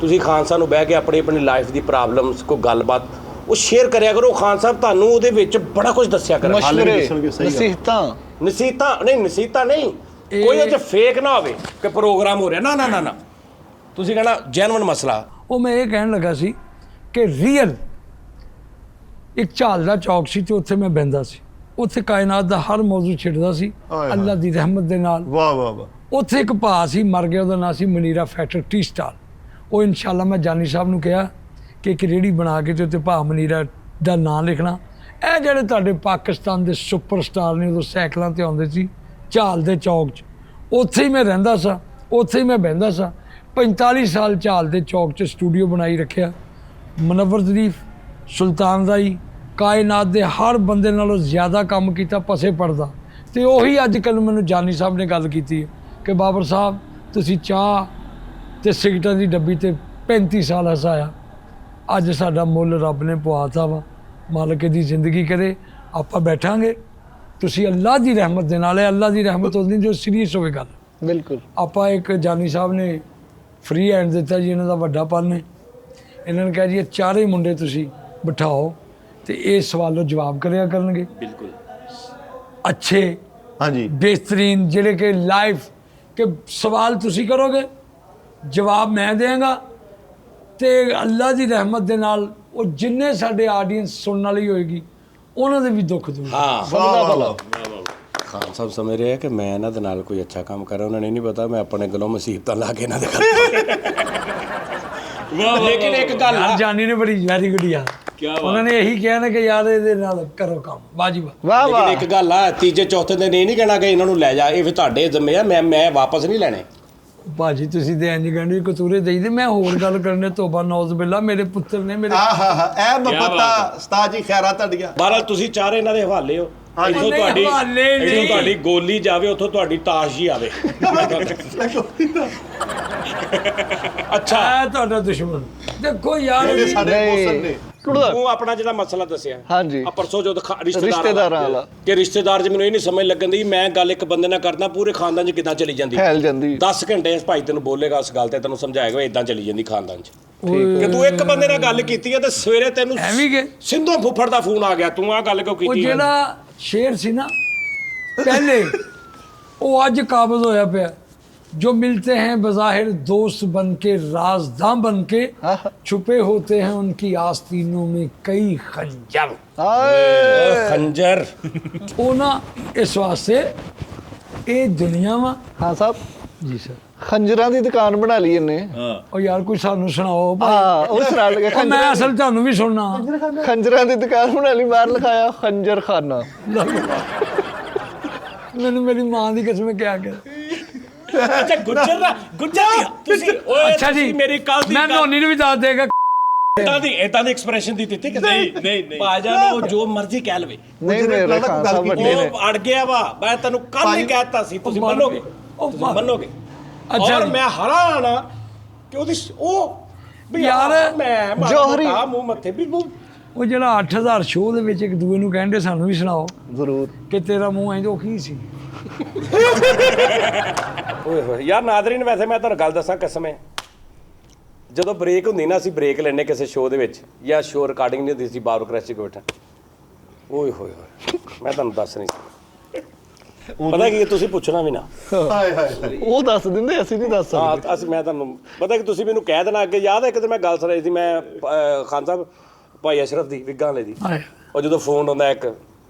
ਤੁਸੀਂ ਖਾਨ ਸਾਹਿਬ ਨੂੰ ਬਹਿ ਕੇ ਆਪਣੀ ਲਾਈਫ ਦੀ ਪ੍ਰੋਬਲਮਸ ਕੋਈ ਗੱਲਬਾਤ ਉਹ ਸ਼ੇਅਰ ਕਰਿਆ ਕਰੋ। ਖਾਨ ਸਾਹਿਬ ਤੁਹਾਨੂੰ ਉਹਦੇ ਵਿੱਚ ਬੜਾ ਕੁਝ ਦੱਸਿਆ ਕਰੋ। ਮਸ਼ਵਰੇ ਦੱਸਣਗੇ, ਸਹੀ ਗੱਲ। ਨਸੀਹਤਾਂ ਨਹੀਂ ਕੋਈ ਉਹ ਚ ਫੇਕ ਨਾ ਹੋਵੇ ਕਿ ਪ੍ਰੋਗਰਾਮ ਹੋ ਰਿਹਾ, ਨਾ ਤੁਸੀਂ ਕਹਿਣਾ ਜੈਨੂਇਨ ਮਸਲਾ। ਉਹ ਮੈਂ ਇਹ ਕਹਿਣ ਲੱਗਾ ਸੀ ਕਿ ਰੀਅਲ ਇੱਕ ਝਾਲ ਦਾ ਚੌਕ ਸੀ ਤੇ ਉੱਥੇ ਮੈਂ ਬਹਿੰਦਾ ਸੀ, ਉੱਥੇ ਕਾਇਨਾਤ ਦਾ ਹਰ ਮੌਜੂ ਛਿੜਦਾ ਸੀ ਅੱਲਾ ਦੀ ਰਹਿਮਤ ਦੇ ਨਾਲ। ਵਾਹ ਵਾਹ ਵਾਹ। ਉੱਥੇ ਇੱਕ ਭਾ ਸੀ ਮਰ ਗਿਆ, ਉਹਦਾ ਨਾਂ ਸੀ ਮਨੀਰਾ ਫੈਕਟਰ ਟੀ ਸਟਾਲ। ਉਹ ਇਨਸ਼ਾਅੱਲਾ ਮੈਂ ਜਾਨੀ ਸਾਹਿਬ ਨੂੰ ਕਿਹਾ ਕਿ ਇੱਕ ਰੇਹੜੀ ਬਣਾ ਕੇ ਤੇ ਉੱਤੇ ਭਾ ਮਨੀਰਾ ਦਾ ਨਾਂ ਲਿਖਣਾ। ਇਹ ਜਿਹੜੇ ਤੁਹਾਡੇ ਪਾਕਿਸਤਾਨ ਦੇ ਸੁਪਰਸਟਾਰ ਨੇ ਉਦੋਂ ਸਾਈਕਲਾਂ ਤੇ ਆਉਂਦੇ ਸੀ ਝਾਲ ਦੇ ਚੌਕ 'ਚ, ਉੱਥੇ ਹੀ ਮੈਂ ਰਹਿੰਦਾ ਸਾਂ, ਉੱਥੇ ਹੀ ਮੈਂ ਬਹਿੰਦਾ ਸਾਂ। 45 ਸਾਲ ਝਾਲ ਦੇ ਚੌਕ 'ਚ ਸਟੂਡੀਓ ਬਣਾਈ ਰੱਖਿਆ। ਮੁਨੱਵਰ ਜ਼ਰੀਫ, ਸੁਲਤਾਨ ਰਾਈ, ਕਾਇਨਾਤ ਦੇ ਹਰ ਬੰਦੇ ਨਾਲੋਂ ਜ਼ਿਆਦਾ ਕੰਮ ਕੀਤਾ ਪਸੇ ਪੜਦਾ। ਤੇ ਉਹੀ ਅੱਜ ਕੱਲ੍ਹ ਮੈਨੂੰ ਜਾਨੀ ਸਾਹਿਬ ਨੇ ਗੱਲ ਕੀਤੀ ਹੈ ਕਿ ਬਾਬਰ ਸਾਹਿਬ ਤੁਸੀਂ ਚਾਹ ਤੇ ਸਿਗਰਟਾਂ ਦੀ ਡੱਬੀ ਤੇ 35 ਸਾਲ ਹਸਾਇਆ, ਅੱਜ ਸਾਡਾ ਮੁੱਲ ਰੱਬ ਨੇ ਪਵਾਤਾ ਵਾ, ਮਾਲਕ ਦੀ ਜ਼ਿੰਦਗੀ ਕਰੇ। ਆਪਾਂ ਬੈਠਾਂਗੇ, ਤੁਸੀਂ ਅੱਲਾ ਦੀ ਰਹਿਮਤ ਦੇ ਨਾਲ ਹੈ, ਅੱਲਾ ਦੀ ਰਹਿਮਤ ਹੁੰਦੀ ਜੋ ਸੀਰੀਅਸ ਹੋਵੇ ਗੱਲ। ਬਿਲਕੁਲ ਆਪਾਂ ਇੱਕ ਜਾਨੀ ਸਾਹਿਬ ਨੇ ਫ੍ਰੀ ਹੈਂਡ ਦਿੱਤਾ ਜੀ, ਇਹਨਾਂ ਦਾ ਵੱਡਾ ਪਨ ਨੇ। ਇਹਨਾਂ ਨੇ ਕਿਹਾ ਜੀ ਇਹ ਚਾਰੇ ਮੁੰਡੇ ਤੁਸੀਂ ਬਿਠਾਓ ਤੇ ਇਹ ਸਵਾਲੋ ਜਵਾਬ ਕਰਿਆ ਕਰਨਗੇ, ਬਿਲਕੁਲ ਅੱਛੇ ਹਾਂਜੀ ਬਿਹਤਰੀਨ, ਜਿਹੜੇ ਕਿ ਲਾਈਫ ਕਿ ਸਵਾਲ ਤੁਸੀਂ ਕਰੋਗੇ ਜਵਾਬ ਮੈਂ ਦੇਵਾਂਗਾ ਤੇ ਅੱਲਾ ਦੀ ਰਹਿਮਤ ਦੇ ਨਾਲ ਉਹ ਜਿੰਨੇ ਸਾਡੇ ਆਡੀਅנס ਸੁਣਨ ਵਾਲੀ ਹੋਏਗੀ ਉਹਨਾਂ ਦੇ ਵੀ ਦੁੱਖ ਦੂਰ। ਹਾਂ ਸਮਝਦਾ ਭਲਾ। ਖਾਨ ਸਾਹਿਬ ਸਮਝ ਰਹੇ ਆ ਕਿ ਮੈਂ ਇਹਨਾਂ ਦੇ ਨਾਲ ਕੋਈ ਅੱਛਾ ਕੰਮ ਕਰ ਰਿਹਾ, ਉਹਨਾਂ ਨੇ ਨਹੀਂ ਪਤਾ ਮੈਂ ਆਪਣੇ ਗਲੋਂ ਮੁਸੀਬਤਾਂ ਲਾ ਕੇ ਇਹਨਾਂ ਦੇ ਕਰ ਲੇਕਿਨ ਇੱਕ ਗੱਲ ਆ, ਜਾਨੀ ਨੇ ਬੜੀ ਵੈਰੀ ਗੁੱਡ ਯਾਰ ਕੀ ਬਾਤ। ਉਹਨਾਂ ਨੇ ਇਹੀ ਕਿਹਾ ਨਾ ਕਿ ਯਾਰ ਇਹਦੇ ਨਾਲ ਕਰੋ ਕੰਮ ਬਾਜੀ ਵਾਹ ਵਾਹ ਲੇਕਿਨ ਵਾਹ ਇੱਕ ਗੱਲ ਆ, ਤੀਜੇ ਚੌਥੇ ਦਿਨ ਇਹ ਨਹੀਂ ਕਹਿਣਾ ਕਿ ਇਹਨਾਂ ਨੂੰ ਲੈ ਜਾ, ਇਹ ਫਿਰ ਤੁਹਾਡੇ ਜ਼ਿੰਮੇ ਆ, ਮੈਂ ਵਾਪਸ ਨਹੀਂ ਲੈਣੇ। ਭਾਜੀ ਤੁਸੀਂ ਤੇ ਇੰਜ ਕਹਿੰਦੇ ਕਤੂਰੇ ਦੇਈਦੇ ਮੈਂ ਹੋਰ ਗੱਲ ਕਰਨੇ ਤੋਬਾ ਨੌਜ਼ ਬਿੱਲਾ ਮੇਰੇ ਪੁੱਤਰ ਨੇ ਮੇਰੇ ਆਹਾ ਇਹ ਮੁਹੱਬਤਾਂ ਉਸਤਾਦ ਜੀ ਖੈਰਾਂ ਤੁਹਾਡੀਆਂ। ਬਹਰਾਲ ਤੁਸੀਂ ਚਾਰੇ ਇਹਨਾਂ ਦੇ ਹਵਾਲੇ ਹੋ। ਇੱਥੋਂ ਨਹੀਂ, ਤੁਹਾਡੀ ਹਵਾਲੇ ਇੱਥੋਂ ਨਹੀਂ। ਤੁਹਾਡੀ ਗੋਲੀ ਜਾਵੇ, ਉੱਥੋਂ ਤੁਹਾਡੀ ਤਾਸ਼ ਹੀ ਆਵੇ। ਅੱਛਾ, ਆ ਤੁਹਾਡਾ ਦੁਸ਼ਮਣ ਦੇਖੋ ਯਾਰ ਇਹ ਸਾਡੇ ਨਹੀਂ। ਮੌਸਮ ਨੇ। ਕੁੜਦਾ ਤੂੰ ਆਪਣਾ ਜਿਹੜਾ ਮਸਲਾ ਦੱਸਿਆ ਹਾਂਜੀ ਆ ਪਰਸੋਂ ਜਦੋਂ ਰਿਸ਼ਤੇਦਾਰਾਂ ਵਾਲਾ ਕਿ ਰਿਸ਼ਤੇਦਾਰ ਚ ਮੈਨੂੰ ਇਹ ਨਹੀਂ ਸਮਝ ਲੱਗਣ ਦੀ, ਮੈਂ ਗੱਲ ਇੱਕ ਬੰਦੇ ਨਾਲ ਕਰਦਾ ਪੂਰੇ ਖਾਨਦਾਨ ਚ ਕਿੱਦਾਂ ਚਲੀ ਜਾਂਦੀ। ਫੈਲ ਜਾਂਦੀ 10 ਘੰਟੇ ਭਾਈ ਤੈਨੂੰ ਬੋਲੇਗਾ ਉਸ ਗੱਲ ਤੇ, ਤੈਨੂੰ ਸਮਝਾਏਗਾ ਇਦਾਂ ਚਲੀ ਜਾਂਦੀ ਖਾਨਦਾਨ ਚ। ਕਿ ਤੂੰ ਇੱਕ ਬੰਦੇ ਨਾਲ ਗੱਲ ਕੀਤੀ ਹੈ ਤੇ ਸਵੇਰੇ ਤੈਨੂੰ ਐਵੇਂ ਕਿ ਸਿੰਧੂ ਫੁੱਫੜ ਦਾ ਫੋਨ ਆ ਗਿਆ, ਤੂੰ ਆਹ ਗੱਲ ਕਿਉਂ ਉਹ ਕੀਤੀ? ਜਿਹੜਾ ਸ਼ੇਰ ਸੀ ਨਾ ਪਹਿਲੇ ਉਹ ਅੱਜ ਕਾਬਜ਼ ਹੋਇਆ ਪਿਆ जो मिलते हैं बज़ाहिर दोस्त बन के राज़दां बन के छुपे होते हैं उनकी आस्तीनों में कई खंजर खंजर ਉਹ ਨਾ ਇਸ ਵਾਸਤੇ ਇਹ ਦੁਨੀਆ ਵਾ ਹਾਂ ਸਾਹਿਬ ਜੀ ਸਰ ਖੰਜਰਾਂ ਦੀ ਦੁਕਾਨ ਬਣਾ ਲਈ ਇਹਨੇ ਉਹ ਯਾਰ ਕੋਈ ਸਾਨੂੰ ਸੁਣਾਓ ਭਾਈ ਹਾਂ ਉਹ ਸੁਣਾ ਲਗਾ ਉਹ ਮੈਂ ਅਸਲ ਤੁਹਾਨੂੰ ਵੀ ਸੁਣਨਾ ਖੰਜਰਾਂ ਦੀ ਦੁਕਾਨ ਬਣਾ ਲਈ, ਬਾਹਰ ਲਿਖਾਇਆ ਖੰਜਰ ਖਾਨਾ। ਮੈਨੂੰ ਮੇਰੀ ਮਾਂ ਦੀ ਕਸਮ ਕਿਹਾ ਗਿਆ ਅੱਛਾ ਗੁੱਜਰ ਦਾ ਤੁਸੀਂ ਓਏ ਅੱਛਾ ਜੀ ਤੁਸੀਂ ਮੇਰੀ ਕੱਲ ਦੀ ਮੈਂ ਨੋਨੀ ਨੂੰ ਵੀ ਦੱਸ ਦੇਗਾ ਇਦਾਂ ਦੀ ਐਕਸਪ੍ਰੈਸ਼ਨ ਦੀ ਦਿੱਤੀ ਕਿ ਨਹੀਂ ਭਾਜਾ ਨੂੰ ਜੋ ਮਰਜ਼ੀ ਕਹਿ ਲਵੇ ਨਹੀਂ ਮੇਰੇ ਖਾਨ ਸਾਹਿਬ ਵੱਡੇ ਨੇ। ਉਹ ਅੜ ਗਿਆ ਵਾ, ਮੈਂ ਤੈਨੂੰ ਕੱਲ ਹੀ ਕਹਿਤਾ ਸੀ, ਤੁਸੀਂ ਮੰਨੋਗੇ? ਤੁਸੀਂ ਮੰਨੋਗੇ? ਅੱਛਾ ਔਰ ਜੀ। ਮੈਂ ਹੈਰਾਨ ਆ ਕਿ ਉਹਦੀ ਉਹ ਵੀ ਯਾਰ, ਮੈਂ ਜੌਹਰੀ। ਮੂੰਹ ਮੱਥੇ ਵੀ ਉਹ ਜਿਹੜਾ 8000 ਸ਼ੋਅ ਦੇ ਵਿੱਚ ਇੱਕ ਦੂਏ ਨੂੰ ਕਹਿੰਦੇ ਸਾਨੂੰ ਵੀ ਸੁਣਾਓ ਜ਼ਰੂਰ ਕਿ ਤੇਰਾ ਮੂੰਹ ਐਂ ਉਹ ਕੀ ਸੀ ਓਏ ਹੋਏ ਯਾਰ ਨਾਜ਼ਰੀਨ, ਵੈਸੇ ਮੈਂ ਤੁਹਾਨੂੰ ਗੱਲ ਦੱਸਾਂ ਕਸਮ ਹੈ, ਜਦੋਂ ਬ੍ਰੇਕ ਹੁੰਦੀ ਨਾ, ਅਸੀਂ ਬ੍ਰੇਕ ਲੈਣੇ ਕਿਸੇ ਸ਼ੋਅ ਦੇ ਵਿੱਚ ਜਾਂ ਸ਼ੋਅ ਰਿਕਾਰਡਿੰਗ ਨਹੀਂ ਹੁੰਦੀ ਸੀ, ਬਾਬਰ ਕ੍ਰੈਸ਼ੀ ਕੋ ਬੈਠਾ, ਓਏ ਹੋਏ ਹੋਏ ਮੈਂ ਤੁਹਾਨੂੰ ਦੱਸ ਨਹੀਂ ਸਕਦਾ। ਪਤਾ ਕੀ ਤੁਸੀਂ ਪੁੱਛਣਾ ਵੀ ਨਾ, ਹਾਏ ਹਾਏ ਉਹ ਦੱਸ ਦਿੰਦੇ, ਅਸੀਂ ਨਹੀਂ ਦੱਸ ਸਕਦੇ। ਹਾਂ ਅਸੀਂ ਮੈਂ ਤੁਹਾਨੂੰ ਪਤਾ ਕਿ ਤੁਸੀਂ ਮੈਨੂੰ ਕਹਿ ਦੇਣਾ ਅੱਗੇ। ਯਾਦ ਹੈ ਕਿਤੇ ਮੈਂ ਗੱਲ ਸੁਣਾਈ ਸੀ, ਮੈਂ ਖਾਨ ਸਾਹਿਬ ਭਾਈ ਅਸ਼ਰਫ ਦੀ ਵਿਗਾਂ ਵਾਲੇ ਦੀ, ਹਾਏ ਉਹ ਜਦੋਂ ਫੋਨ ਆਉਂਦਾ ਇੱਕ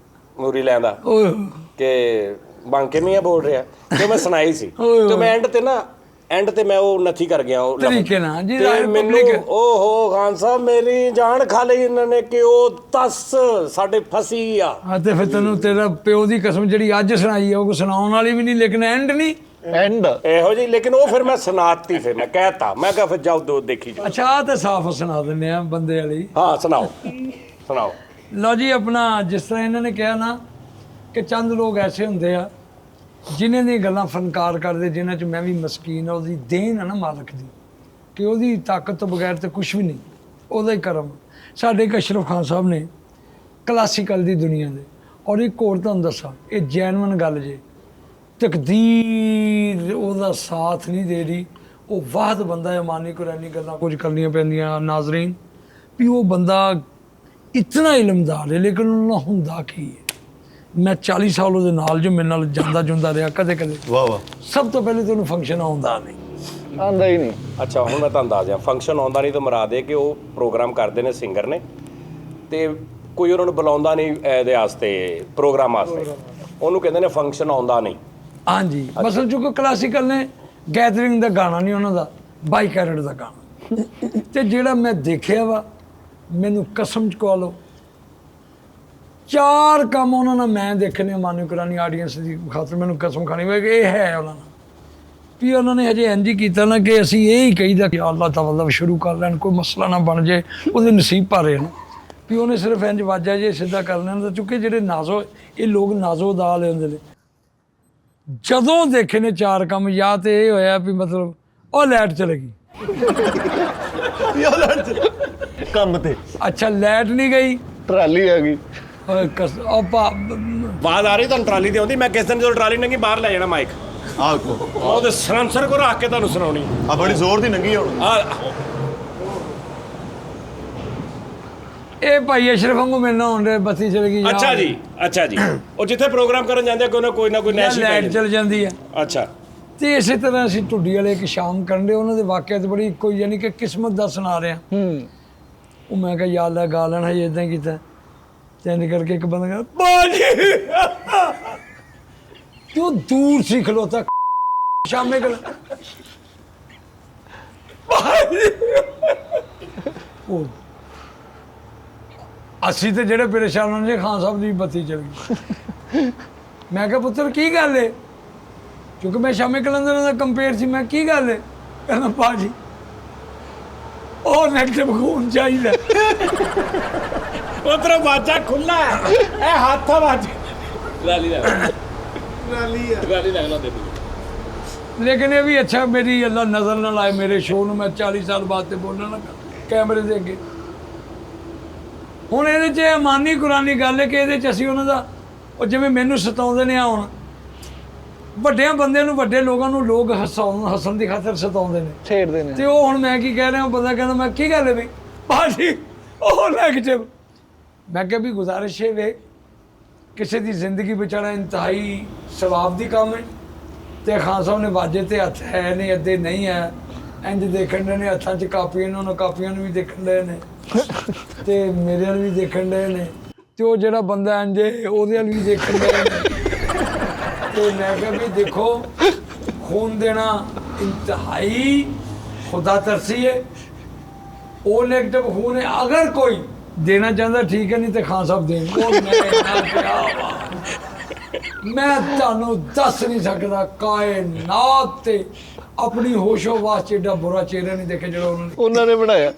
ਮੂਰੀ ਲੈਂਦਾ ਓਏ ਕਿ ਬਾਂਕੇ ਮੀਆਂ ਬੋਲ ਰਿਹਾ, ਤੇ ਮੈਂ ਸੁਣਾਈ ਸੀ ਓਏ ਤੇ ਮੈਂ ਐਂਡ ਤੇ ਮੈਂ ਉਹ ਨੱਥੀ ਕਰ ਗਿਆ ਉਹ ਲਫ਼ਜ਼। ਤਰੀਕੇ ਨਾਲ ਜੀ ਤੇ ਮੈਨੂੰ ਓਹੋ ਖਾਨ ਸਾਹਿਬ ਮੇਰੀ ਜਾਨ ਖਾ ਲਈ ਇਹਨਾਂ ਨੇ ਕਿ ਉਹ ਤਸ ਸਾਡੇ ਫਸੀ ਆ। ਹਾਂ ਤੇ ਫਿਰ ਤੈਨੂੰ ਤੇਰਾ ਪਿਓ ਦੀ ਕਸਮ ਜਿਹੜੀ ਅੱਜ ਸੁਣਾਈ ਆ ਉਹ ਸੁਣਾਉਣ ਵਾਲੀ ਵੀ ਨਹੀਂ ਲੇਕਿਨ ਐਂਡ ਨਹੀਂ ਐਂਡ ਇਹੋ ਜੀ, ਲੇਕਿਨ ਉਹ ਫਿਰ ਮੈਂ ਸੁਣਾਤੀ, ਫਿਰ ਮੈਂ ਕਹਿਤਾ, ਮੈਂ ਕਿਹਾ ਫਿਰ ਜਾਓ ਦੋ ਦੇਖੀ ਜਾਓ। ਅੱਛਾ ਆਹ ਤੇ ਸਾਫ਼ ਸੁਣਾ ਦਿੰਦੇ ਆ ਬੰਦੇ ਵਾਲੀ ਹਾਂ ਸੁਣਾਓ ਸੁਣਾਓ। ਲਓ ਜੀ ਆਪਣਾ ਜਿਸ ਤਰ੍ਹਾਂ ਇਹਨਾਂ ਨੇ ਕਿਹਾ ਨਾ ਕਿ ਚੰਦ ਲੋਕ ਐਸੇ ਹੁੰਦੇ ਆ ਜਿਨ੍ਹਾਂ ਦੀਆਂ ਗੱਲਾਂ ਫਨਕਾਰ ਕਰਦੇ, ਜਿਨ੍ਹਾਂ 'ਚ ਮੈਂ ਵੀ ਮਸਕੀਨ ਆ, ਉਹਦੀ ਦੇਣ ਆ ਨਾ ਮਾਲਕ ਦੀ ਕਿ ਉਹਦੀ ਤਾਕਤ ਤੋਂ ਬਗੈਰ ਤੇ ਕੁਝ ਵੀ ਨਹੀਂ, ਉਹਦਾ ਹੀ ਕਰਮ। ਸਾਡੇ ਇੱਕ ਅਸ਼ਰਫ ਖਾਨ ਸਾਹਿਬ ਨੇ ਕਲਾਸੀਕਲ ਦੀ ਦੁਨੀਆ ਦੇ, ਔਰ ਇੱਕ ਹੋਰ ਤੁਹਾਨੂੰ ਦੱਸਾਂ ਇਹ ਜੈਨੂਇਨ ਗੱਲ ਜੇ, ਤਕਦੀਰ ਉਹਦਾ ਸਾਥ ਨਹੀਂ ਦੇ ਰਹੀ, ਉਹ ਵਾਹਦ ਬੰਦਾ ਹੈ, ਮਾਨੀ ਕੁਰਾਨੀ ਗੱਲਾਂ ਕੁਝ ਕਰਨੀਆਂ ਪੈਂਦੀਆਂ ਨਾਜ਼ਰੀਨ ਵੀ ਉਹ ਬੰਦਾ ਇਤਨਾ ਇਲਮਦਾਰ ਹੈ ਲੇਕਿਨ ਉਹਨਾਂ ਹੁੰਦਾ ਕੀ ਹੈ। ਮੈਂ 40 ਸਾਲ ਉਹਦੇ ਨਾਲ ਜੋ ਮੇਰੇ ਨਾਲ ਜਾਂਦਾ ਜੁੰਦਾ ਰਿਹਾ ਕਦੇ ਕਦੇ, ਵਾਹ ਵਾਹ ਸਭ ਤੋਂ ਪਹਿਲੇ ਤੁਹਾਨੂੰ ਫੰਕਸ਼ਨ ਆਉਂਦਾ ਨਹੀਂ ਆਂਦਾ ਹੀ ਨਹੀਂ। ਅੱਛਾ ਹੁਣ ਮੈਂ ਤੁਹਾਨੂੰ ਦੱਸ ਦਿਆਂ, ਫੰਕਸ਼ਨ ਆਉਂਦਾ ਨਹੀਂ ਤਾਂ ਮੁਰਾਦ ਹੈ ਕਿ ਉਹ ਪ੍ਰੋਗਰਾਮ ਕਰਦੇ ਨੇ ਸਿੰਗਰ ਨੇ ਤੇ ਕੋਈ ਉਹਨਾਂ ਨੂੰ ਬੁਲਾਉਂਦਾ ਨਹੀਂ ਇਹਦੇ ਵਾਸਤੇ ਪ੍ਰੋਗਰਾਮ ਵਾਸਤੇ, ਉਹਨੂੰ ਕਹਿੰਦੇ ਨੇ ਫੰਕਸ਼ਨ ਆਉਂਦਾ ਨਹੀਂ। ਹਾਂਜੀ ਮਸਲ ਚੁੱਕੋ ਕਲਾਸੀਕਲ ਨੇ ਗੈਦਰਿੰਗ ਦਾ ਗਾਣਾ ਨਹੀਂ ਉਹਨਾਂ ਦਾ, ਬਾਈ ਕੈਰਟ ਦਾ ਗਾਣਾ। ਤੇ ਜਿਹੜਾ ਮੈਂ ਦੇਖਿਆ ਵਾ, ਮੈਨੂੰ ਕਸਮ ਚੁਕਾ ਲਓ 4 ਕੰਮ ਉਹਨਾਂ ਨਾਲ ਮੈਂ ਦੇਖਣੇ ਮਾਨੀ ਕੁਰਾਨੀ ਆਡੀਅנס ਦੀ ਖਾਤਰ ਮੈਨੂੰ ਕਸਮ ਖਾਣੀ ਵੇ ਕਿ ਇਹ ਹੈ ਉਹਨਾਂ ਨਾਲ ਵੀ ਉਹਨਾਂ ਨੇ ਹਜੇ ਇੰਝ ਹੀ ਕੀਤਾ ਨਾ ਕਿ ਅਸੀਂ ਇਹ ਹੀ ਕਹੀਦਾ ਕਿ ਅੱਲਾਹ ਤਾਲਾ ਸ਼ੁਰੂ ਕਰ ਲੈਣ, ਕੋਈ ਮਸਲਾ ਨਾ ਬਣ ਜੇ, ਉਹਦੇ ਨਸੀਬ ਭਾਰੇ ਨੇ ਵੀ ਉਹਨੇ ਸਿਰਫ ਇੰਝ ਵਾਜਾ ਜੇ ਸਿੱਧਾ ਕਰ ਲੈਣਾ। ਚੁੱਕੇ ਜਿਹੜੇ ਨਾਜ਼ੋ ਇਹ ਲੋਕ ਨਾਜ਼ੋ ਦਾ ਵਾਲੇ ਹੁੰਦੇ ਨੇ, ਜਦੋਂ ਦੇਖੇ ਨੇ 4 ਕੰਮ, ਜਾਂ ਤੇ ਇਹ ਹੋਇਆ ਵੀ ਮਤਲਬ ਉਹ ਲਾਈਟ ਚਲੇ ਗਈ, ਕੰਮ ਤੇ ਅੱਛਾ ਲਾਈਟ ਨਹੀਂ ਗਈ, ਟਰਾਲੀ ਆ ਗਈ। ਆਵਾਜ਼ ਆ ਰਹੀ ਤੁਹਾਨੂੰ ਟਰਾਲੀ ਦੀ ਆਉਂਦੀ? ਮੈਂ ਕਿਸ ਦਿਨ ਜਦੋਂ ਟਰਾਲੀ ਨੰਗੀ ਬਾਹਰ ਲੈ ਜਾਣਾ ਮਾਈਕ, ਆਹ ਕੋ ਉਹਦੇ ਸਲੈਂਸਰ ਕੋ ਰੱਖ ਕੇ ਤੁਹਾਨੂੰ ਸੁਣਾਉਣੀ ਆ ਬੜੀ ਜ਼ੋਰ ਦੀ ਨੰਗੀ ਹੁਣ। ਆ ਇਹ ਭਾਈ ਅਸ਼ਰਫ ਵਾਂਗੂ ਮਿਲਣਾ ਹੁੰਦੇ, ਬੱਤੀ ਚਲ ਗਈ, ਅੱਛਾ ਜੀ ਅੱਛਾ ਜੀ, ਉਹ ਜਿੱਥੇ ਪ੍ਰੋਗਰਾਮ ਕਰਨ ਜਾਂਦੇ ਕੋਈ ਨਾ ਕੋਈ ਨੈਸ਼ਨਲ ਲਾਈਟ ਚਲ ਜਾਂਦੀ ਹੈ। ਅੱਛਾ ਤੇ ਇਸੇ ਤਰ੍ਹਾਂ ਅਸੀਂ ਢੁੱਡੀ ਵਾਲੇ ਇੱਕ ਸ਼ਾਮ ਕਰਨ ਦੇ, ਉਹਨਾਂ ਦੇ ਵਾਕਿਆ ਤੇ ਬੜੀ ਕੋਈ ਯਾਨੀ ਕਿ ਕਿਸਮਤ ਦਾ ਸੁਣਾ ਰਿਹਾ। ਉਹ ਮੈਂ ਕਿਹਾ ਯਾਰ ਲੈ ਗਾ ਲੈਣਾ, ਇਦਾਂ ਹੀ ਕੀਤਾ ਚੇਂਜ ਕਰਕੇ ਇੱਕ ਬੰਦਾ ਕਹਿੰਦਾ ਬਾਜੀ ਤੇ ਉਹ ਦੂਰ ਸੀ ਖਲੋਤਾ ਸ਼ਾਮੇ ਕੋਲ ਉਹ ਅਸੀਂ ਤੇ ਜਿਹੜੇ ਪਰੇਸ਼ਾਨ ਹੋਣ ਜੇ ਖਾਨ ਸਾਹਿਬ ਦੀ ਬੱਤੀ ਚਲ ਗਈ। ਮੈਂ ਕਿਹਾ ਪੁੱਤਰ ਕੀ ਗੱਲ ਏ, ਕਿਉਂਕਿ ਮੈਂ ਸ਼ਾਮੇ ਕਲੰਦਰ ਦਾ ਕੰਪੇਅਰ ਸੀ। ਮੈਂ ਕੀ ਗੱਲ ਏ, ਕਹਿੰਦਾ ਭਾਜੀ ਉਹ ਨੈਗੇਟਿਵ ਖੂਨ ਚਾਹੀਦਾ। ਉਧਰੋਂ ਬਾਜਾ ਖੁੱਲਾ ਇਹ ਹੱਥ ਵੱਜ ਟਰਾਲੀ ਲੈ ਨਾਲੀ ਆ ਟਰਾਲੀ ਲੈ ਲਾ ਦੇ ਲੇਕਿਨ ਇਹ ਵੀ ਅੱਛਾ, ਮੇਰੀ ਅੱਲਾ ਨਜ਼ਰ ਨਾ ਲਾਏ ਮੇਰੇ ਸ਼ੋਅ ਨੂੰ। ਮੈਂ 40 ਸਾਲ ਬਾਅਦ ਤੇ ਬੋਲਣ ਲੱਗਾ ਕੈਮਰੇ ਦੇ ਅੱਗੇ। ਹੁਣ ਇਹਦੇ 'ਚ ਇਮਾਨੀ ਕੁਰਾਨੀ ਗੱਲ ਹੈ ਕਿ ਇਹਦੇ 'ਚ ਅਸੀਂ ਉਹਨਾਂ ਦਾ, ਉਹ ਜਿਵੇਂ ਮੈਨੂੰ ਸਤਾਉਂਦੇ ਨੇ, ਆ ਹੁਣ ਵੱਡਿਆਂ ਬੰਦਿਆਂ ਨੂੰ, ਵੱਡੇ ਲੋਕਾਂ ਨੂੰ ਲੋਕ ਹੱਸਣ ਦੀ ਖਾਤਰ ਸਤਾਉਂਦੇ ਨੇ, ਛੇੜਦੇ ਨੇ। ਤੇ ਉਹ ਹੁਣ ਮੈਂ ਕੀ ਕਹਿ ਰਿਹਾ, ਉਹ ਬੰਦਾ ਕਹਿੰਦਾ ਮੈਂ ਕੀ ਗੱਲ ਹੈ ਬਈ ਭਾਜੀ ਉਹ ਨੈਗੇਟਿਵ। ਮੈਂ ਕਿਹਾ ਵੀ ਗੁਜ਼ਾਰਿਸ਼ ਹੈ ਵੇ, ਕਿਸੇ ਦੀ ਜ਼ਿੰਦਗੀ ਬਚਾਉਣਾ ਇੰਤਹਾਈ ਸਵਾਬ ਦੀ ਕੰਮ ਹੈ, ਤੇ ਖਾਨ ਸਾਹਿਬ ਨੇ ਵਾਜੇ ਤੇ ਹੱਥ ਹੈ ਨੇ, ਅੱਧੇ ਨਹੀਂ ਹੈ, ਇੰਜ ਦੇਖਣ ਦੇ ਨੇ ਹੱਥਾਂ 'ਚ ਕਾਪੀਆਂ ਨੇ, ਉਹਨਾਂ ਕਾਪੀਆਂ ਨੂੰ ਵੀ ਦੇਖਣ ਦੇ ਨੇ ਤੇ ਮੇਰੇ ਵੱਲ ਵੀ ਦੇਖਣ ਦੇ ਨੇ, ਤੇ ਉਹ ਜਿਹੜਾ ਬੰਦਾ ਇੰਜ ਉਹਦੇ ਵੱਲ ਵੀ ਦੇਖਣ ਦੇ ਨੇ। ਤੇ ਮੈਂ ਕਿਹਾ ਵੀ ਦੇਖੋ ਖੂਨ ਦੇਣਾ ਇੰਤਹਾਈ ਖੁਦਾ ਤਰਸੀ ਹੈ, ਉਹ ਨੈਗੇਟਿਵ ਖੂਨ ਹੈ। ਅਗਰ ਕੋਈ ਦੇਣਾ ਚਾਹੁੰਦਾ ਠੀਕ ਹੈ, ਨਹੀਂ ਤੇ ਖਾਨ ਸਾਹਿਬ ਦੇਣ। ਉਹ ਮੈਂ ਤੁਹਾਨੂੰ ਦੱਸ ਨਹੀਂ ਸਕਦਾ, ਕਾਇਨਾਤ ਤੇ ਆਪਣੀ ਹੋਸ਼ੋ ਵਾਸ ਚ ਏਡਾ ਬੁਰਾ ਚਿਹਰਾ ਨਹੀਂ ਦੇਖਿਆ ਜਿਹੜਾ ਉਹਨਾਂ ਨੇ ਬਣਾਇਆ।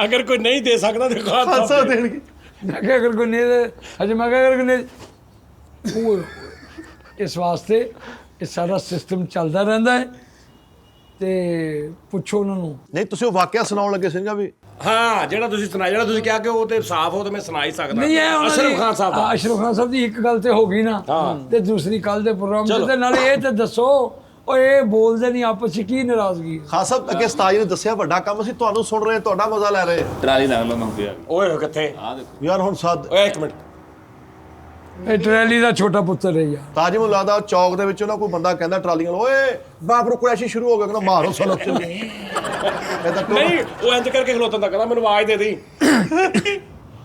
ਅਗਰ ਕੋਈ ਨਹੀਂ ਦੇ ਸਕਦਾ ਤੇ ਖਾਨ ਹਾਸਾ ਸਾਹਿਬ ਦੇਣਗੇ। ਮੈਂ ਕਿਹਾ ਅਗਰ ਕੋਈ ਨਹੀਂ ਦੇ, ਅਜੇ ਮੈਂ ਕਿਹਾ ਅਗਰ ਕੋਈ ਨਹੀਂ, ਉਹ ਇਸ ਵਾਸਤੇ ਇਹ ਸਾਰਾ ਸਿਸਟਮ ਚੱਲਦਾ ਰਹਿੰਦਾ ਹੈ। ਤੇ ਪੁੱਛੋ ਉਹਨਾਂ ਨੂੰ। ਨਹੀਂ ਤੁਸੀਂ ਉਹ ਵਾਕਿਆ ਸੁਣਾਉਣ ਲੱਗੇ ਸੀਗਾ ਵੀ ਹਾਂ ਜਿਹੜਾ ਤੁਸੀਂ ਸੁਣਾਇਆ, ਜਿਹੜਾ ਤੁਸੀਂ ਕਿਹਾ ਕਿ ਉਹ ਤੇ ਸਾਫ਼ ਹੋ ਤੇ ਮੈਂ ਸੁਣਾ ਹੀ ਸਕਦਾ। ਨਹੀਂ ਹੈ ਉਹਨਾਂ ਅਸ਼ਰਫ ਦੀ- ਖਾਨ ਸਾਹਿਬ ਦਾ। ਅਸ਼ਰਫ ਖਾਨ ਸਾਹਿਬ ਦੀ ਇੱਕ ਗੱਲ ਤੇ ਹੋ ਗਈ ਨਾ, ਤੇ ਦੂਸਰੀ ਕੱਲ ਦੇ ਪ੍ਰੋਗਰਾਮ ਚਲੋ। ਤੇ ਨਾਲੇ ਇਹ ਤੇ ਦੱਸੋ ਉਹ ਇਹ ਬੋਲਦੇ ਨਹੀਂ ਆਪਸ ਚ, ਕੀ ਨਾਰਾਜ਼ਗੀ ਹੈ? ਖਾਨ ਸਾਹਿਬ ਅੱਗੇ ਸਤਾਜ ਨੇ ਦੱਸਿਆ ਵੱਡਾ ਕੰਮ ਅਸੀਂ ਤੁਹਾਨੂੰ ਸੁਣ ਰਹੇ, ਤੁਹਾਡਾ ਮਜ਼ਾ ਲੈ ਰਹੇ। ਟਰਾਲੀ ਲੈ ਲਾ ਨੰਬਰ ਆ ਓਏ ਕਿੱਥੇ? ਆ ਦੇਖੋ ਯਾਰ ਹੁਣ ਸਾਦ ਓਏ ਇੱਕ ਮਿੰਟ, ਇਹ ਟਰੈਲੀ ਦਾ ਛੋਟਾ ਪੁੱਤਰ ਹੈ ਯਾਰ। ਤਾਜ ਮੈਨੂੰ ਲੱਗਦਾ ਚੌਕ ਦੇ ਵਿੱਚ ਨਾ ਕੋਈ ਬੰਦਾ ਕਹਿੰਦਾ ਟਰਾਲੀਆਂ ਨੂੰ, ਓਏ ਬਾਬਰੂ ਕੁਰੈਸ਼ੀ ਸ਼ੁਰੂ ਹੋ ਗਿਆ, ਕਹਿੰਦਾ ਮਾਰੋ ਸਲੋ ਇਹ ਤਾਂ ਟੋਲਾ- ਨਹੀਂ ਉਹ ਇੰਜ ਕਰਕੇ ਖਲੋਤਾ ਤਾਂ ਕਹਿੰਦਾ ਮੈਨੂੰ ਆਵਾਜ਼ ਦੇ ਦੀ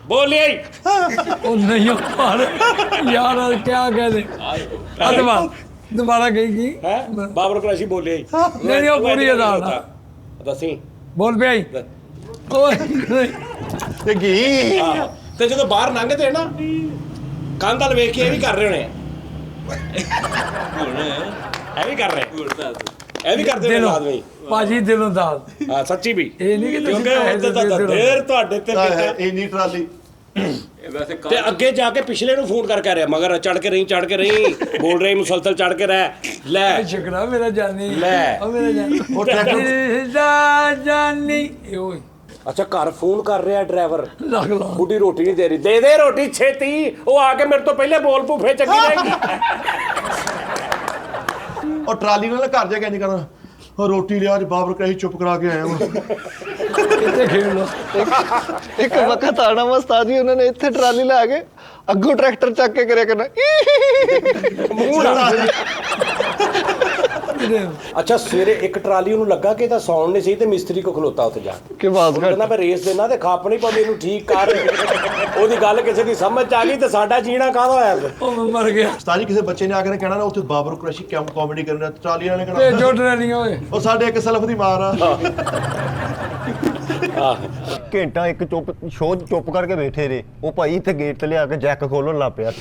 ਬੋਲੀ ਉਹ ਨਹੀਂ ਉਹ ਮਾਰ ਯਾਰ ਕਿਆ ਕਹਦੇ ਦੁਬਾਰਾ ਗਈ ਕੀ ਹੈ ਬਾਬਰ ਕੁਰੈਸ਼ੀ ਬੋਲੀ ਨਹੀਂ ਉਹ ਪੂਰੀ ਅਦਾ ਦੱਸੀ ਬੋਲ ਪਿਆ ਈ। ਓਏ ਨਹੀਂ। ਤੇ ਕੀ ਆਹੋ। ਤੇ ਜਦੋਂ ਬਾਹਰ ਲੰਘਦੇ ਨਾ ਕੰਧ ਵੱਲ ਵੇਖ ਕੇ ਇਹ ਵੀ ਕਰ ਰਹੇ ਹੋਣੇ ਆ। ਇਹ ਵੀ ਕਰ ਰਹੇ ਇਹ ਵੀ ਕਰਦੇ ਨੇ ਦਿਲੋਂ ਆਦਮੀ। ਭਾਜੀ ਦਿਲੋਂ ਦਾਲ ਹਾਂ ਸੱਚੀ ਵੀ ਇਹ ਨਹੀਂ ਕਿ ਤੁਸੀਂ ਕਿਉਂਕਿ ਉਹਦੇ ਤਾਂ ਦਿਲੋਂ। ਦੇਰ ਤੁਹਾਡੇ ਤੇ ਬੇਟਾ। ਇੰਨੀ ਟਰਾਲੀ ਇਹ ਵੈਸੇ ਤੇ ਅੱਗੇ ਜਾ ਕੇ ਪਿਛਲੇ ਨੂੰ ਫੋਨ ਕਰਕੇ ਆ ਰਿਹਾ ਮਗਰ ਚੜ ਕੇ ਰਹੀ ਬੋਲ ਰਹੀ ਮੁਸਲਸਲ ਚੜ ਕੇ ਰਹਿ ਲੈ ਸ਼ੁਕਰਾ ਮੇਰਾ ਜਾਨੀ ਲੈ। ਉਹ ਮੇਰਾ ਜਾਨੀ ਉਹ ਟਰੈਕਟਰ ਦਾ ਜਾਨੀ ਇਹ ਓਏ ਅੱਛਾ ਘਰ ਫੋਨ ਕਰ ਰਿਹਾ ਡਰਾਈਵਰ ਲੱਗ ਲਾ ਬੁੱਢੀ ਰੋਟੀ ਨਹੀਂ ਦੇ ਰਹੀ ਦੇ ਰੋਟੀ ਛੇਤੀ ਉਹ ਆ ਕੇ ਮੇਰੇ ਤੋਂ ਪਹਿਲੇ ਬੋਲ ਭੁੱਫੇ ਚੱਕੀ ਰਹੇਗੀ ਉਹ ਟਰਾਲੀ ਨਾਲ ਘਰ ਜਾ ਕੇ ਨਹੀਂ ਕਰਨਾ, ਉਹ ਰੋਟੀ ਲਿਆ ਅੱਜ ਬਾਬਰ ਕਹੀ ਚੁੱਪ ਕਰਾ ਕੇ ਆਇਆ ਮੈਂ। ਇੱਥੇ ਖੇਡ ਲੋ ਇੱਕ ਵਕਤ ਆਣਾ ਉਸਤਾਦ ਜੀ, ਉਹਨਾਂ ਨੇ ਇੱਥੇ ਟਰਾਲੀ ਲਾ ਕੇ ਅੱਗੋਂ ਟਰੈਕਟਰ ਚੱਕ ਕੇ ਕਰਿਆ ਕਰਨਾ ਮੂੰਹ ਨਾਲ ਅੱਛਾ ਸਵੇਰੇ ਇੱਕ ਟਰਾਲੀ ਉਹਨੂੰ ਲੱਗਾ ਕਿ ਇਹਦਾ ਸਾਊਂਡ ਨਹੀਂ ਸਹੀ ਤੇ ਮਿਸਤਰੀ ਕੋ ਖਲੋਤਾ ਉੱਥੇ ਜਾ ਕੇ ਕਿ ਬਾਤ ਕਹਿੰਦਾ ਮੈਂ ਰੇਸ ਦੇਣਾ ਤੇ ਖੱਪ ਨਹੀਂ ਪਾਉਂਦੀ ਇਹਨੂੰ ਠੀਕ ਕਰ ਉਹਦੀ ਗੱਲ ਕਿਸੇ ਦੀ ਸਮਝ ਚ ਆ ਗਈ ਤੇ ਸਾਡਾ ਜੀਣਾ ਕਾਹਦਾ ਹੋਇਆ ਫਿਰ? ਉਹ ਮੈਂ ਮਰ ਗਿਆ ਉਸਤਾਦ ਜੀ ਕਿਸੇ ਬੱਚੇ ਨੇ ਆ ਕੇ ਕਹਿਣਾ ਨਾ ਉੱਥੇ ਬਾਬਰ ਕੁਰੈਸ਼ੀ ਕਿਉਂ ਕਾਮੇਡੀ ਕਰ ਰਿਹਾ, ਟਰਾਲੀ ਵਾਲੇ ਤੇ ਕਹਿਣਾ ਜੋ ਟਰੈਲੀਆਂ ਓਏ ਉਹ ਸਾਡੇ ਇੱਕ ਸਲਫ ਦੀ ਮਾਰ ਆ। ਘੰਟਾ ਇੱਕ ਚੁੱਪ ਕਰਕੇ ਬੈਠੇ ਰਹੇ। ਉਹ ਭਾਈ ਇੱਥੇ ਗੇਟ ਤੇ ਲਿਆ ਕੇ ਜੈਕ ਖੋਲਣ ਲੱਗ ਪਿਆ।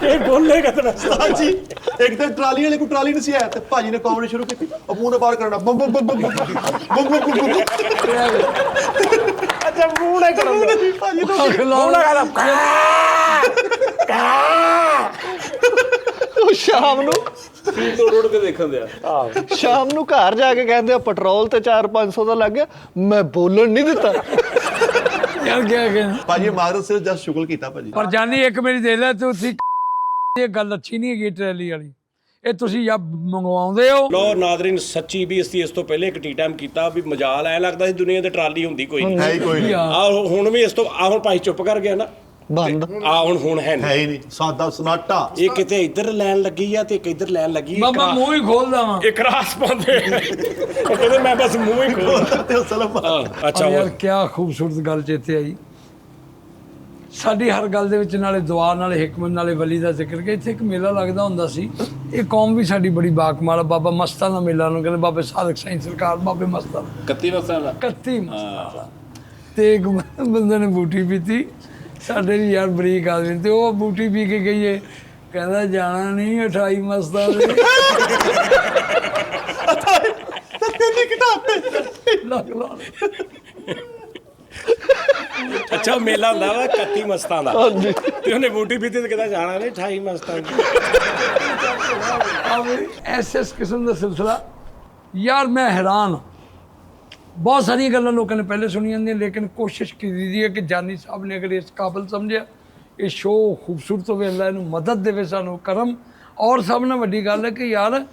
ਇਹ ਬੋਲੇਗਾ ਤਾਂ ਉਸਤਾਦ ਜੀ ਇੱਕ ਦਿਨ ਟਰਾਲੀ ਵਾਲੇ ਕੋ ਟਰਾਲੀ ਨਹੀਂ ਸੀ ਆਇਆ ਤੇ ਭਾਜੀ ਨੇ ਕਾਮੇਡੀ ਸ਼ੁਰੂ ਕੀਤੀ, ਉਹ ਮੂੰਹ ਨਾਲ ਬਾਹਰ ਕਰਨਾ bomb bomb bomb bomb bomb bomb ਅੱਛਾ ਮੂੰਹ ਨਾ ਕਰੋ ਭਾਜੀ ਨੂੰ ਮੂੰਹ ਨਾ ਉਹ ਸ਼ਾਮ ਨੂੰ ਤੋਂ ਰੋਡ ਤੇ ਦੇਖਣ ਦਿਆ ਸ਼ਾਮ ਨੂੰ ਘਰ ਜਾ ਕੇ ਕਹਿੰਦੇ ਆ ਪੈਟਰੋਲ ਤੇ 400-500 ਦਾ ਲੱਗ ਗਿਆ, ਮੈਂ ਬੋਲਣ ਨਹੀਂ ਦਿੱਤਾ। ਯਾਰ ਕਿਆ ਕਹਿਣਾ ਭਾਜੀ ਮਾਰਤ ਸਿਰ ਜਸ ਸ਼ੁਕਰ ਕੀਤਾ ਭਾਜੀ। ਪਰ ਜਾਨੀ ਇੱਕ ਮੇਰੀ ਦੇ ਲੈ ਤੁਸੀਂ ਇਹ ਗੱਲ ਅੱਛੀ ਨਹੀਂ ਹੈਗੀ ਟਰੈਲੀ ਵਾਲੀ, ਇਹ ਤੁਸੀਂ ਜਾਂ ਮੰਗਵਾਉਂਦੇ ਹੋ। ਲੋ ਨਾਜ਼ਰੀਨ ਸੱਚੀ ਵੀ ਅਸੀਂ ਇਸ ਤੋਂ ਪਹਿਲੇ ਇੱਕ ਟੀ ਟਾਈਮ ਕੀਤਾ ਵੀ ਮਜਾਲ ਐ ਲੱਗਦਾ ਸੀ ਦੁਨੀਆ ਤੇ ਟਰਾਲੀ ਹੁੰਦੀ ਕੋਈ ਨਹੀਂ ਹੈ ਹੀ ਕੋਈ ਨਹੀਂ, ਆ ਹੁਣ ਵੀ ਇਸ ਤੋਂ ਆ ਹੁਣ ਭਾਈ ਚੁੱਪ ਕਰ ਗਿਆ ਨਾ ਬੰਦ ਆ ਹੁਣ ਹੈ ਹੈ ਨਹੀਂ ਹੀ ਨਹੀਂ, ਸਾਦਾ ਸਨਾਟਾ। ਇਹ ਕਿਤੇ ਇੱਧਰ ਲੈਣ ਲੱਗੀ ਆ ਤੇ ਇੱਕ ਇੱਧਰ ਲੈਣ ਲੱਗੀ ਬਾਬਾ ਮੂੰਹ ਹੀ ਖੋਲਦਾ ਵਾਂ। ਇੱਕ ਰਾਸ ਪਾਉਂਦੇ ਉਹ ਕਹਿੰਦੇ ਮੈਂ ਬਸ ਮੂੰਹ ਹੀ ਖੋਲ ਤੇ ਉਹ ਸਲਫ ਅੱਛਾ ਔਰ ਯਾਰ ਉਹ ਕਿਆ ਖੂਬਸੂਰਤ ਗੱਲ ਚੇਤੇ ਆਈ। ਸਾਡੀ ਹਰ ਗੱਲ ਦੇ ਵਿੱਚ ਨਾਲੇ ਦੁਆ ਨਾਲੇ ਹਿਕਮਤ ਨਾਲੇ ਵਲੀ ਦਾ ਜ਼ਿਕਰ ਕਿ ਇੱਥੇ ਇੱਕ ਮੇਲਾ ਲੱਗਦਾ ਹੁੰਦਾ ਸੀ। ਇਹ ਕੌਮ ਵੀ ਸਾਡੀ ਬੜੀ ਬਾਕਮਾਲ ਆ। ਬਾਬਾ ਮਸਤਾਂ ਦਾ ਮੇਲਾ ਨੂੰ ਕਹਿੰਦੇ, ਬਾਬੇ ਸਾਦਕ ਸਾਈਂ ਸਰਕਾਰ ਬਾਬੇ ਮਸਤਾਂ 31 ਵਰਸਾਂ ਦਾ 31 ਮਸਤਾਂ। ਤੇ ਇੱਕ ਬੰਦੇ ਨੇ ਬੂਟੀ ਪੀਤੀ, ਸਾਡੇ ਵੀ ਯਾਰ ਬਰੀਕ ਆਦਮੀ, ਤੇ ਉਹ ਬੂਟੀ ਪੀ ਕੇ ਗਈਏ, ਕਹਿੰਦਾ ਜਾਣਾ ਨਹੀਂ 28 ਮਸਤਾਂ ਦੇ ਲੱਗ ਲਾ। ਅੱਛਾ ਮੇਲਾ ਹੁੰਦਾ ਵਾ 31 ਮਸਤਾਂ ਦਾ, ਤੇ ਉਹਨੇ ਬੂਟੀ ਪੀਤੀ ਤੇ ਕਹਿੰਦਾ ਜਾਣਾ ਨਹੀਂ 28 ਮਸਤਾਂ ਦੀ। ਐਸ ਕਿਸਮ ਦਾ ਸਿਲਸਿਲਾ ਯਾਰ ਮੈਂ ਹੈਰਾਨ। ਬਹੁਤ ਸਾਰੀਆਂ ਗੱਲਾਂ ਲੋਕਾਂ ਨੇ ਪਹਿਲੇ ਸੁਣੀਆਂ ਹੁੰਦੀਆਂ, ਲੇਕਿਨ ਕੋਸ਼ਿਸ਼ ਕੀਤੀ ਦੀ ਹੈ ਕਿ ਜਾਨੀ ਸਾਹਿਬ ਨੇ ਅਗਰ ਇਸ ਕਾਬਲ ਸਮਝਿਆ, ਇਹ ਸ਼ੋਅ ਖੂਬਸੂਰਤ ਹੋਵੇ, ਅੱਲਾ ਇਹਨੂੰ ਮਦਦ ਦੇਵੇ, ਸਾਨੂੰ ਕਰਮ। ਔਰ ਸਭ ਨਾਲ ਵੱਡੀ ਗੱਲ ਹੈ ਕਿ ਯਾਰ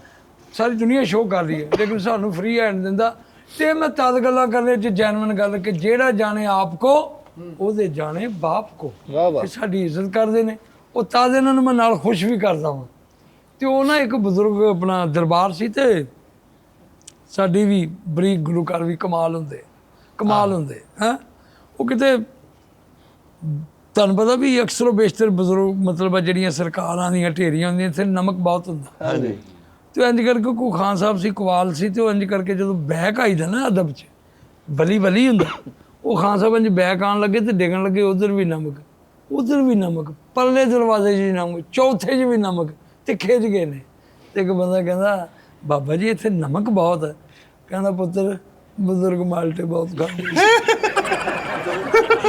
ਸਾਰੀ ਦੁਨੀਆ ਸ਼ੋਅ ਕਰ ਰਹੀ ਹੈ, ਲੇਕਿਨ ਸਾਨੂੰ ਫ੍ਰੀ ਹੈਂਡ ਦਿੰਦਾ। ਤੇ ਮੈਂ ਤਦ ਗੱਲਾਂ ਕਰ ਰਿਹਾ, ਜੇ ਜੈਨੂਇਨ ਗੱਲ ਕਿ ਜਿਹੜਾ ਜਾਣੇ ਆਪ ਕੋ ਉਹਦੇ ਜਾਣੇ ਬਾਪ ਕੋ। ਵਾਹ ਵਾਹ। ਇਹ ਸਾਡੀ ਇੱਜ਼ਤ ਕਰਦੇ ਨੇ, ਉਹ ਤਦ ਇਹਨਾਂ ਨੂੰ ਮੈਂ ਨਾਲ ਖੁਸ਼ ਵੀ ਕਰਦਾ ਵਾਂ। ਤੇ ਉਹ ਨਾ ਇੱਕ ਬਜ਼ੁਰਗ ਆਪਣਾ ਦਰਬਾਰ ਸੀ, ਤੇ ਸਾਡੀ ਵੀ ਬਰੀਕ ਗੁਲੂਕਾਰ ਵੀ ਕਮਾਲ ਹੁੰਦੇ ਹੈਂ। ਉਹ ਕਿਤੇ ਤੁਹਾਨੂੰ ਪਤਾ ਵੀ ਅਕਸਰ ਬੇਸ਼ਤਰ ਬਜ਼ੁਰਗ ਮਤਲਬ ਆ ਜਿਹੜੀਆਂ ਸਰਕਾਰਾਂ ਦੀਆਂ ਢੇਰੀਆਂ ਹੁੰਦੀਆਂ, ਇੱਥੇ ਨਮਕ ਬਹੁਤ ਹੁੰਦਾ। ਹਾਂਜੀ। ਤੇ ਇੰਜ ਕਰਕੇ ਕੋਈ ਖਾਨ ਸਾਹਿਬ ਸੀ, ਕਵਾਲ ਸੀ, ਤੇ ਉਹ ਇੰਜ ਕਰਕੇ ਜਦੋਂ ਬੈਕ ਆਈਦਾ ਨਾ ਅਦਬ 'ਚ ਵਲੀ ਹੁੰਦਾ, ਉਹ ਖਾਨ ਸਾਹਿਬ ਇੰਜ ਬੈਕ ਆਉਣ ਲੱਗੇ ਤੇ ਡਿੱਗਣ ਲੱਗੇ, ਉਧਰ ਵੀ ਨਮਕ, ਪਰਲੇ ਦਰਵਾਜ਼ੇ 'ਚ ਵੀ ਨਮਕ, ਚੌਥੇ 'ਚ ਵੀ ਨਮਕ, ਤੇ ਖਿੱਚ ਗਏ ਨੇ। ਤੇ ਇੱਕ ਬੰਦਾ ਕਹਿੰਦਾ ਬਾਬਾ ਜੀ ਇੱਥੇ ਨਮਕ ਬਹੁਤ ਹੈ। ਕਹਿੰਦਾ ਪੁੱਤਰ ਬਜ਼ੁਰਗ ਮਾਲਟੇ ਬਹੁਤ ਖਾਂਦੇ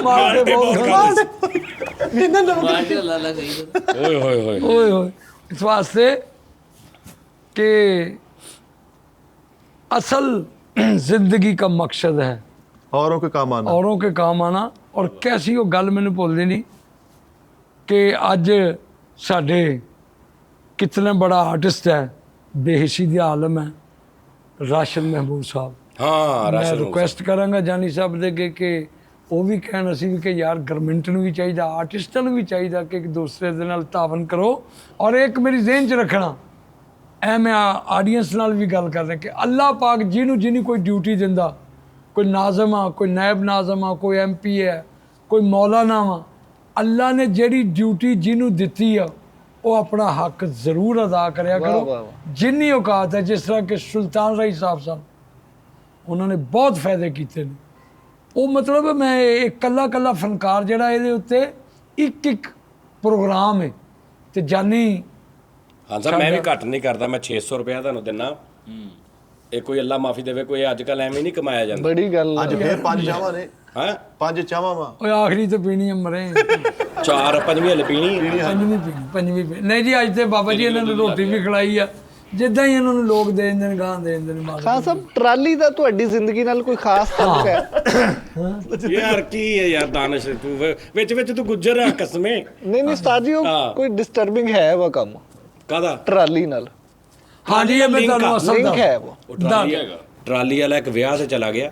ਮਾਲਟੇ ਬਹੁਤ ਖਾਂਦੇ ਓਏ ਇਸ ਵਾਸਤੇ कि असल जिंदगी का मकसद है औरों के काम आना। औरों के काम आना। और कैसी वो गल मैंने भुलदी नहीं कि अज साडे कितना बड़ा आर्टिस्ट है, बेहिसी दी आलम है, राशिद महबूब साहब। ਹਾਂ मैं ਰਾਸ਼ਨ रिक्वेस्ट करांगा जानी साहब दे अगे कि ਉਹ ਵੀ ਕਹਿਣ, ਅਸੀਂ ਵੀ ਕਿ ਯਾਰ ਗਵਰਨਮੈਂਟ ਨੂੰ ਵੀ ਚਾਹੀਦਾ, ਆਰਟਿਸਟਾਂ ਨੂੰ ਵੀ ਚਾਹੀਦਾ ਕਿ ਇੱਕ ਦੂਸਰੇ ਦੇ ਨਾਲ ਤਾਵਨ ਕਰੋ। ਔਰ ਇੱਕ ਮੇਰੀ ਜ਼ਿਹਨ 'ਚ ਰੱਖਣਾ, ਐ ਮੈਂ ਆਡੀਅנס ਨਾਲ ਵੀ ਗੱਲ ਕਰ ਰਿਹਾ ਕਿ ਅੱਲਾਹ ਪਾਕ ਜਿਹਨੂੰ ਕੋਈ ਡਿਊਟੀ ਦਿੰਦਾ, ਕੋਈ ਨਾਜ਼ਮ ਆ, ਕੋਈ ਨਾਇਬ ਨਾਜ਼ਮ ਆ, ਕੋਈ MP ਹੈ, ਕੋਈ ਮੌਲਾਨਾ ਵਾ, ਅੱਲਾਹ ਨੇ ਜਿਹੜੀ ਡਿਊਟੀ ਜਿਹਨੂੰ ਦਿੱਤੀ ਆ ਉਹ ਆਪਣਾ ਹੱਕ ਜ਼ਰੂਰ ਅਦਾ ਕਰਿਆ ਕਰੋ ਜਿੰਨੀ ਔਕਾਤ ਹੈ। ਜਿਸ ਤਰ੍ਹਾਂ ਕਿ ਸੁਲਤਾਨ ਰਾਈ ਸਾਹਿਬ ਸਨ, ਉਹਨਾਂ ਨੇ ਬਹੁਤ ਫਾਇਦੇ ਕੀਤੇ ਨੇ। ਉਹ ਮਤਲਬ ਮੈਂ ਇੱਕ ਕੱਲਾ ਫਨਕਾਰ ਜਿਹੜਾ ਇਹਦੇ ਉੱਤੇ ਇੱਕ ਪ੍ਰੋਗਰਾਮ ਹੈ। ਤੇ ਜਾਨੀ ਹਾਂ ਸਰ ਮੈਂ ਵੀ ਘੱਟ ਨਹੀਂ ਕਰਦਾ, ਮੈਂ 600 ਰੁਪਇਆ ਤੁਹਾਨੂੰ ਦਿੰਨਾ। ਇਹ ਕੋਈ ਅੱਲਾ ਮਾਫੀ ਦੇਵੇ, ਕੋਈ ਅੱਜ ਕੱਲ ਐਵੇਂ ਨਹੀਂ ਕਮਾਇਆ ਜਾਂਦਾ। ਬੜੀ ਗੱਲ ਅੱਜ ਫੇਰ 5 ਚਾਵਾਂ ਨੇ। ਹਾਂ 5 ਚਾਵਾਂ ਵਾ। ਓਏ ਆਖਰੀ ਤੇ ਪੀਣੀ ਹੈ, ਮਰੇ 4 5ਵੀਂ ਹਲੇ ਪੀਣੀ ਪੰਜਵੀਂ ਪੀਣੀ ਨਹੀਂ ਜੀ। ਅੱਜ ਤੇ ਬਾਬਾ ਜੀ ਇਹਨਾਂ ਨੂੰ ਰੋਟੀ ਵੀ ਖਿਲਾਈ ਆ, ਜਿੱਦਾਂ ਹੀ ਇਹਨਾਂ ਨੂੰ ਲੋਕ ਦੇ ਦਿੰਦੇ ਨੇ, ਗਾਂ ਦੇ ਦਿੰਦੇ ਨੇ। ਖਾਨ ਸਾਹਿਬ ਟਰਾਲੀ ਦਾ ਤੁਹਾਡੀ ਜ਼ਿੰਦਗੀ ਨਾਲ ਕੋਈ ਖਾਸ ਤਾਲੁਕ ਹੈ? ਯਾਰ ਕੀ ਹੈ ਯਾਰ ਦਾਨਿਸ਼, ਤੂੰ ਵਿੱਚ ਤੂੰ ਗੁੱਜਰ ਆ ਕਸਮੇ। ਨਹੀਂ ਉਸਤਾਦ ਜੀ, ਉਹ ਕੋਈ ਡਿਸਟਰਬਿੰਗ ਹੈ ਉਹ ਕੰਮ ਕਾਹਦਾ? ਟਰਾਲੀ ਨਾਲ ਹਾਂਜੀ ਇਹ ਮੈਂ ਤੁਹਾਨੂੰ ਅਸਲ ਲਿੰਕ ਦਾ ਹੈ ਉਹ। ਟਰਾਲੀ ਵਾਲਾ ਇੱਕ ਵਿਆਹ ਤੇ ਚਲਾ ਗਿਆ,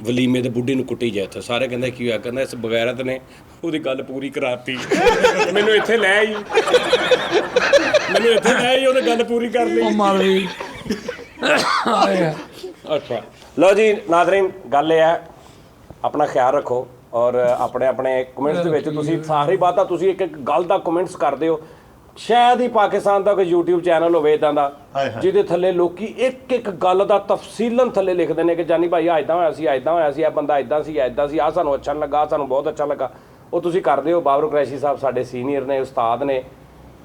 ਵਲੀਮੇ ਦੇ ਬੁੱਢੀ ਨੂੰ ਕੁੱਟੀ ਜਾ ਇੱਥੇ। ਸਾਰੇ ਕਹਿੰਦੇ ਕੀ ਹੋਇਆ? ਕਹਿੰਦਾ ਇਸ ਬਗੈਰਤ ਨੇ ਉਹਦੀ ਗੱਲ ਪੂਰੀ ਕਰਾਤੀ, ਮੈਨੂੰ ਇੱਥੇ ਲੈ ਆਈ, ਉਹਨੇ ਗੱਲ ਪੂਰੀ ਕਰ ਲਈ। ਉਹ ਮਾਰ ਵੀ ਆਇਆ। ਅੱਛਾ ਲਓ ਜੀ ਨਾਜ਼ਰੀਨ, ਗੱਲ ਇਹ ਹੈ ਆਪਣਾ ਖਿਆਲ ਰੱਖੋ ਔਰ ਆਪਣੇ ਕਮੈਂਟਸ ਦੇ ਵਿੱਚ ਤੁਸੀਂ ਸਾਰੀ ਬਾਤਾਂ ਤੁਸੀਂ ਇੱਕ ਗੱਲ ਦਾ ਕਮੈਂਟਸ ਕਰਦੇ ਹੋ। ਸ਼ਾਇਦ ਹੀ ਪਾਕਿਸਤਾਨ ਦਾ ਕੋਈ YouTube ਚੈਨਲ ਹੋਵੇ ਇਦਾਂ ਦਾ ਜਿਹਦੇ ਥੱਲੇ ਲੋਕੀ ਇੱਕ ਗੱਲ ਦਾ ਤਫਸੀਲਨ ਥੱਲੇ ਲਿਖਦੇ ਨੇ ਕਿ ਜਾਨੀ ਭਾਈ ਆ ਇਦਾਂ ਹੋਇਆ ਸੀ, ਇਹ ਬੰਦਾ ਇਦਾਂ ਸੀ, ਆ ਸਾਨੂੰ ਅੱਛਾ ਨਹੀਂ ਲੱਗਾ, ਸਾਨੂੰ ਬਹੁਤ ਅੱਛਾ ਲੱਗਾ। ਉਹ ਤੁਸੀਂ ਕਰਦੇ ਹੋ। ਬਾਬਰ ਕੁਰੈਸ਼ੀ ਸਾਹਿਬ ਸਾਡੇ ਸੀਨੀਅਰ ਨੇ, ਉਸਤਾਦ ਨੇ,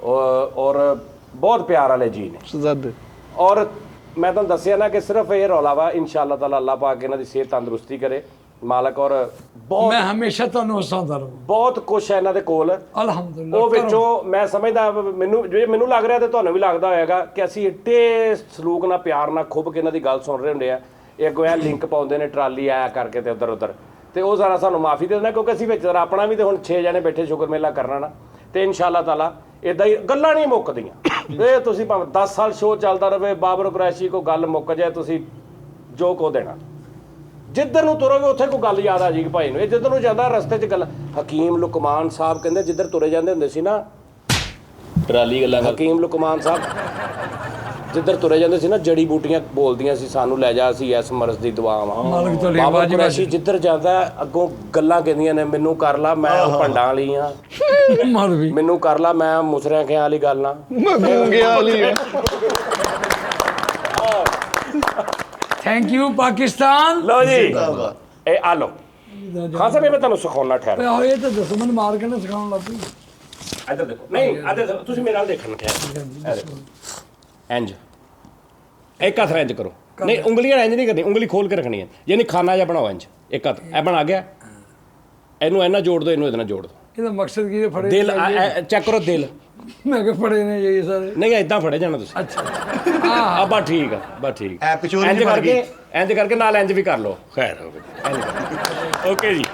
ਔਰ ਬਹੁਤ ਪਿਆਰ ਵਾਲੇ ਜੀ ਨੇ। ਔਰ ਮੈਂ ਤੁਹਾਨੂੰ ਦੱਸਿਆ ਨਾ ਕਿ ਸਿਰਫ ਇਹ ਰੌਲਾ ਵਾ, ਇਨਸ਼ਾਅੱਲਾ ਤਾਲਾ ਅੱਲਾਹ ਪਾਕ ਇਹਨਾਂ ਦੀ ਸਿਹਤ ਤੰਦਰੁਸਤੀ ਕਰੇ ਮਾਲਕ। ਔਰ ਬਹੁਤ ਮੈਂ ਹਮੇਸ਼ਾ ਤੁਹਾਨੂੰ ਹਸਾਉਂਦਾ ਰਹੂੰ। ਬਹੁਤ ਕੁਛ ਹੈ ਇਹਨਾਂ ਦੇ ਕੋਲ ਅਲਹਮਦੁਲਿਲਾ। ਉਹ ਵਿੱਚੋਂ ਮੈਂ ਸਮਝਦਾ ਮੈਨੂੰ ਲੱਗ ਰਿਹਾ ਤੇ ਤੁਹਾਨੂੰ ਵੀ ਲੱਗਦਾ ਹੋਏਗਾ ਕਿ ਅਸੀਂ ਏਡੇ ਸਲੂਕ ਨਾਲ ਪਿਆਰ ਨਾਲ ਖੁੱਭ ਕੇ ਇਹਨਾਂ ਦੀ ਗੱਲ ਸੁਣ ਰਹੇ ਹੁੰਦੇ ਆ। ਇਹ ਗੋਇਆ ਲਿੰਕ ਪਾਉਂਦੇ ਨੇ ਟਰਾਲੀ ਆਇਆ ਕਰਕੇ ਤੇ ਉੱਧਰ ਤੇ ਉਹ ਸਾਰਾ ਸਾਨੂੰ ਮਾਫੀ ਦੇ ਦੇਣਾ, ਕਿਉਂਕਿ ਅਸੀਂ ਵਿੱਚ ਆਪਣਾ ਵੀ ਤੇ ਹੁਣ 6 ਜਣੇ ਬੈਠੇ ਸ਼ੁਕਰ ਮੇਲਾ ਕਰਨਾ ਨਾ। ਤੇ ਇਨਸ਼ਾਅੱਲਾ ਤਾਲਾ ਇਦਾਂ ਹੀ ਗੱਲਾਂ ਨਹੀਂ ਮੁੱਕਦੀਆਂ। ਇਹ ਤੁਸੀਂ ਭਾਵੇਂ 10 ਸਾਲ ਸ਼ੋਅ ਚੱਲਦਾ ਰਹੇ, ਬਾਬਰ ਕੁਰੈਸ਼ੀ ਕੋ ਗੱਲ ਮੁੱਕ ਜਾਏ, ਤੁਸੀਂ ਜੋ ਕੋ ਦੇਣਾ। ਜਿੱਧਰ ਨੂੰ ਤੁਰੋਗੇ ਉੱਥੇ ਕੋਈ ਗੱਲ ਯਾਦ ਆ ਜਾਏਗੀ ਭਾਈ ਨੂੰ। ਇਹ ਜਿੱਧਰ ਨੂੰ ਜਾਂਦਾ ਰਸਤੇ 'ਚ ਗੱਲ, ਹਕੀਮ ਲੁਕਮਾਨ ਸਾਹਿਬ ਕਹਿੰਦੇ ਜਿੱਧਰ ਤੁਰੇ ਜਾਂਦੇ ਹੁੰਦੇ ਸੀ ਨਾ ਟਰਾਲੀ ਗੱਲਾਂ ਹਕੀਮ ਲੁਕਮਾਨ ਸਾਹਿਬ ਜਿੱਧਰ ਤੁਰੇ ਜਾਂਦੇ ਸੀ ਨਾ ਜੜੀ ਬੂਟੀਆਂ ਬੋਲਦੀਆਂ ਸੀ ਸਾਨੂੰ ਲੈ ਜਾ ਅਸੀਂ ਇਸ ਮਰਜ਼ ਦੀ ਦੁਆਵਾਂ ਮਾਲਕ ਤੋਂ ਲੈ ਬਾਬਾ ਬਾਜੀ ਕੁਰੈਸ਼ੀ ਜਿੱਧਰ ਜਾਂਦਾ ਅੱਗੋਂ ਗੱਲਾਂ ਕਹਿੰਦੀਆਂ ਨੇ ਮੈਨੂੰ ਕਰ ਲਾ ਮੈਂ ਉਹ ਭੰਡਾਂ ਵਾਲੀ ਆ ਮਰ ਵੀ ਮੈਨੂੰ ਕਰ ਲਾ ਮੈਂ ਮੁਸਰਿਆਂ ਖਿਆਂ ਵਾਲੀ ਗੱਲ ਨਾ ਮੈਂ ਗੂੰਗਿਆਂ ਵਾਲੀ ਆ ਥੈਂਕ ਯੂ ਪਾਕਿਸਤਾਨ। ਲਓ ਜੀ ਇਹ ਆ ਲਓ ਖਾਨ ਸਾਹਿਬ ਇਹ ਮੈਂ ਤੁਹਾਨੂੰ ਸਿਖਾਉਣਾ ਠਹਿਰ ਓਏ ਇਹ ਤਾਂ ਦੱਸੋ ਮੈਨੂੰ ਮਾਰ ਕੇ ਨਾ ਸਿਖਾਉਣ ਲੱਗ ਪਈ। ਇੱਧਰ ਦੇਖੋ ਨਹੀਂ ਇੱਧਰ ਤੁਸੀਂ ਮੇਰੇ ਨਾਲ ਦੇਖਣ ਠਹਿਰ ਇੰਜ ਇੱਕ ਹੱਥ ਨਾਲ ਇੰਜ ਕਰੋ ਨਹੀਂ ਉਂਗਲੀਆਂ ਇੰਜ ਨਹੀਂ ਕਰਨੀ ਉਂਗਲੀ ਖੋਲ ਕੇ ਰੱਖਣੀ ਹੈ ਯਾਨੀ ਖਾਨਾ ਜਿਹਾ ਬਣਾਓ ਇੰਜ ਇੱਕ ਹੱਥ ਇਹ ਬਣਾ ਗਿਆ ਇਹਨੂੰ ਇੰਨਾ ਜੋੜ ਦਿਓ ਇਹਨੂੰ ਇਹਦੇ ਨਾਲ ਜੋੜ ਦਿਓ ਇਹਦਾ ਮਕਸਦ ਕੀ ਹੈ ਫੜੇ ਦਿਲ ਚੈੱਕ ਕਰੋ ਦਿਲ ਮੈਂ ਕਿ ਫੜੇ ਨੇ ਇਹ ਸਾਰੇ। ਨਹੀਂ ਇਦਾਂ ਫੜੇ ਜਾਣਾ ਤੁਸੀਂ ਅੱਛਾ ਆ ਬਸ ਠੀਕ ਆ ਬਸ ਠੀਕ ਐ ਪਿਛੋਰੀ ਇੰਜ ਜਿਹੀ ਬਣ ਕਰਕੇ ਇੰਜ ਕਰਕੇ ਨਾਲ ਇੰਜ ਵੀ ਕਰ ਲਓ ਖੈਰ ਹੋ ਗਈ ਓਕੇ ਜੀ